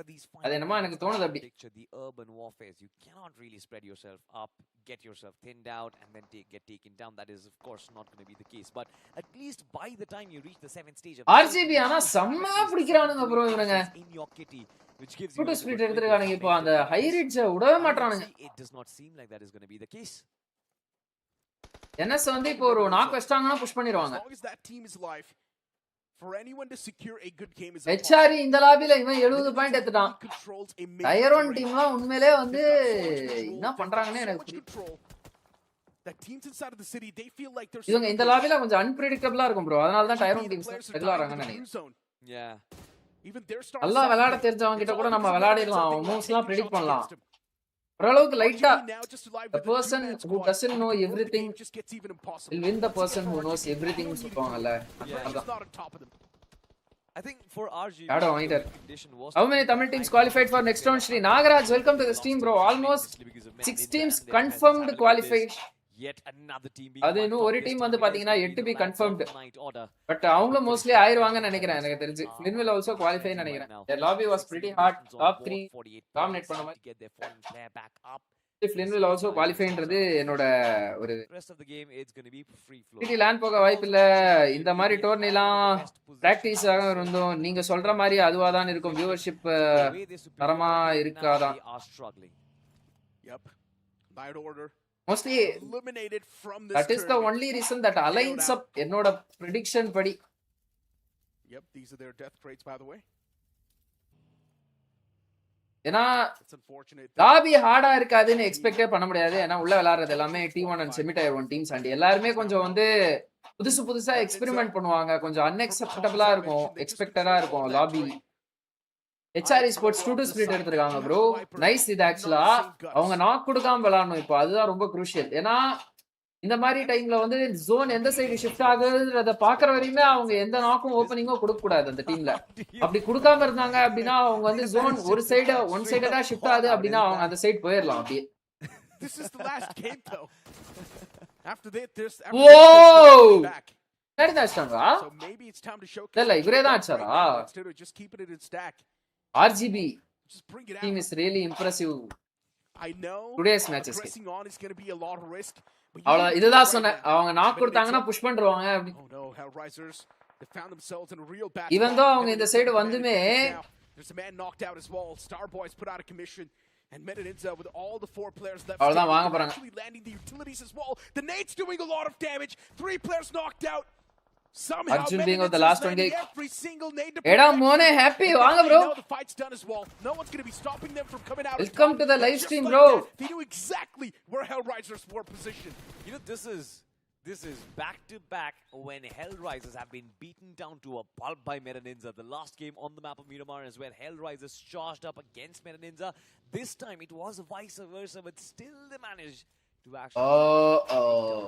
அது என்னமா எனக்கு தோணுது அப்படி. The urban warfare, you cannot really spread yourself up, get yourself thinned out and then get taken down. That is of course not going to be the case, but at least by the time you reach the 7th stage of RCB ஆனா செம்ம பிடிக்கறானுங்க bro இவனுங்க. in your kitty, which gives you split எடுத்துறானுங்க. இப்போ அந்த high ridge விடவே மாட்டறானுங்க. It does not seem like that is going to be the case. NS வந்து இப்போ ஒரு நாக் வச்சிட்டாங்கன்னா புஷ் பண்ணிடுவாங்க. As long as that team is alive, for anyone to secure a good game is HR இந்த லாபில இவன் 70 point எடுத்துட்டான். Tyre 1 டீம்லாம் உண்மையிலே வந்து என்ன பண்றாங்கன்னு எனக்கு புரியல. That teams inside of the city, they feel like they're இவங்க இந்த லாபில கொஞ்சம் அன்பிரெடிக்டபிளா இருக்கும் bro. அதனால தான் டயர் 1 டீம்ஸ் ரெகுலரா வராங்கன்னு நினைக்கிறேன். Yeah. நல்லா விளையாட தெரிஞ்சவங்க கிட்ட கூட நம்ம விளையாடிடலாம். மூவ்ஸ்லாம் predict பண்ணலாம். ஓரளவுக்கு லைட்டா the person who doesn't know everything will win the person who knows everything சொல்லுவாங்கல்ல. I think for RG, how many Tamil teams qualified for next round? Shri Nagaraj, welcome to the stream, bro. Almost 6 teams confirmed qualified. Yet another team அது இன்னும் ஒரு team வந்து பாத்தீங்கன்னா 8 be confirmed. But அவங்க mostly ஆயிருவாங்கன்னு நினைக்கிறேன் எனக்கு தெரிஞ்சு. Flynn will also qualify ன்னு நினைக்கிறேன். Their lobby was pretty hard. Top 3 dominate பண்ண மாதிரி. Flynn will also qualify ன்றது என்னோட ஒரு rest of the game it's going to be free flow. City land போக வாய்ப்பில்ல. இந்த மாதிரி டோர்னிலாம் பிராக்டீஸ் ஆக இருந்தோம். நீங்க சொல்ற மாதிரி அதுவா தான் இருக்கும். வியூவர்ஷிப் தரமா இருக்காதான். Yep. Night order. Mostly eliminated from this. That is the only reason that aligns up என்னோட prediction படி. Yep, these are their death crates by the way. ஏனா லாபி ஹார்டா இருக்காதுன்னு எக்ஸ்பெக்டே பண்ண முடியாது. ஏனா உள்ள விளையாடுறது எல்லாமே T1 and semi tier 1 teams and எல்லாரும் கொஞ்சம் வந்து புதுசா எக்ஸ்பெரிமென்ட் பண்ணுவாங்க. கொஞ்சம் அன்எக்ஸ்பெக்டபிளா இருக்கும். எக்ஸ்பெக்டடா இருக்கும் லாபி. HR ESPORTS 2-2 split எடுத்துருக்காங்க bro. நைஸ் இது ஆக்சுவலா. அவங்க நாக் கொடுக்காம விளையாடணும் இப்போ. அதுதான் ரொம்ப crucial. ஏனா இந்த மாதிரி டைம்ல வந்து ஜோன் எந்த சைடு ஷிஃப்ட் ஆகுதுன்றத பாக்குற வரையுமே அவங்க எந்த நாக்கும் ஓபனிங்கோ கொடுக்க கூடாது அந்த டீம்ல. அப்படி கொடுக்காம இருந்தாங்க அப்படினா அவங்க வந்து ஜோன் ஒன் சைடா ஷிஃப்ட் ஆகுது அப்படினா அவங்க அந்த சைடு போயிரலாம் அப்படியே. This is the last game though. After this என்னடா அடிச்சாங்க? So maybe it's time to show. இல்ல இவரே தான் அடிச்சாரா? Instead of just keeping it in stack. RGB team is really impressive. I know today's matches pressing on is going to be a lot of risk. அவள இதுதான் சொன்னேன். அவங்க knock கொடுத்தாங்கன்னா push பண்றவாங்க அப்படி. Oh no, Hellraisers they found themselves in a real battle. even though அவங்க இந்த side வந்துமே there's a man knocked out as well. Starboys put out of commission and Medinza with all the 4 players left. அவளதான் வாங்க போறாங்க. Actually landing the utilities as well. The nade's doing a lot of damage. 3 players knocked out. Somehow Arjun being of the last one game. Every single nade. Eda mone happy vaanga bro. The fight's done as well. No one's going to be stopping them from coming out. Welcome to the live stream bro. They knew exactly where Hellraisers were positioned. You know this is back to back when Hellraisers have been beaten down to a pulp by Medinza. The last game on the map of Miramar is where Hellraisers charged up against Medinza. This time it was vice versa, but still they managed to actually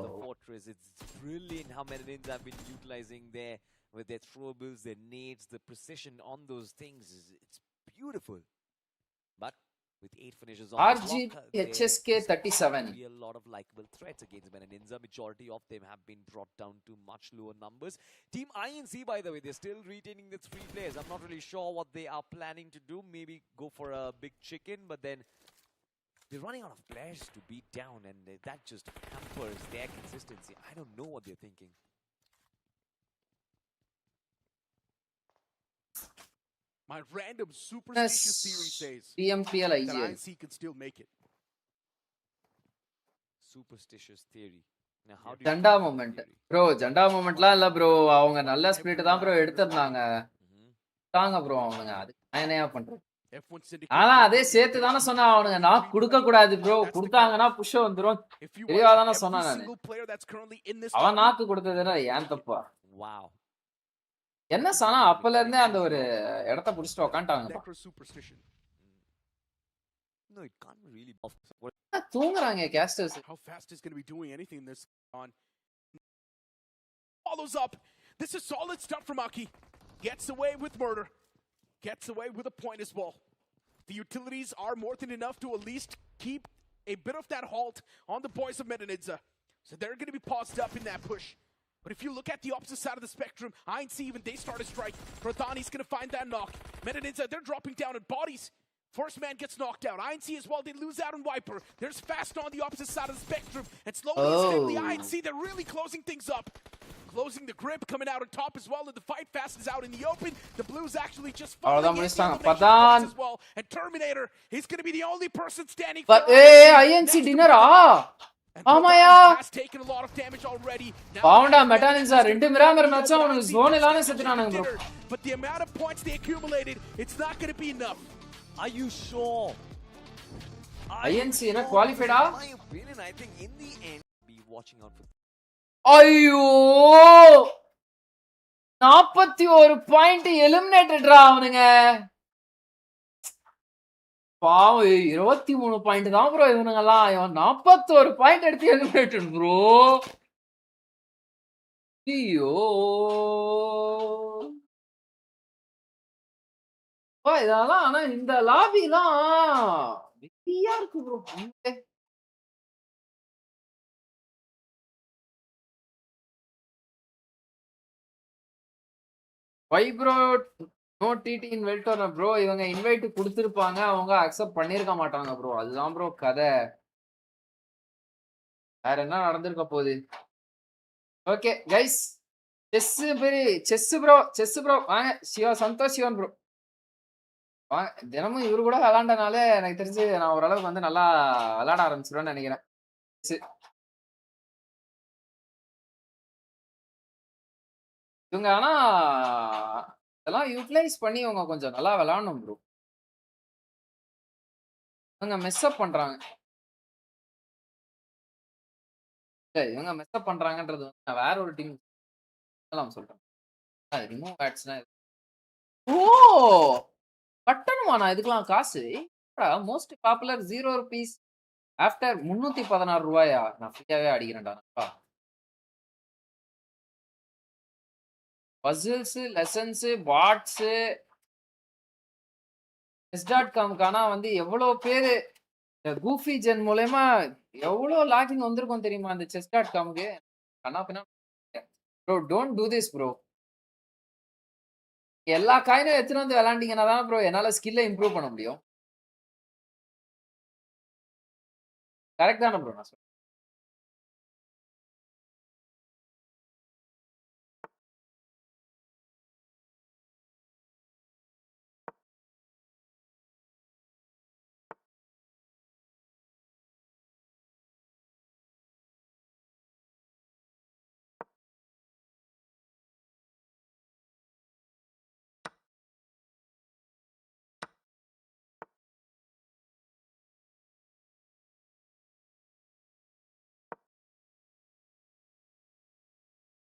the fortress. It's brilliant how Medinza have been utilizing with their throwables, their nades, the precision on those things. It's beautiful. But with 8 finishes on RG HSK 37. A lot of likable threats against Medinza. Majority of them have been brought down to much lower numbers. Team INC, by the way, they're still retaining the 3 players. I'm not really sure what they are planning to do. Maybe go for a big chicken, but then they're running out of players to beat down, and that just hampers their consistency. I don't know what they're thinking. My random superstitious theory says PMPL that INC can still make it. Superstitious theory. Now how do ஜண்டா moment bro ஜண்டா மொமெண்ட்லாம் இல்ல bro. அவங்க நல்ல spirit தான் bro எடுத்துட்டாங்க. தாங்க bro அவங்க அது என்னையா பண்றது? ஆனா அதே சேர்த்து தானே சொன்னா அவனுங்க நான் கொடுக்க கூடாது ப்ரோ. கொடுத்தாங்கன்னா புஷ் வந்துரும். தெளிவா தானே சொன்னா நானு. அவன் நாக்கு கொடுத்ததுன்னா ஏன் தப்பா? வாவ். என்ன சொன்னா அப்பல இருந்தே அந்த ஒரு இடத்தை புடிச்சிட்டு உட்கார்ந்தாங்க. No, it can't really. தூங்குறாங்க casters. How fast is going to be doing anything this on? Follows up. This is solid stuff from Aki. Gets away with murder. Gets away with a point as well. The utilities are more than enough to at least keep a bit of that halt on the boys of Medinza. So they're going to be paused up in that push. But if you look at the opposite side of the spectrum, INC even they start a strike. Pradhani's going to find that knock. Medinza, they're dropping down at bodies. First man gets knocked out. INC as well, they lose out on Viper. There's Fast on the opposite side of the spectrum. And slowly and steadily, INC, they're really closing things up. Closing the grip, coming out on top as well, and the fight Fast is out in the open. The Blues actually just falling as well. And Terminator, he's going to be the only person standing. But INC dinner ஆமாயா has taken a lot of damage already. பாவண்டா மெட்டானிக்ஸா ரெண்டு Miramar match அவனுக்கு zone இல்லாம செத்துறானுங்க bro. But the amount of points they accumulated, it's not going to be enough. Are you sure? INC என்ன குவாலிஃபைடா? In my opinion, I think in the end, be watching out for. ஐயோ 41 point எலிமினேட்டட்ரா அவனுங்க. பாவம் 23 point தான் bro இவனுங்கலாம். இவன் 41 point எடுத்து eliminated bro. ஐயோ இதெல்லாம் ஆனா இந்த லாபிலாம் வெறியா இருக்கு ப்ரோ. வை ப்ரோ நோ டிடி இன் வெல்டோர்னா ப்ரோ இவங்க இன்வைட் கொடுத்துருப்பாங்க அவங்க அக்செப்ட் பண்ணிருக்க மாட்டாங்க ப்ரோ. அதுதான் ப்ரோ கதை. வேற என்ன நடந்திருக்க போகுது? ஓகே கைஸ் செஸ் ப்ரோ வாங்க சிவா சந்தோஷ் சிவன் ப்ரோ வாங்க. தினமும் இவரு கூட விளாண்டனால எனக்கு தெரிஞ்சு நான் ஓரளவுக்கு வந்து நல்லா விளாட ஆரம்பிச்சிருவேன்னு நினைக்கிறேன். இவங்க ஆனா இதெல்லாம் யூட்டிலைஸ் பண்ணி இவங்க கொஞ்சம் நல்லா விளையாடணும் ப்ரோ. இவங்க மெஸ்அப் பண்றாங்க. இவங்க மெஸ்அப் பண்றாங்கன்றது வந்து நான் வேற ஒரு டீம் சொல்றேன். அது ரிமூவ் ஆட்ஸ்னா ஓ கட்டணுமா நான் இதுக்கெல்லாம் காசு? மோஸ்ட் பாப்புலர் 0 rupees ஆஃப்டர் 316 ரூபாயா? நான் ஃப்ரீயாவே அடிக்கிறேன்டா. பசில்ஸ் லெசன்ஸ் பாட்ஸ் S.com வந்து எவ்வளவு பேரு கூஃபி ஜென் மூலமா எவ்வளவு லாகின் வந்திருக்கும் தெரியுமா அந்த chess.comக்கு? Bro don't do this bro. எல்லா காயினும் எடுத்துட்டு வந்து விளையாண்டீங்கன்னா தான் ப்ரோ என்னால ஸ்கில்ல இம்ப்ரூவ் பண்ண முடியும். கரெக்ட் தானே ப்ரோ நான் சொல்றேன்?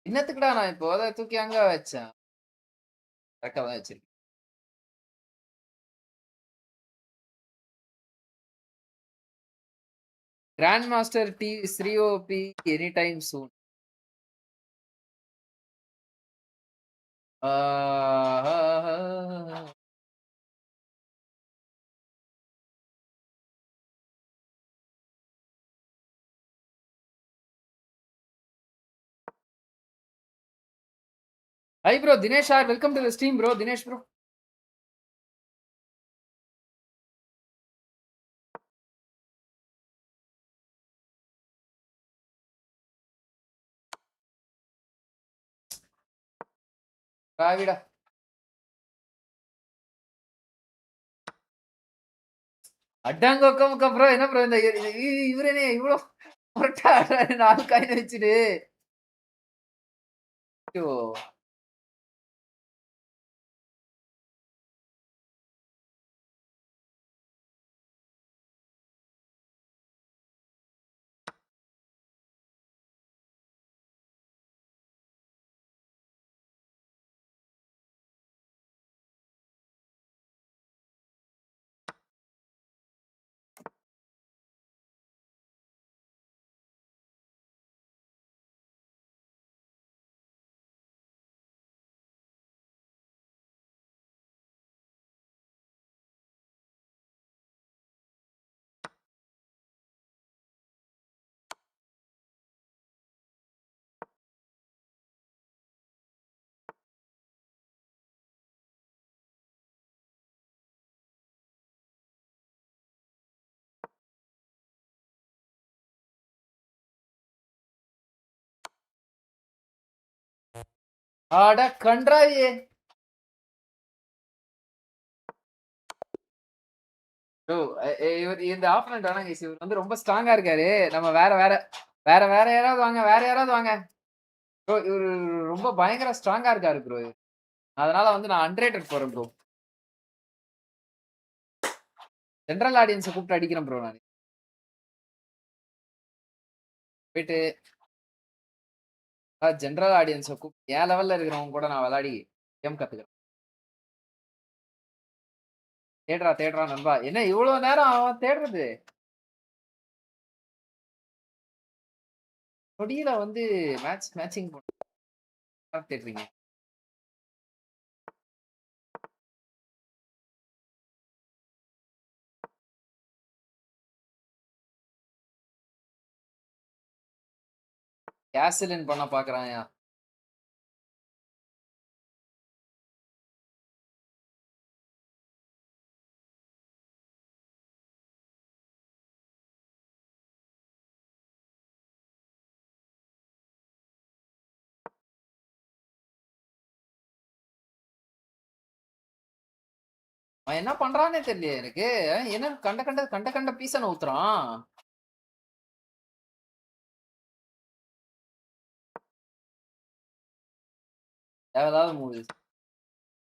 என்னத்துக்குடா நான் இப்போ அதை தூக்கி அங்க வச்சேன்? கரெக்டா தான் வச்சிருக்கேன். Grand master the 3OP any time soon. Hi bro Dinesh R welcome to the stream bro. Dinesh bro ராவிடா அட்டாங்க ப்ரோ. என்ன ப்ரோ இந்த இவரே இவ்வளோ முரட்டா 4 காயின் வச்சுட்டு ஐயோ ஆட கன்றாவியே ப்ரோ இவர் இந்த ஆப்போனன்ட் வேணாம் கைஸ். இவர் வந்து ரொம்ப ஸ்ட்ராங்கா இருக்காரு. நம்ம வேற வேற வேற வேற யாராவது வாங்க. வேற யாராவது வாங்க. ப்ரோ இவரு ரொம்ப பயங்கர ஸ்ட்ராங்கா இருக்காரு ப்ரோ. அதனால வந்து நான் அண்டர்ரேட்டட் போறேன் ப்ரோ. ஜெனரல் ஆடியன்ஸ கூப்பிட்டு அடிக்கிறேன் ப்ரோ நானு. போயிட்டு ஜெனரல் ஆடியன்ஸ கூப்பிட்டு என் லெவல்ல இருக்கிறவங்க கூட நான் விளையாடி கேம் கத்துக்கிறேன். தேடுறா தேடுறா நண்பா. என்ன இவ்வளவு நேரம் அவன் தேடுறது? நொடியில வந்து மேட்சிங் தேடுறீங்க. கேசலின் பண்ண பாக்குறான்யா. அவன் என்ன பண்றானே தெரியலையே எனக்கு. என்ன கண்ட கண்ட பீஸ ஊத்துறான். தேவையில்லாத மூவி.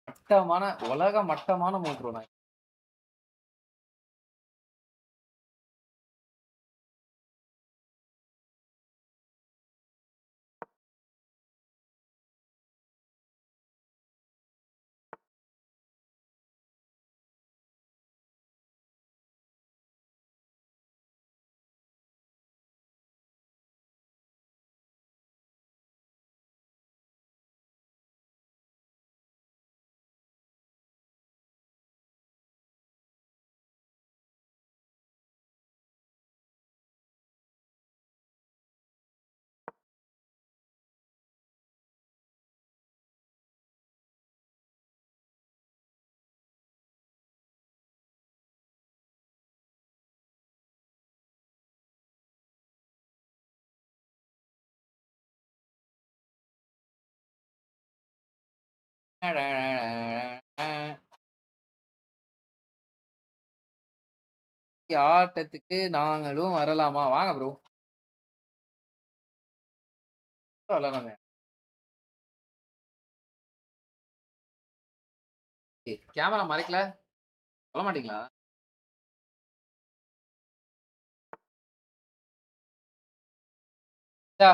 மட்டமான உலக மட்டமான மூவ் ப்ரோ நான். ஆட்டத்துக்கு நாங்களும் வரலாமா? வாங்க ப்ரோ. வரலாமே. கேமரா மறைக்கல. சொல்ல மாட்டீங்களா?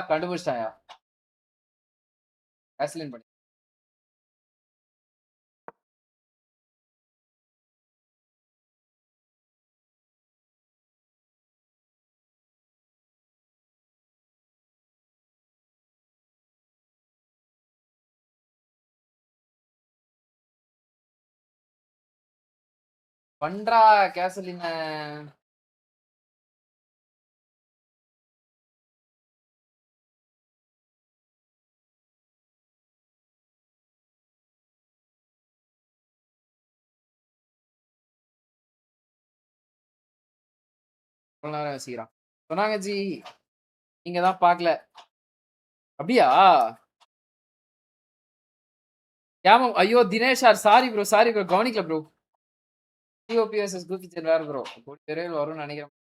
கண்டுபிடிச்சிட்டாயா? கேசலின் பண்ணி. பண்றா கேசலின. இவ்வளவு நேரம் யோசிக்கிறான். சொன்னாங்க ஜி. நீங்க தான் பாக்கல. அப்படியா? ஏமா ஐயோ தினேஷ் சார் சாரி ப்ரோ கவனிக்கல ப்ரோ. டிஓபி வர்சஸ் குஃபிச்சன் வேற ப்ரோ. விரைவில் வரும்னு நினைக்கிறேன்.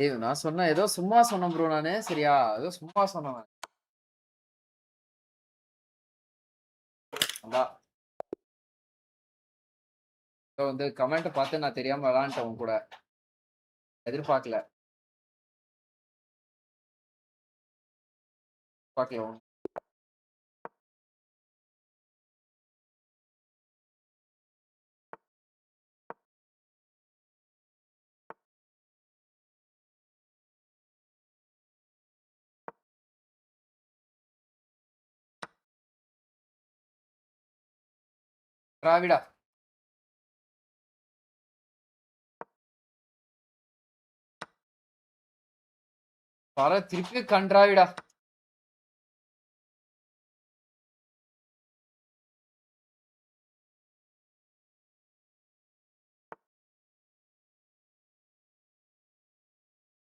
ஏய் நான் சொன்னேன் ஏதோ சும்மா சொன்னேன் ப்ரோ நானு. சரியா? ஏதோ சும்மா சொன்னேன். அதான். வந்து கமெண்ட் பார்த்து நான் தெரியாம விளாண்டேன் உன் கூட. எதிர்பார்க்கல. பார்க்கல. திராவிடா. வர திருப்பி கன்றாவிடா.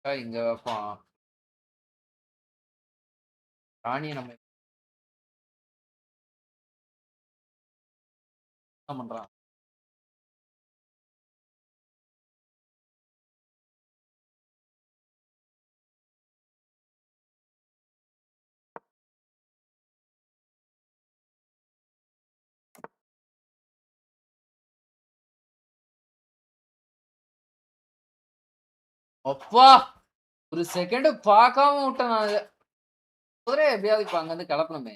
இங்க வைப்பான். ராணியை நம்ம என்ன பண்றான்? அப்பா! ஒரு செகண்ட் பார்க்காம விட்டேன் நான் அத. குதிரைய எப்படியாவது இப்ப அங்கருந்து கெளப்பணுமே.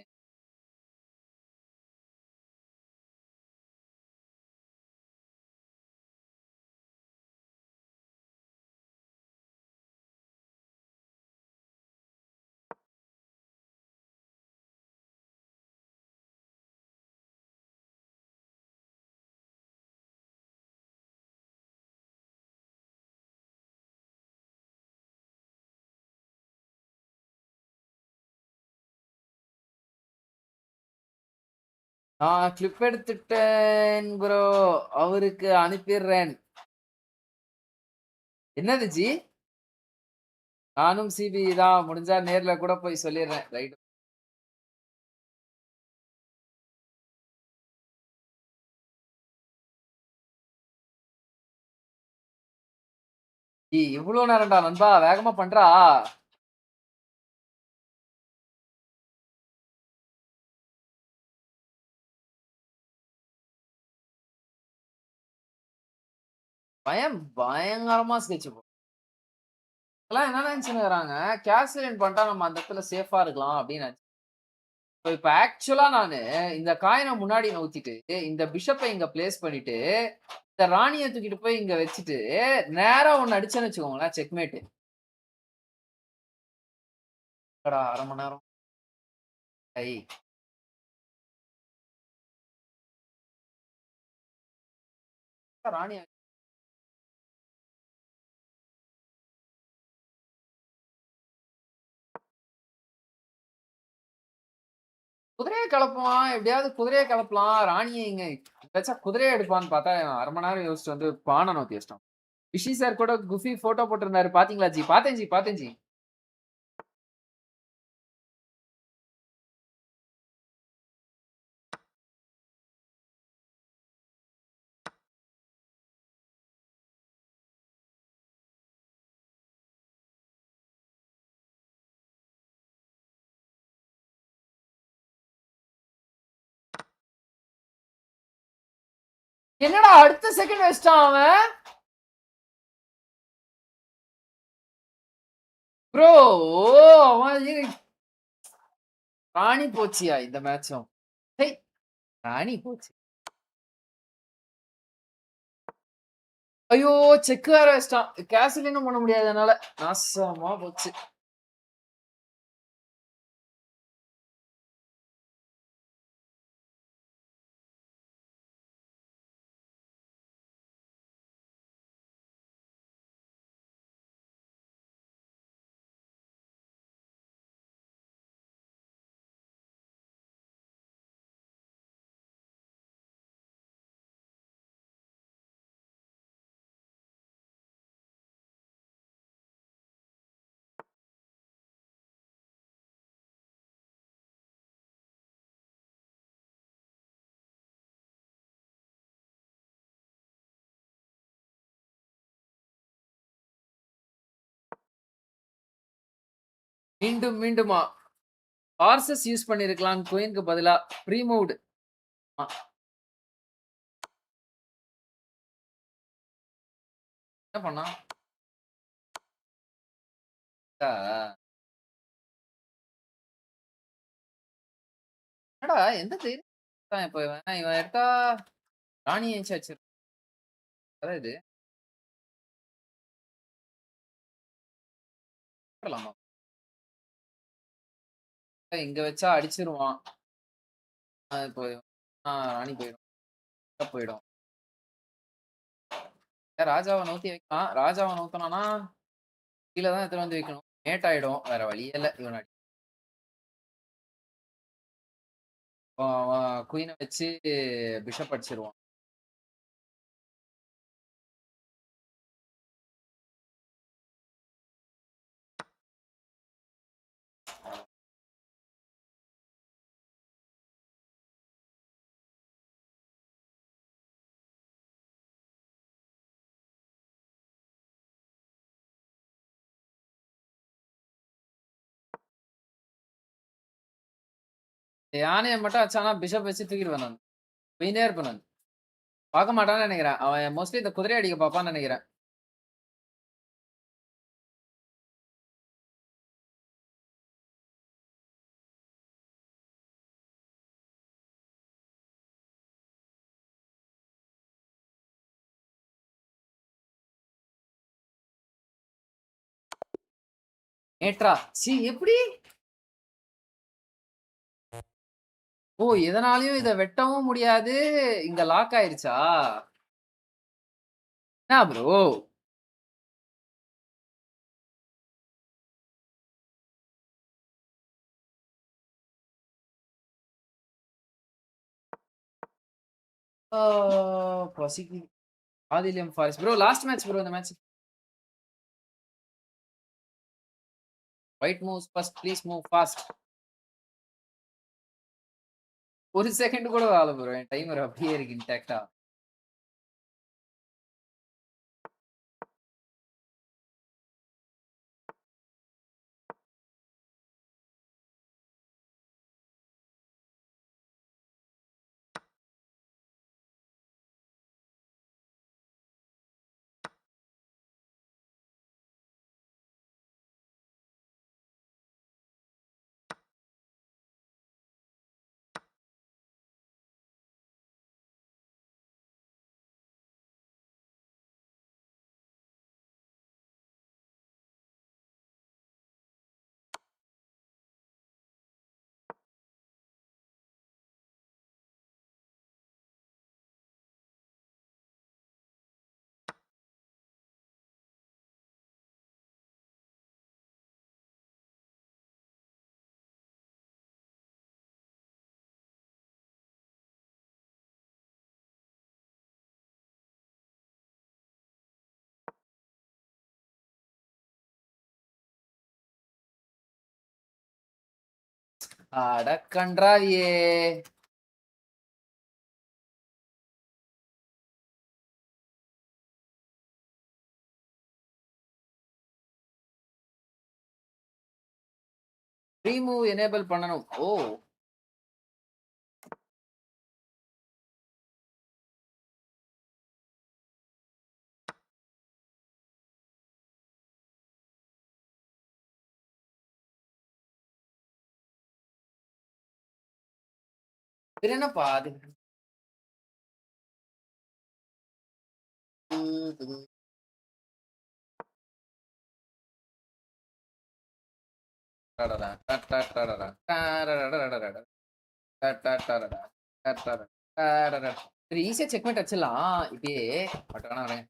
நான் கிளிப் எடுத்துட்டேன் ப்ரோ. அவருக்கு அனுப்பிடுறேன். என்னது ஜி? நானும் சிபி தான். முடிஞ்சா நேர்ல கூட போய் சொல்லிடுறேன். ரைட். இவ்ளோ நேரம்டா நண்பா. வேகமா பண்றா. பயங்கரமா ஸ்கெட்ச் போ எல்லாம் என்ன நினைச்சுக்கிறாங்க, கேஸ்லின் பண்ணிட்டா நம்ம அந்த இடத்துல சேஃபா இருக்கலாம் அப்படின்னு நினைச்சு. இப்ப ஆக்சுவலா நானு இந்த காயின முன்னாடி நவுத்திட்டு, இந்த பிஷப்ப இங்க பிளேஸ் பண்ணிட்டு, இந்த ராணிய தூக்கிட்டு போய் இங்க வச்சுட்டு, நேரா ஒண்ணு அடிச்சேன்னு வச்சுக்கோங்களேன், செக்மேட். 1/2 மணி நேரம். ஐ ராணி குதிரைய கெளப்புவான். எப்படியாவது குதிரைய கெளப்பலாம். ராணிய இங்க வச்சா குதிரைய எடுப்பான்னு பார்த்தா, 1/2 மணி நேரம் யோசிச்சுட்டு வந்து பான நவுத்தி வச்சுட்டான். விஷி சார் கூட குஃபி போட்டோ போட்டிருந்தாரு. பாத்தீங்களா ஜி? பார்த்தேன் ஜி, பார்த்தேன் ஜி. என்னடா அடுத்த செகண்ட் வச்சிட்டான் அவன். ப்ரோ அவன் ராணி போச்சியா இந்த மேட்சும். ராணி போச்சு. ஐயோ செக் வேற வச்சிட்டான். கேசலினும் பண்ண முடியாது என்னால. நாசமா போச்சு. மீண்டும் மீண்டுமா ஹார்சஸ் யூஸ் பண்ணிருக்கலாம் குயினுக்கு பதிலா. ப்ரீமூவ்டு. என்ன பண்ணா? என்னடா எந்த தைரியம் இப்ப இவன் எடுத்தா ராணி ஏஞ்சாச்சு. அதான் இது போடலாமா? இங்க வச்சா அடிச்சிருவான். இப்போ ராணி போயிடும். போயிடும். ராஜாவை நவுத்தி வைக்கலாம். ராஜாவை நவுத்தனானா கீழே தான் எடுத்துட்டு வந்து வைக்கணும். மேட் ஆயிடும். வேற வழியே இல்ல. இவன் குயினை வச்சு பிஷப் அடிச்சிருவான். யானையை மட்டும் அச்சானா பிஷப் வச்சு தூக்கிடுவேன் நான். போயினே இருப்பேன் நான். பார்க்க மாட்டான்னு நினைக்கிறேன். அவன் மோஸ்ட்லி இந்த குதிரை அடிக்க பார்ப்பான்னு நினைக்கிறேன். ஏட்ரா சி எப்படி? ஓ எதனாலயும் இதை வெட்டவும் முடியாது. இங்க லாக் ஆயிருச்சா? என்ன ப்ரோ? பசிக்கு. ஆதிலியம் forest bro last match bro இந்த match. White moves first please move fast. ஒரு செகண்ட் கூட ஆகல ப்ரோ. என் டைமர் அப்படியே இருக்கு இன்டாக்டா. அட கன்றாவியே. ரீமூவ் எனேபிள் பண்ணணும். ஓ இது என்னப்பா அது? சரி ஈஸியா செக்மெண்ட் வச்சிடலாம் இப்பயே. பட் வேணா வரேன்.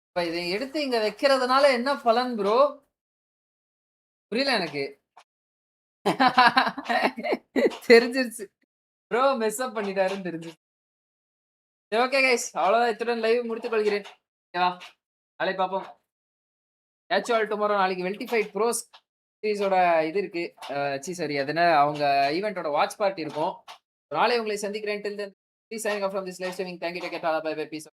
இப்ப இதை எடுத்து இங்க வைக்கிறதுனால என்ன பலன் ப்ரோ? புரியல எனக்கு. தெரிஞ்சிருச்சு ப்ரோ. மெஸ் அப் பண்ணிட்டாருன்னு தெரிஞ்சிருச்சு. ஓகே கைஸ், அவ்வளவுதான். இத்துடன் லைவ் முடித்துக் கொள்கிறேன். ஓகேவா? நாளை பார்ப்போம். Catch all tomorrow. நாளைக்கு வெல்டிஃபைட் ப்ரோஸ் சீரிஸோட இது இருக்கு. சரி அதுனா அவங்க ஈவெண்டோட வாட்ச் பார்ட்டி இருக்கும். நாளை உங்களை சந்திக்கிறேன். Till then, please signing off from this live streaming. Thank you. Take care. Bye bye. Peace.